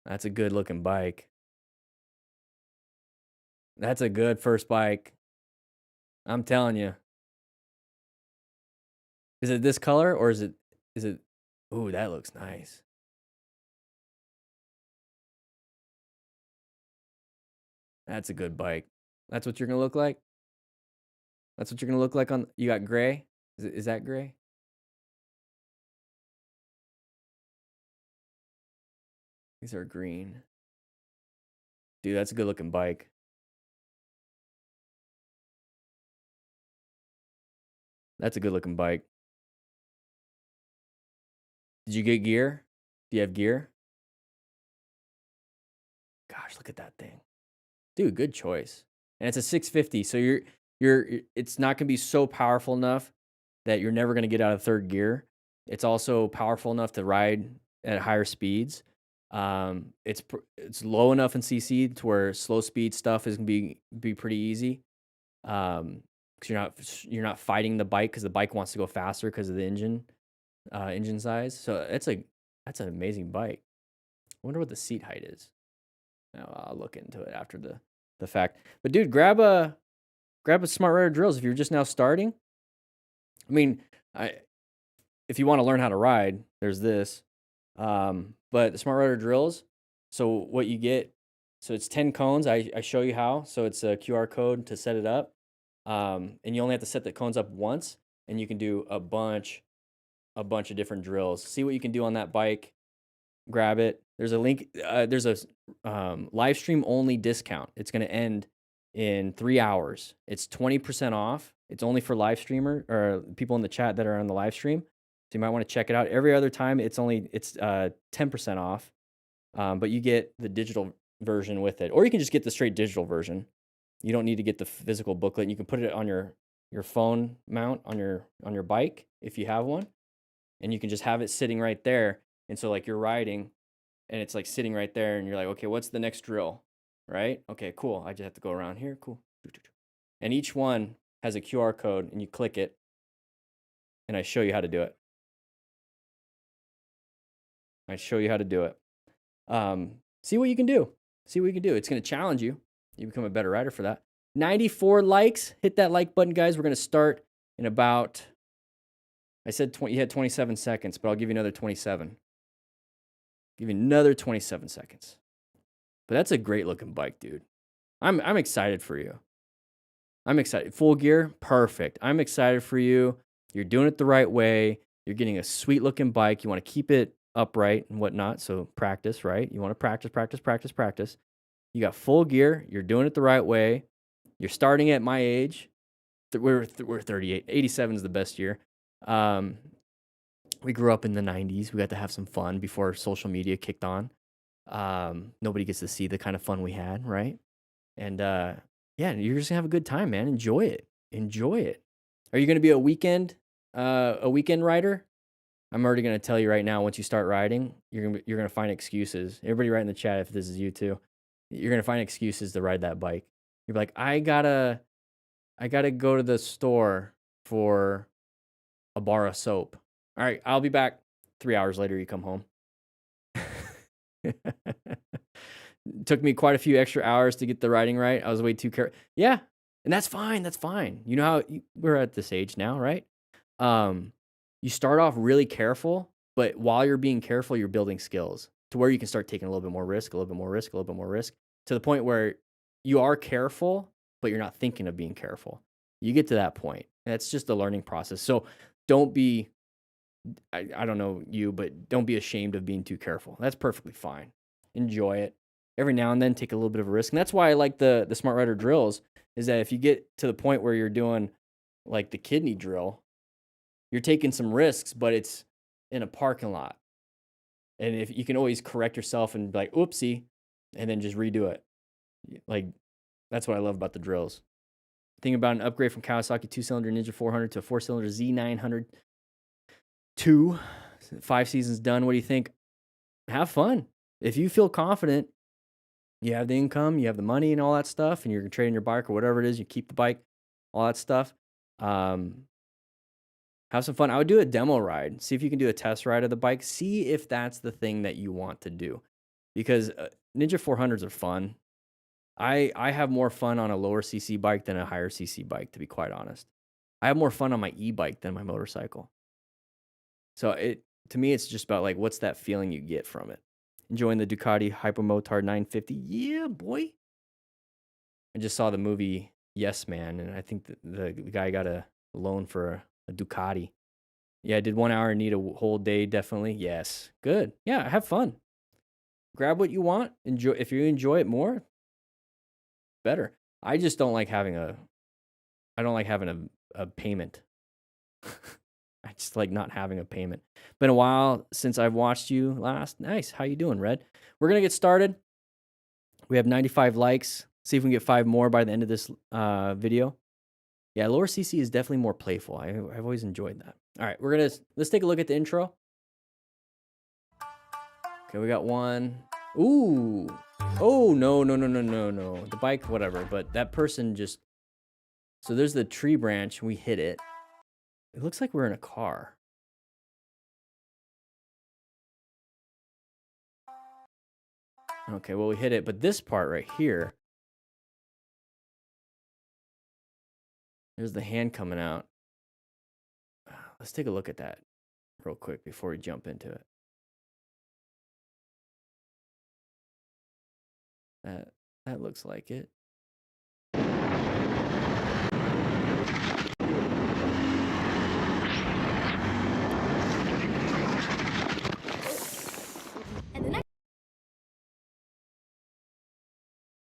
That's a good looking bike. That's a good first bike. I'm telling you. Is it this color or is it, ooh, that looks nice. That's a good bike. That's what you're going to look like? That's what you're going to look like on, you got gray? Is that gray? These are green. Dude, that's a good looking bike. That's a good looking bike. Did you get gear? Do you have gear? Gosh, look at that thing. Dude, good choice. And it's a 650, so it's not going to be so powerful enough that you're never going to get out of third gear. It's also powerful enough to ride at higher speeds. It's low enough in CC to where slow speed stuff is going to be pretty easy. Because you're not fighting the bike because the bike wants to go faster because of the engine size. So that's an amazing bike. I wonder what the seat height is. I'll look into it after the fact. But dude, grab a Smart Rider Drills if you're just now starting. I mean, if you want to learn how to ride, there's this. But the Smart Rider Drills. So what you get, so it's 10 cones. I show you how. So it's a QR code to set it up. And you only have to set the cones up once, and you can do a bunch of different drills. See what you can do on that bike. Grab it. There's a link. There's a live stream only discount. It's going to end in 3 hours. It's 20% off. It's only for live streamer or people in the chat that are on the live stream. So you might want to check it out. Every other time, it's 10% off. But you get the digital version with it, or you can just get the straight digital version. You don't need to get the physical booklet. You can put it on your phone mount on your bike if you have one, and you can just have it sitting right there. And so like you're riding, and it's like sitting right there, and you're like, okay, what's the next drill, right? Okay, cool. I just have to go around here. Cool. And each one has a QR code, and you click it, and I show you how to do it. See what you can do. It's going to challenge you. You become a better rider for that. 94 likes. Hit that like button, guys. We're going to start in about, I said you had 27 seconds, but I'll give you another 27. Give you another 27 seconds. But that's a great looking bike, dude. I'm excited for you. I'm excited. Full gear, perfect. I'm excited for you. You're doing it the right way. You're getting a sweet looking bike. You want to keep it upright and whatnot. So practice, right? You want to practice. You got full gear. You're doing it the right way. You're starting at my age. We're 38. 87 is the best year. We grew up in the 90s. We got to have some fun before social media kicked on. Nobody gets to see the kind of fun we had, right? And yeah, you're just gonna have a good time, man. Enjoy it. Enjoy it. Are you gonna be a weekend rider? I'm already gonna tell you right now. Once you start riding, you're gonna find excuses. Everybody, write in the chat if this is you too. You're gonna find excuses to ride that bike. You're like, I gotta go to the store for a bar of soap. All right, I'll be back. 3 hours later, you come home. Took me quite a few extra hours to get the riding right. I was way too careful. Yeah, and that's fine. That's fine. You know how we're at this age now, right? You start off really careful, but while you're being careful, you're building skills to where you can start taking a little bit more risk, a little bit more risk, a little bit more risk, to the point where you are careful, but you're not thinking of being careful. You get to that point. That's just a learning process. So don't be, I don't know you, but don't be ashamed of being too careful. That's perfectly fine. Enjoy it. Every now and then take a little bit of a risk. And that's why I like the Smart Rider drills, is that if you get to the point where you're doing like the kidney drill, you're taking some risks, but it's in a parking lot. And if you can always correct yourself and be like, oopsie, and then just redo it. Like, that's what I love about the drills. Think about an upgrade from Kawasaki 2-cylinder Ninja 400 to a 4-cylinder Z900 2. 5 seasons done. What do you think? Have fun. If you feel confident, you have the income, you have the money and all that stuff, and you're trading your bike or whatever it is, you keep the bike, all that stuff. Have some fun. I would do a demo ride. See if you can do a test ride of the bike. See if that's the thing that you want to do. Because Ninja 400s are fun. I have more fun on a lower CC bike than a higher CC bike, to be quite honest. I have more fun on my e-bike than my motorcycle. So to me, it's just about like, what's that feeling you get from it? Enjoying the Ducati Hypermotard 950. Yeah, boy. I just saw the movie Yes Man, and I think the guy got a loan for a Ducati. Yeah, did 1 hour need a whole day? Definitely. Yes. Good. Yeah, have fun. Grab what you want. Enjoy. If you enjoy it more, better. I just don't like having a payment. I just like not having a payment. Been a while since I've watched you last. Nice. How you doing, Red? We're going to get started. We have 95 likes. See if we can get 5 more by the end of this video. Yeah, lower CC is definitely more playful. I've always enjoyed that. All right, let's take a look at the intro. Okay, we got one. Ooh. Oh, no. The bike, whatever. But that person just... So there's the tree branch. We hit it. It looks like we're in a car. Okay, well, we hit it. But this part right here... There's the hand coming out. Let's take a look at that real quick before we jump into it. That looks like it.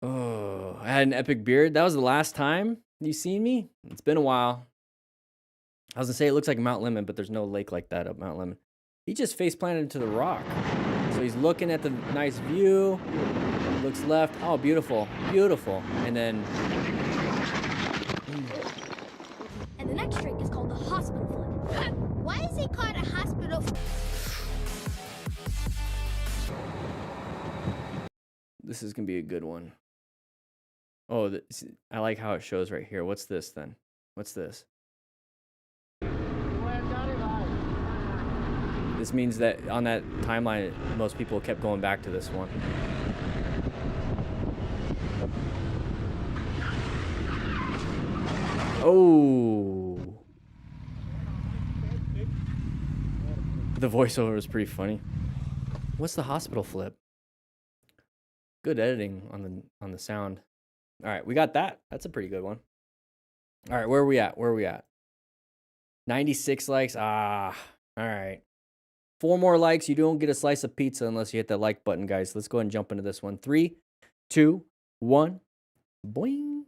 Oh, I had an epic beard. That was the last time you seen me? It's been a while. I was gonna say it looks like Mount Lemon, but there's no lake like that up Mount Lemon. He just face planted into the rock. So he's looking at the nice view. Looks left. Oh, beautiful. Beautiful. And then... And the next trick is called the hospital flip. Why is it called a hospital flip? This is gonna be a good one. Oh, I like how it shows right here. What's this then? What's this? This means that on that timeline, most people kept going back to this one. Oh. The voiceover is pretty funny. What's the hospital flip? Good editing on the sound. All right, we got that. That's a pretty good one. All right, where are we at? 96 likes. Ah, all right. 4 more likes. You don't get a slice of pizza unless you hit that like button, guys. Let's go ahead and jump into this one. 3, 2, 1. Boing.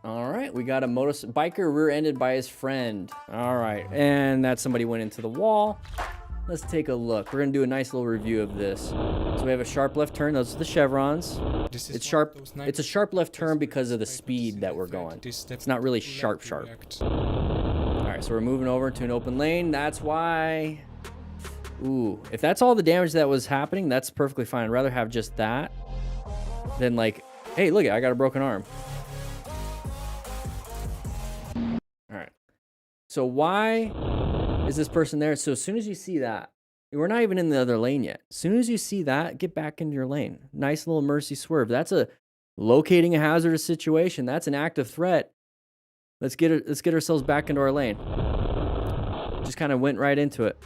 All right, we got a biker rear-ended by his friend. All right, and that somebody went into the wall. Let's take a look. We're going to do a nice little review of this. So we have a sharp left turn. Those are the chevrons. This is It's one sharp. of those nice It's a sharp left turn places because of the where speed that we're effect going. is It's not really too sharp, late to sharp. react. All right, so we're moving over to an open lane. That's why. Ooh, if that's all the damage that was happening, that's perfectly fine. I'd rather have just that than like, hey, look, I got a broken arm. All right. So why is this person there? So as soon as you see that, we're not even in the other lane yet. As soon as you see that, get back into your lane. Nice little mercy swerve. That's a locating a hazardous situation. That's an active threat. Let's get ourselves back into our lane. Just kind of went right into it.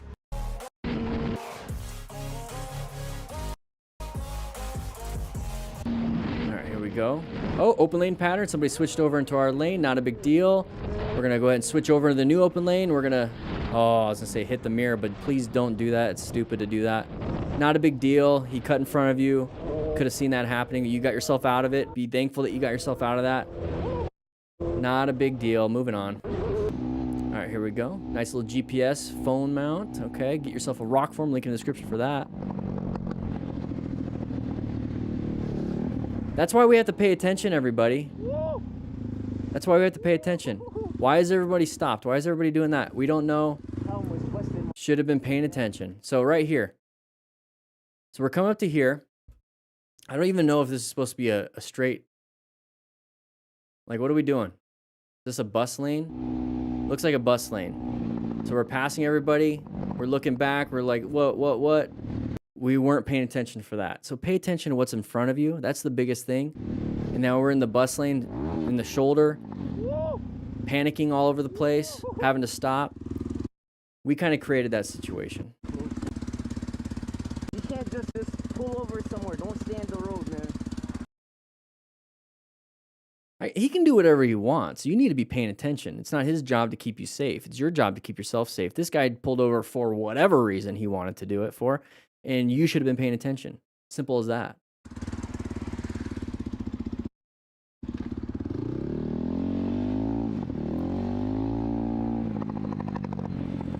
All right, here we go. Oh, open lane pattern. Somebody switched over into our lane. Not a big deal. We're gonna go ahead and switch over to the new open lane. We're gonna, oh, I was gonna say hit the mirror, but please don't do that. It's stupid to do that. Not a big deal. He cut in front of you. Could have seen that happening. You got yourself out of it. Be thankful that you got yourself out of that. Not a big deal. Moving on. All right, here we go. Nice little GPS phone mount. Okay, get yourself a rock form. Link in the description for that. That's why we have to pay attention, everybody. That's why we have to pay attention. Why is everybody stopped? Why is everybody doing that? We don't know. Should have been paying attention. So right here. So we're coming up to here. I don't even know if this is supposed to be a straight. Like, what are we doing? Is this a bus lane? Looks like a bus lane. So we're passing everybody. We're looking back. We're like, what? We weren't paying attention for that. So pay attention to what's in front of you. That's the biggest thing. And now we're in the bus lane, in the shoulder, panicking all over the place, having to stop. We kind of created that situation. You can't just pull over somewhere. Don't stand the road, man. He can do whatever he wants. You need to be paying attention. It's not his job to keep you safe. It's your job to keep yourself safe. This guy pulled over for whatever reason he wanted to do it for, and you should have been paying attention. Simple as that.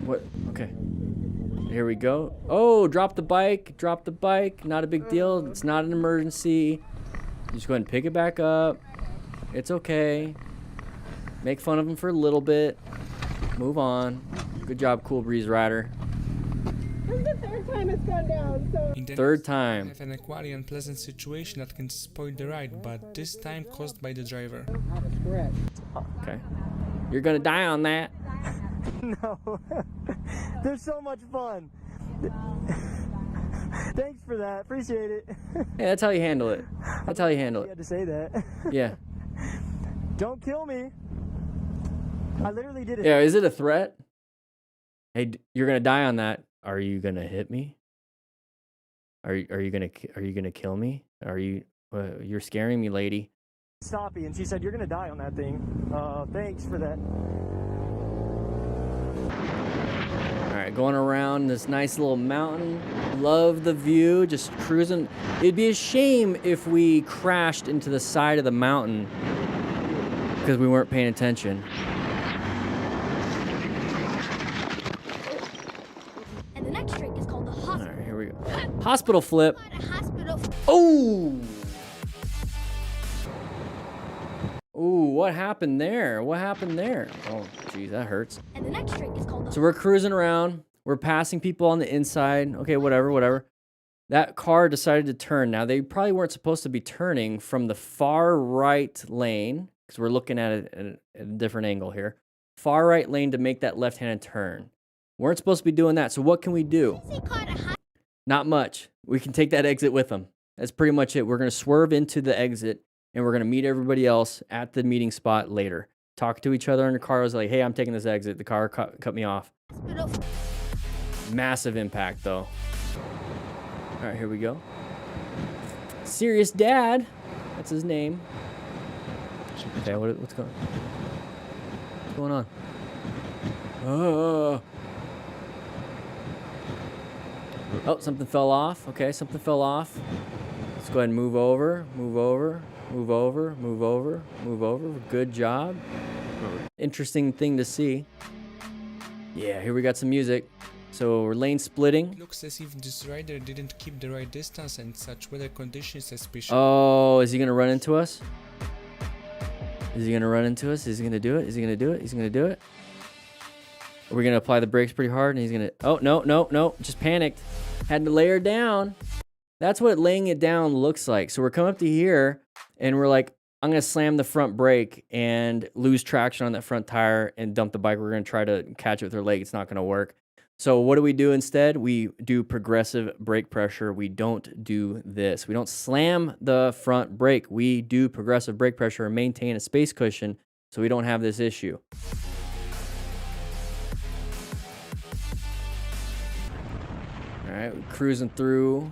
What? Okay. Here we go. Oh, drop the bike. Drop the bike. Not a big deal. It's not an emergency. You just go ahead and pick it back up. It's okay. Make fun of him for a little bit. Move on. Good job, Cool Breeze Rider. This is the third time it's gone down, so... Third time. I have an equally unpleasant situation that can spoil the ride, but this time caused by the driver. Okay. You're gonna die on that. No. They're so much fun. Thanks for that. Appreciate it. Hey, that's how you handle it. That's how you handle You it. had to say that. Yeah. Don't kill me. I literally did it. Yeah, is it a threat? Hey, you're gonna die on that. Are you gonna hit me? Are you gonna kill me? You're scaring me, lady. Stoppy, and she said, you're gonna die on that thing. Thanks for that. All right, going around this nice little mountain. Love the view, just cruising. It'd be a shame if we crashed into the side of the mountain because we weren't paying attention. And the next trick is called the hospital. All right, here we go. Hospital flip. Hospital. Oh! Ooh, what happened there? What happened there? Oh, geez, that hurts. And the next trick is called the... So we're cruising around. We're passing people on the inside. Okay, whatever. That car decided to turn. Now, they probably weren't supposed to be turning from the far right lane, because we're looking at it at a different angle here. Far right lane to make that left-handed turn. Weren't supposed to be doing that. So what can we do? Not much. We can take that exit with them. That's pretty much it. We're going to swerve into the exit, and we're going to meet everybody else at the meeting spot later. Talk to each other in the car. I was like, hey, I'm taking this exit. The car cut me off. Massive impact, though. All right, here we go. Serious Dad. That's his name. Okay, what's going on? Oh, something fell off. Okay, something fell off. Let's go ahead and move over. Good job. Interesting thing to see. Yeah, here we got some music. So we're lane splitting. It looks as if this rider didn't keep the right distance and such weather conditions especially. Oh, is he gonna run into us? Is he gonna run into us? Is he gonna do it? Is he gonna do it? He's gonna do it. Are we gonna apply the brakes pretty hard and he's gonna... Oh, no. Just panicked. Had to lay her down. That's what laying it down looks like. So we're coming up to here and we're like, I'm gonna slam the front brake and lose traction on that front tire and dump the bike. We're gonna try to catch it with her leg. It's not gonna work. So what do we do instead? We do progressive brake pressure. We don't do this. We don't slam the front brake. We do progressive brake pressure and maintain a space cushion so we don't have this issue. All right, we're cruising through,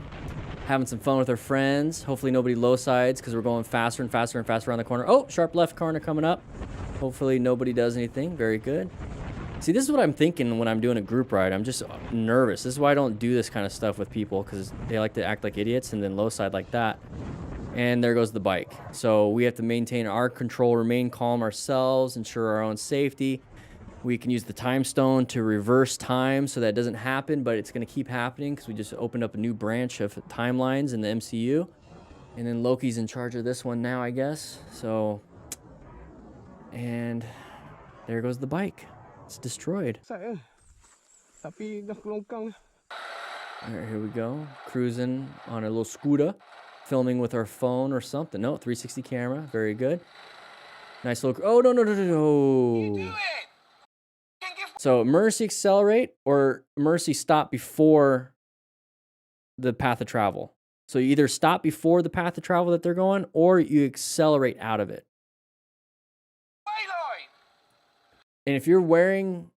having some fun with our friends. Hopefully nobody low sides because we're going faster and faster and faster around the corner. Oh, sharp left corner coming up. Hopefully nobody does anything. Very good. See, this is what I'm thinking when I'm doing a group ride. I'm just nervous. This is why I don't do this kind of stuff with people, because they like to act like idiots and then low side like that. And there goes the bike. So we have to maintain our control, remain calm ourselves, ensure our own safety. We can use the time stone to reverse time so that doesn't happen, but it's going to keep happening because we just opened up a new branch of timelines in the MCU. And then Loki's in charge of this one now, I guess. So, and there goes the bike. It's destroyed. All right, here we go. Cruising on a little scooter, filming with our phone or something. No, 360 camera. Very good. Nice little... Oh, no. You do it! So emergency accelerate or emergency stop before the path of travel. So you either stop before the path of travel that they're going or you accelerate out of it. And if you're wearing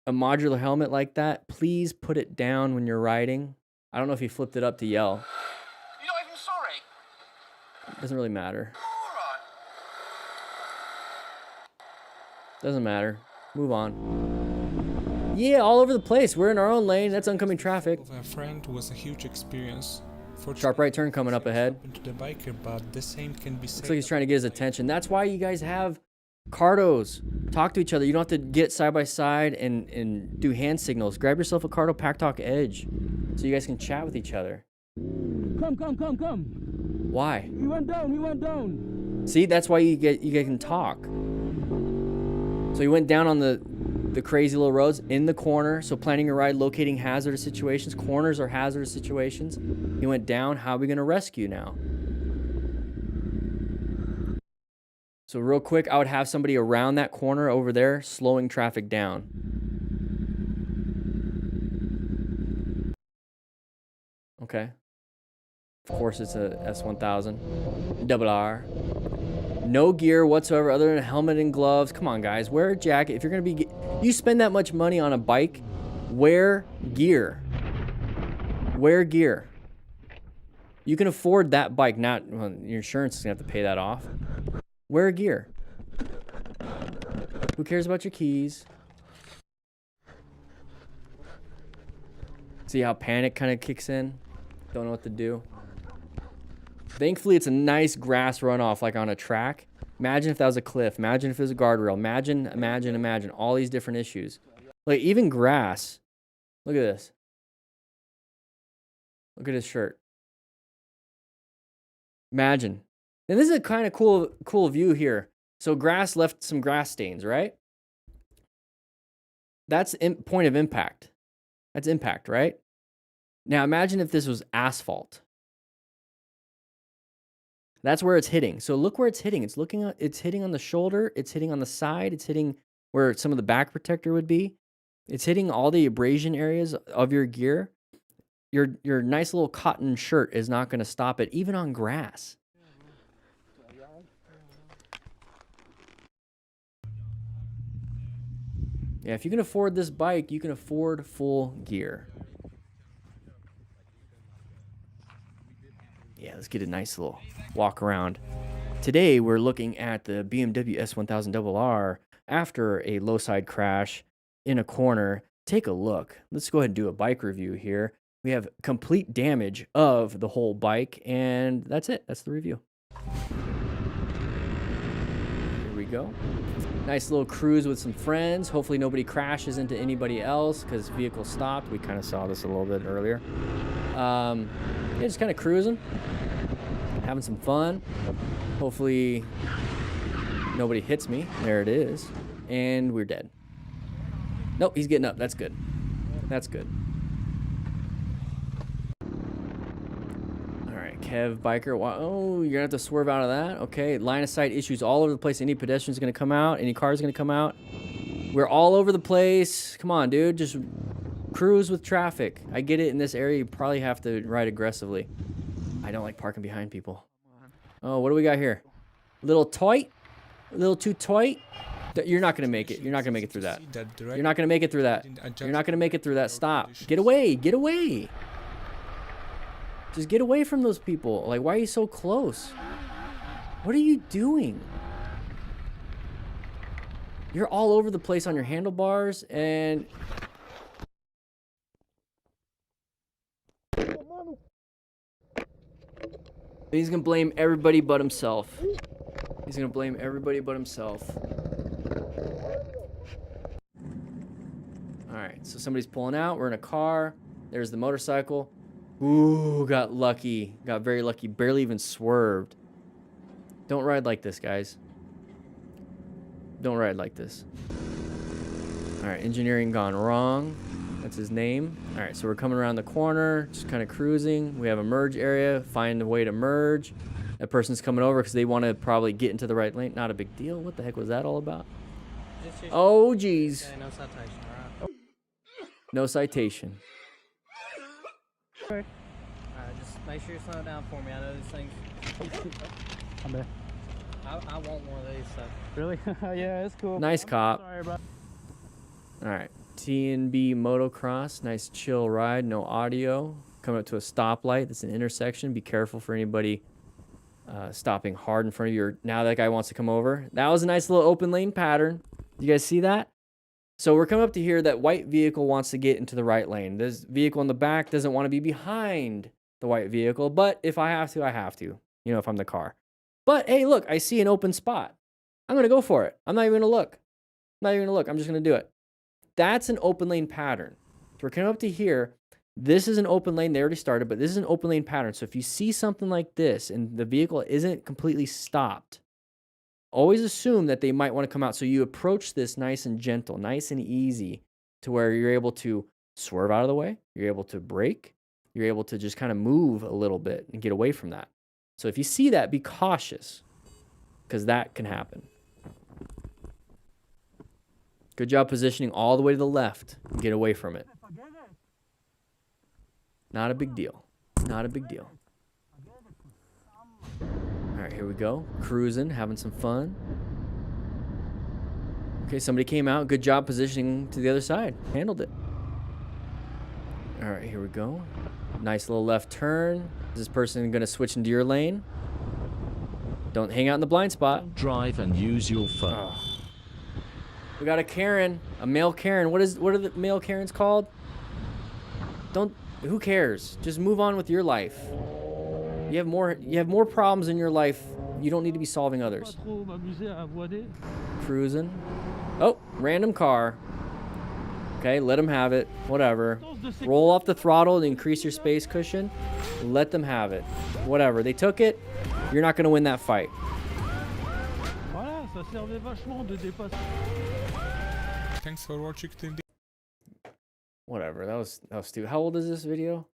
a modular helmet like that, please put it down when you're riding. I don't know if he flipped it up to yell. You're not even sorry. Doesn't really matter. All right. Doesn't matter. Move on. Yeah, all over the place. We're in our own lane. That's oncoming traffic. Of a friend was a huge experience. Sharp right turn coming up ahead. To the biker, but the same can be said. Looks like he's trying to get his attention. That's why you guys have cardos. Talk to each other. You don't have to get side by side and do hand signals. Grab yourself a cardo pack talk edge so you guys can chat with each other. Come. Why? He went down. See, that's why you can talk. So you went down on the crazy little roads in the corner. So planning your ride, locating hazardous situations. Corners are hazardous situations. You went down. How are we going to rescue now? So real quick, I would have somebody around that corner over there slowing traffic down. Okay. Of course, it's a S1000 double R. No gear whatsoever other than a helmet and gloves. Come on, guys. Wear a jacket. If you're going to be... You spend that much money on a bike, wear gear. Wear gear. You can afford that bike. Not... Well, your insurance is going to have to pay that off. Wear gear. Who cares about your keys? See how panic kind of kicks in? Don't know what to do. Thankfully, it's a nice grass runoff like on a track. Imagine if that was a cliff. Imagine if it was a guardrail. Imagine. All these different issues. Like, even grass. Look at this. Look at his shirt. Imagine. And this is a kind of cool view here. So grass left some grass stains, right? That's point of impact. That's impact, right? Now imagine if this was asphalt. That's where it's hitting. So look where it's hitting. It's hitting on the shoulder. It's hitting on the side. It's hitting where some of the back protector would be. It's hitting all the abrasion areas of your gear. Your nice little cotton shirt is not going to stop it, even on grass. Yeah, if you can afford this bike, you can afford full gear. Yeah, let's get a nice little walk around. Today, we're looking at the BMW S1000RR after a low side crash in a corner. Take a look. Let's go ahead and do a bike review here. We have complete damage of the whole bike, and that's it. That's the review. Here we go. Nice little cruise with some friends. Hopefully nobody crashes into anybody else because vehicle stopped. We kind of saw this a little bit earlier. Yeah, just kind of cruising, having some fun. Hopefully nobody hits me. There it is. And we're dead. Nope, he's getting up. That's good. That's good. All right, Kev Biker. Oh, you're gonna have to swerve out of that. Okay, line of sight issues all over the place. Any pedestrian's gonna come out. Any car's gonna come out. We're all over the place. Come on, dude. Just cruise with traffic. I get it. In this area, you probably have to ride aggressively. I don't like parking behind people. Oh, what do we got here? Little tight. A little too tight. You're not gonna make it. You're not gonna make it through that. You're not gonna make it through that. You're not gonna make it through that. Stop. Get away. Get away. Just get away from those people. Like, why are you so close? What are you doing? You're all over the place on your handlebars and... He's gonna blame everybody but himself. He's gonna blame everybody but himself. Alright, so somebody's pulling out. We're in a car. There's the motorcycle. Ooh, got lucky. Got very lucky. Barely even swerved. Don't ride like this, guys. Don't ride like this. Alright, engineering gone wrong. That's his name. Alright, so we're coming around the corner. Just kind of cruising. We have a merge area. Find a way to merge. That person's coming over because they want to probably get into the right lane. Not a big deal. What the heck was that all about? Oh, geez. No citation, all right? No citation. All right, just make sure you slow it down for me. I know these things. I'm there. I want one of these, so. Really? Yeah, it's cool. Nice cop. Sorry, bro. Alright. TNB motocross. Nice chill ride. No audio. Coming up to a stoplight. That's an intersection. Be careful for anybody stopping hard in front of you. Now that guy wants to come over. That was a nice little open lane pattern. You guys see that? So we're coming up to here. That white vehicle wants to get into the right lane. This vehicle in the back doesn't want to be behind the white vehicle. But if I have to, I have to. You know, if I'm the car. But hey, look, I see an open spot. I'm going to go for it. I'm not even going to look. I'm not even going to look. I'm just going to do it. That's an open lane pattern. So we're coming up to here. This is an open lane. They already started, but this is an open lane pattern. So if you see something like this and the vehicle isn't completely stopped, always assume that they might want to come out. So you approach this nice and gentle, nice and easy to where you're able to swerve out of the way. You're able to brake. You're able to just kind of move a little bit and get away from that. So if you see that, be cautious because that can happen. Good job positioning all the way to the left. Get away from it. Not a big deal. Not a big deal. All right, here we go. Cruising, having some fun. Okay, somebody came out. Good job positioning to the other side. Handled it. All right, here we go. Nice little left turn. Is this person going to switch into your lane? Don't hang out in the blind spot. Drive and use your phone. Oh. We got a Karen, a male Karen. What are the male Karens called? Who cares? Just move on with your life. You have more problems in your life. You don't need to be solving others. Cruising. Oh, random car. Okay, let them have it. Whatever. Roll off the throttle to increase your space cushion. Let them have it. Whatever. They took it. You're not going to win that fight. Thanks for watching till the Whatever. That was stupid. How old is this video?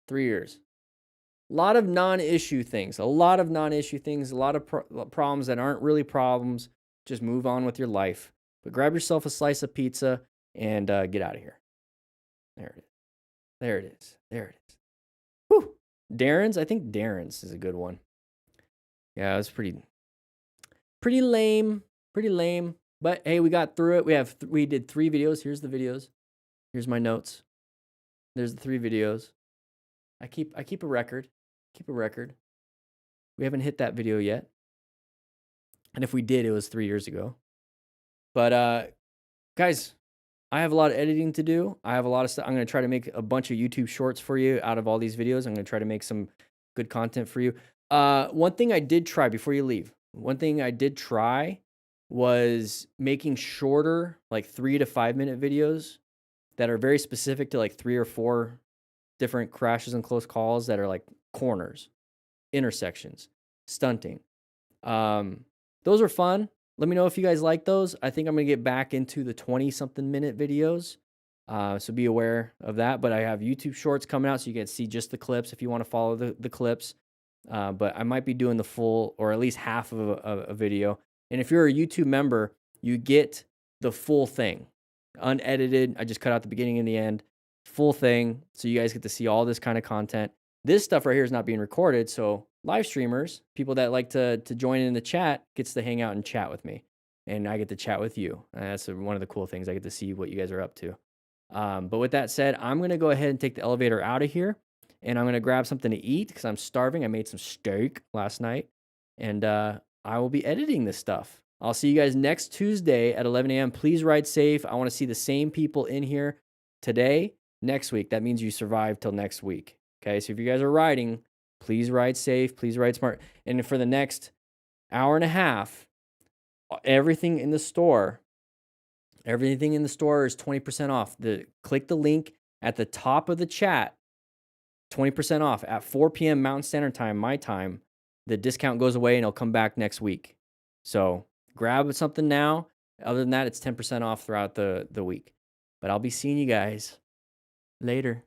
3 years. A lot of non-issue things. A lot of problems that aren't really problems. Just move on with your life. But grab yourself a slice of pizza and get out of here. There it is. There it is. There it is. Whew. Darren's? I think Darren's is a good one. Yeah, it was pretty lame. Pretty lame. But hey, we got through it. We did 3 videos. Here's the videos. Here's my notes. There's the 3 videos. I keep a record. Keep a record. We haven't hit that video yet. And if we did, it was 3 years ago. But guys, I have a lot of editing to do. I have a lot of stuff. I'm going to try to make a bunch of YouTube shorts for you out of all these videos. I'm going to try to make some good content for you. One thing I did try before you leave. One thing I did try was making shorter, like 3 to 5 minute videos that are very specific to like 3 or 4 different crashes and close calls that are like corners, intersections, stunting. Those are fun. Let me know if you guys like those. I think I'm going to get back into the 20-something minute videos. So be aware of that. But I have YouTube shorts coming out so you can see just the clips if you want to follow the clips. But I might be doing the full or at least half of a video. And if you're a YouTube member, you get the full thing, unedited. I just cut out the beginning and the end, full thing. So you guys get to see all this kind of content. This stuff right here is not being recorded. So live streamers, people that like to join in the chat, gets to hang out and chat with me. And I get to chat with you. And that's one of the cool things. I get to see what you guys are up to. But with that said, I'm going to go ahead and take the elevator out of here. And I'm going to grab something to eat because I'm starving. I made some steak last night. And I will be editing this stuff. I'll see you guys next Tuesday at 11 a.m. Please ride safe. I want to see the same people in here today, next week. That means you survive till next week. Okay, so if you guys are riding, please ride safe. Please ride smart. And for the next hour and a half, everything in the store is 20% off. Click the link at the top of the chat. 20% off at 4 p.m. Mountain Standard Time, my time. The discount goes away and it'll come back next week. So grab something now. Other than that, it's 10% off throughout the week. But I'll be seeing you guys later.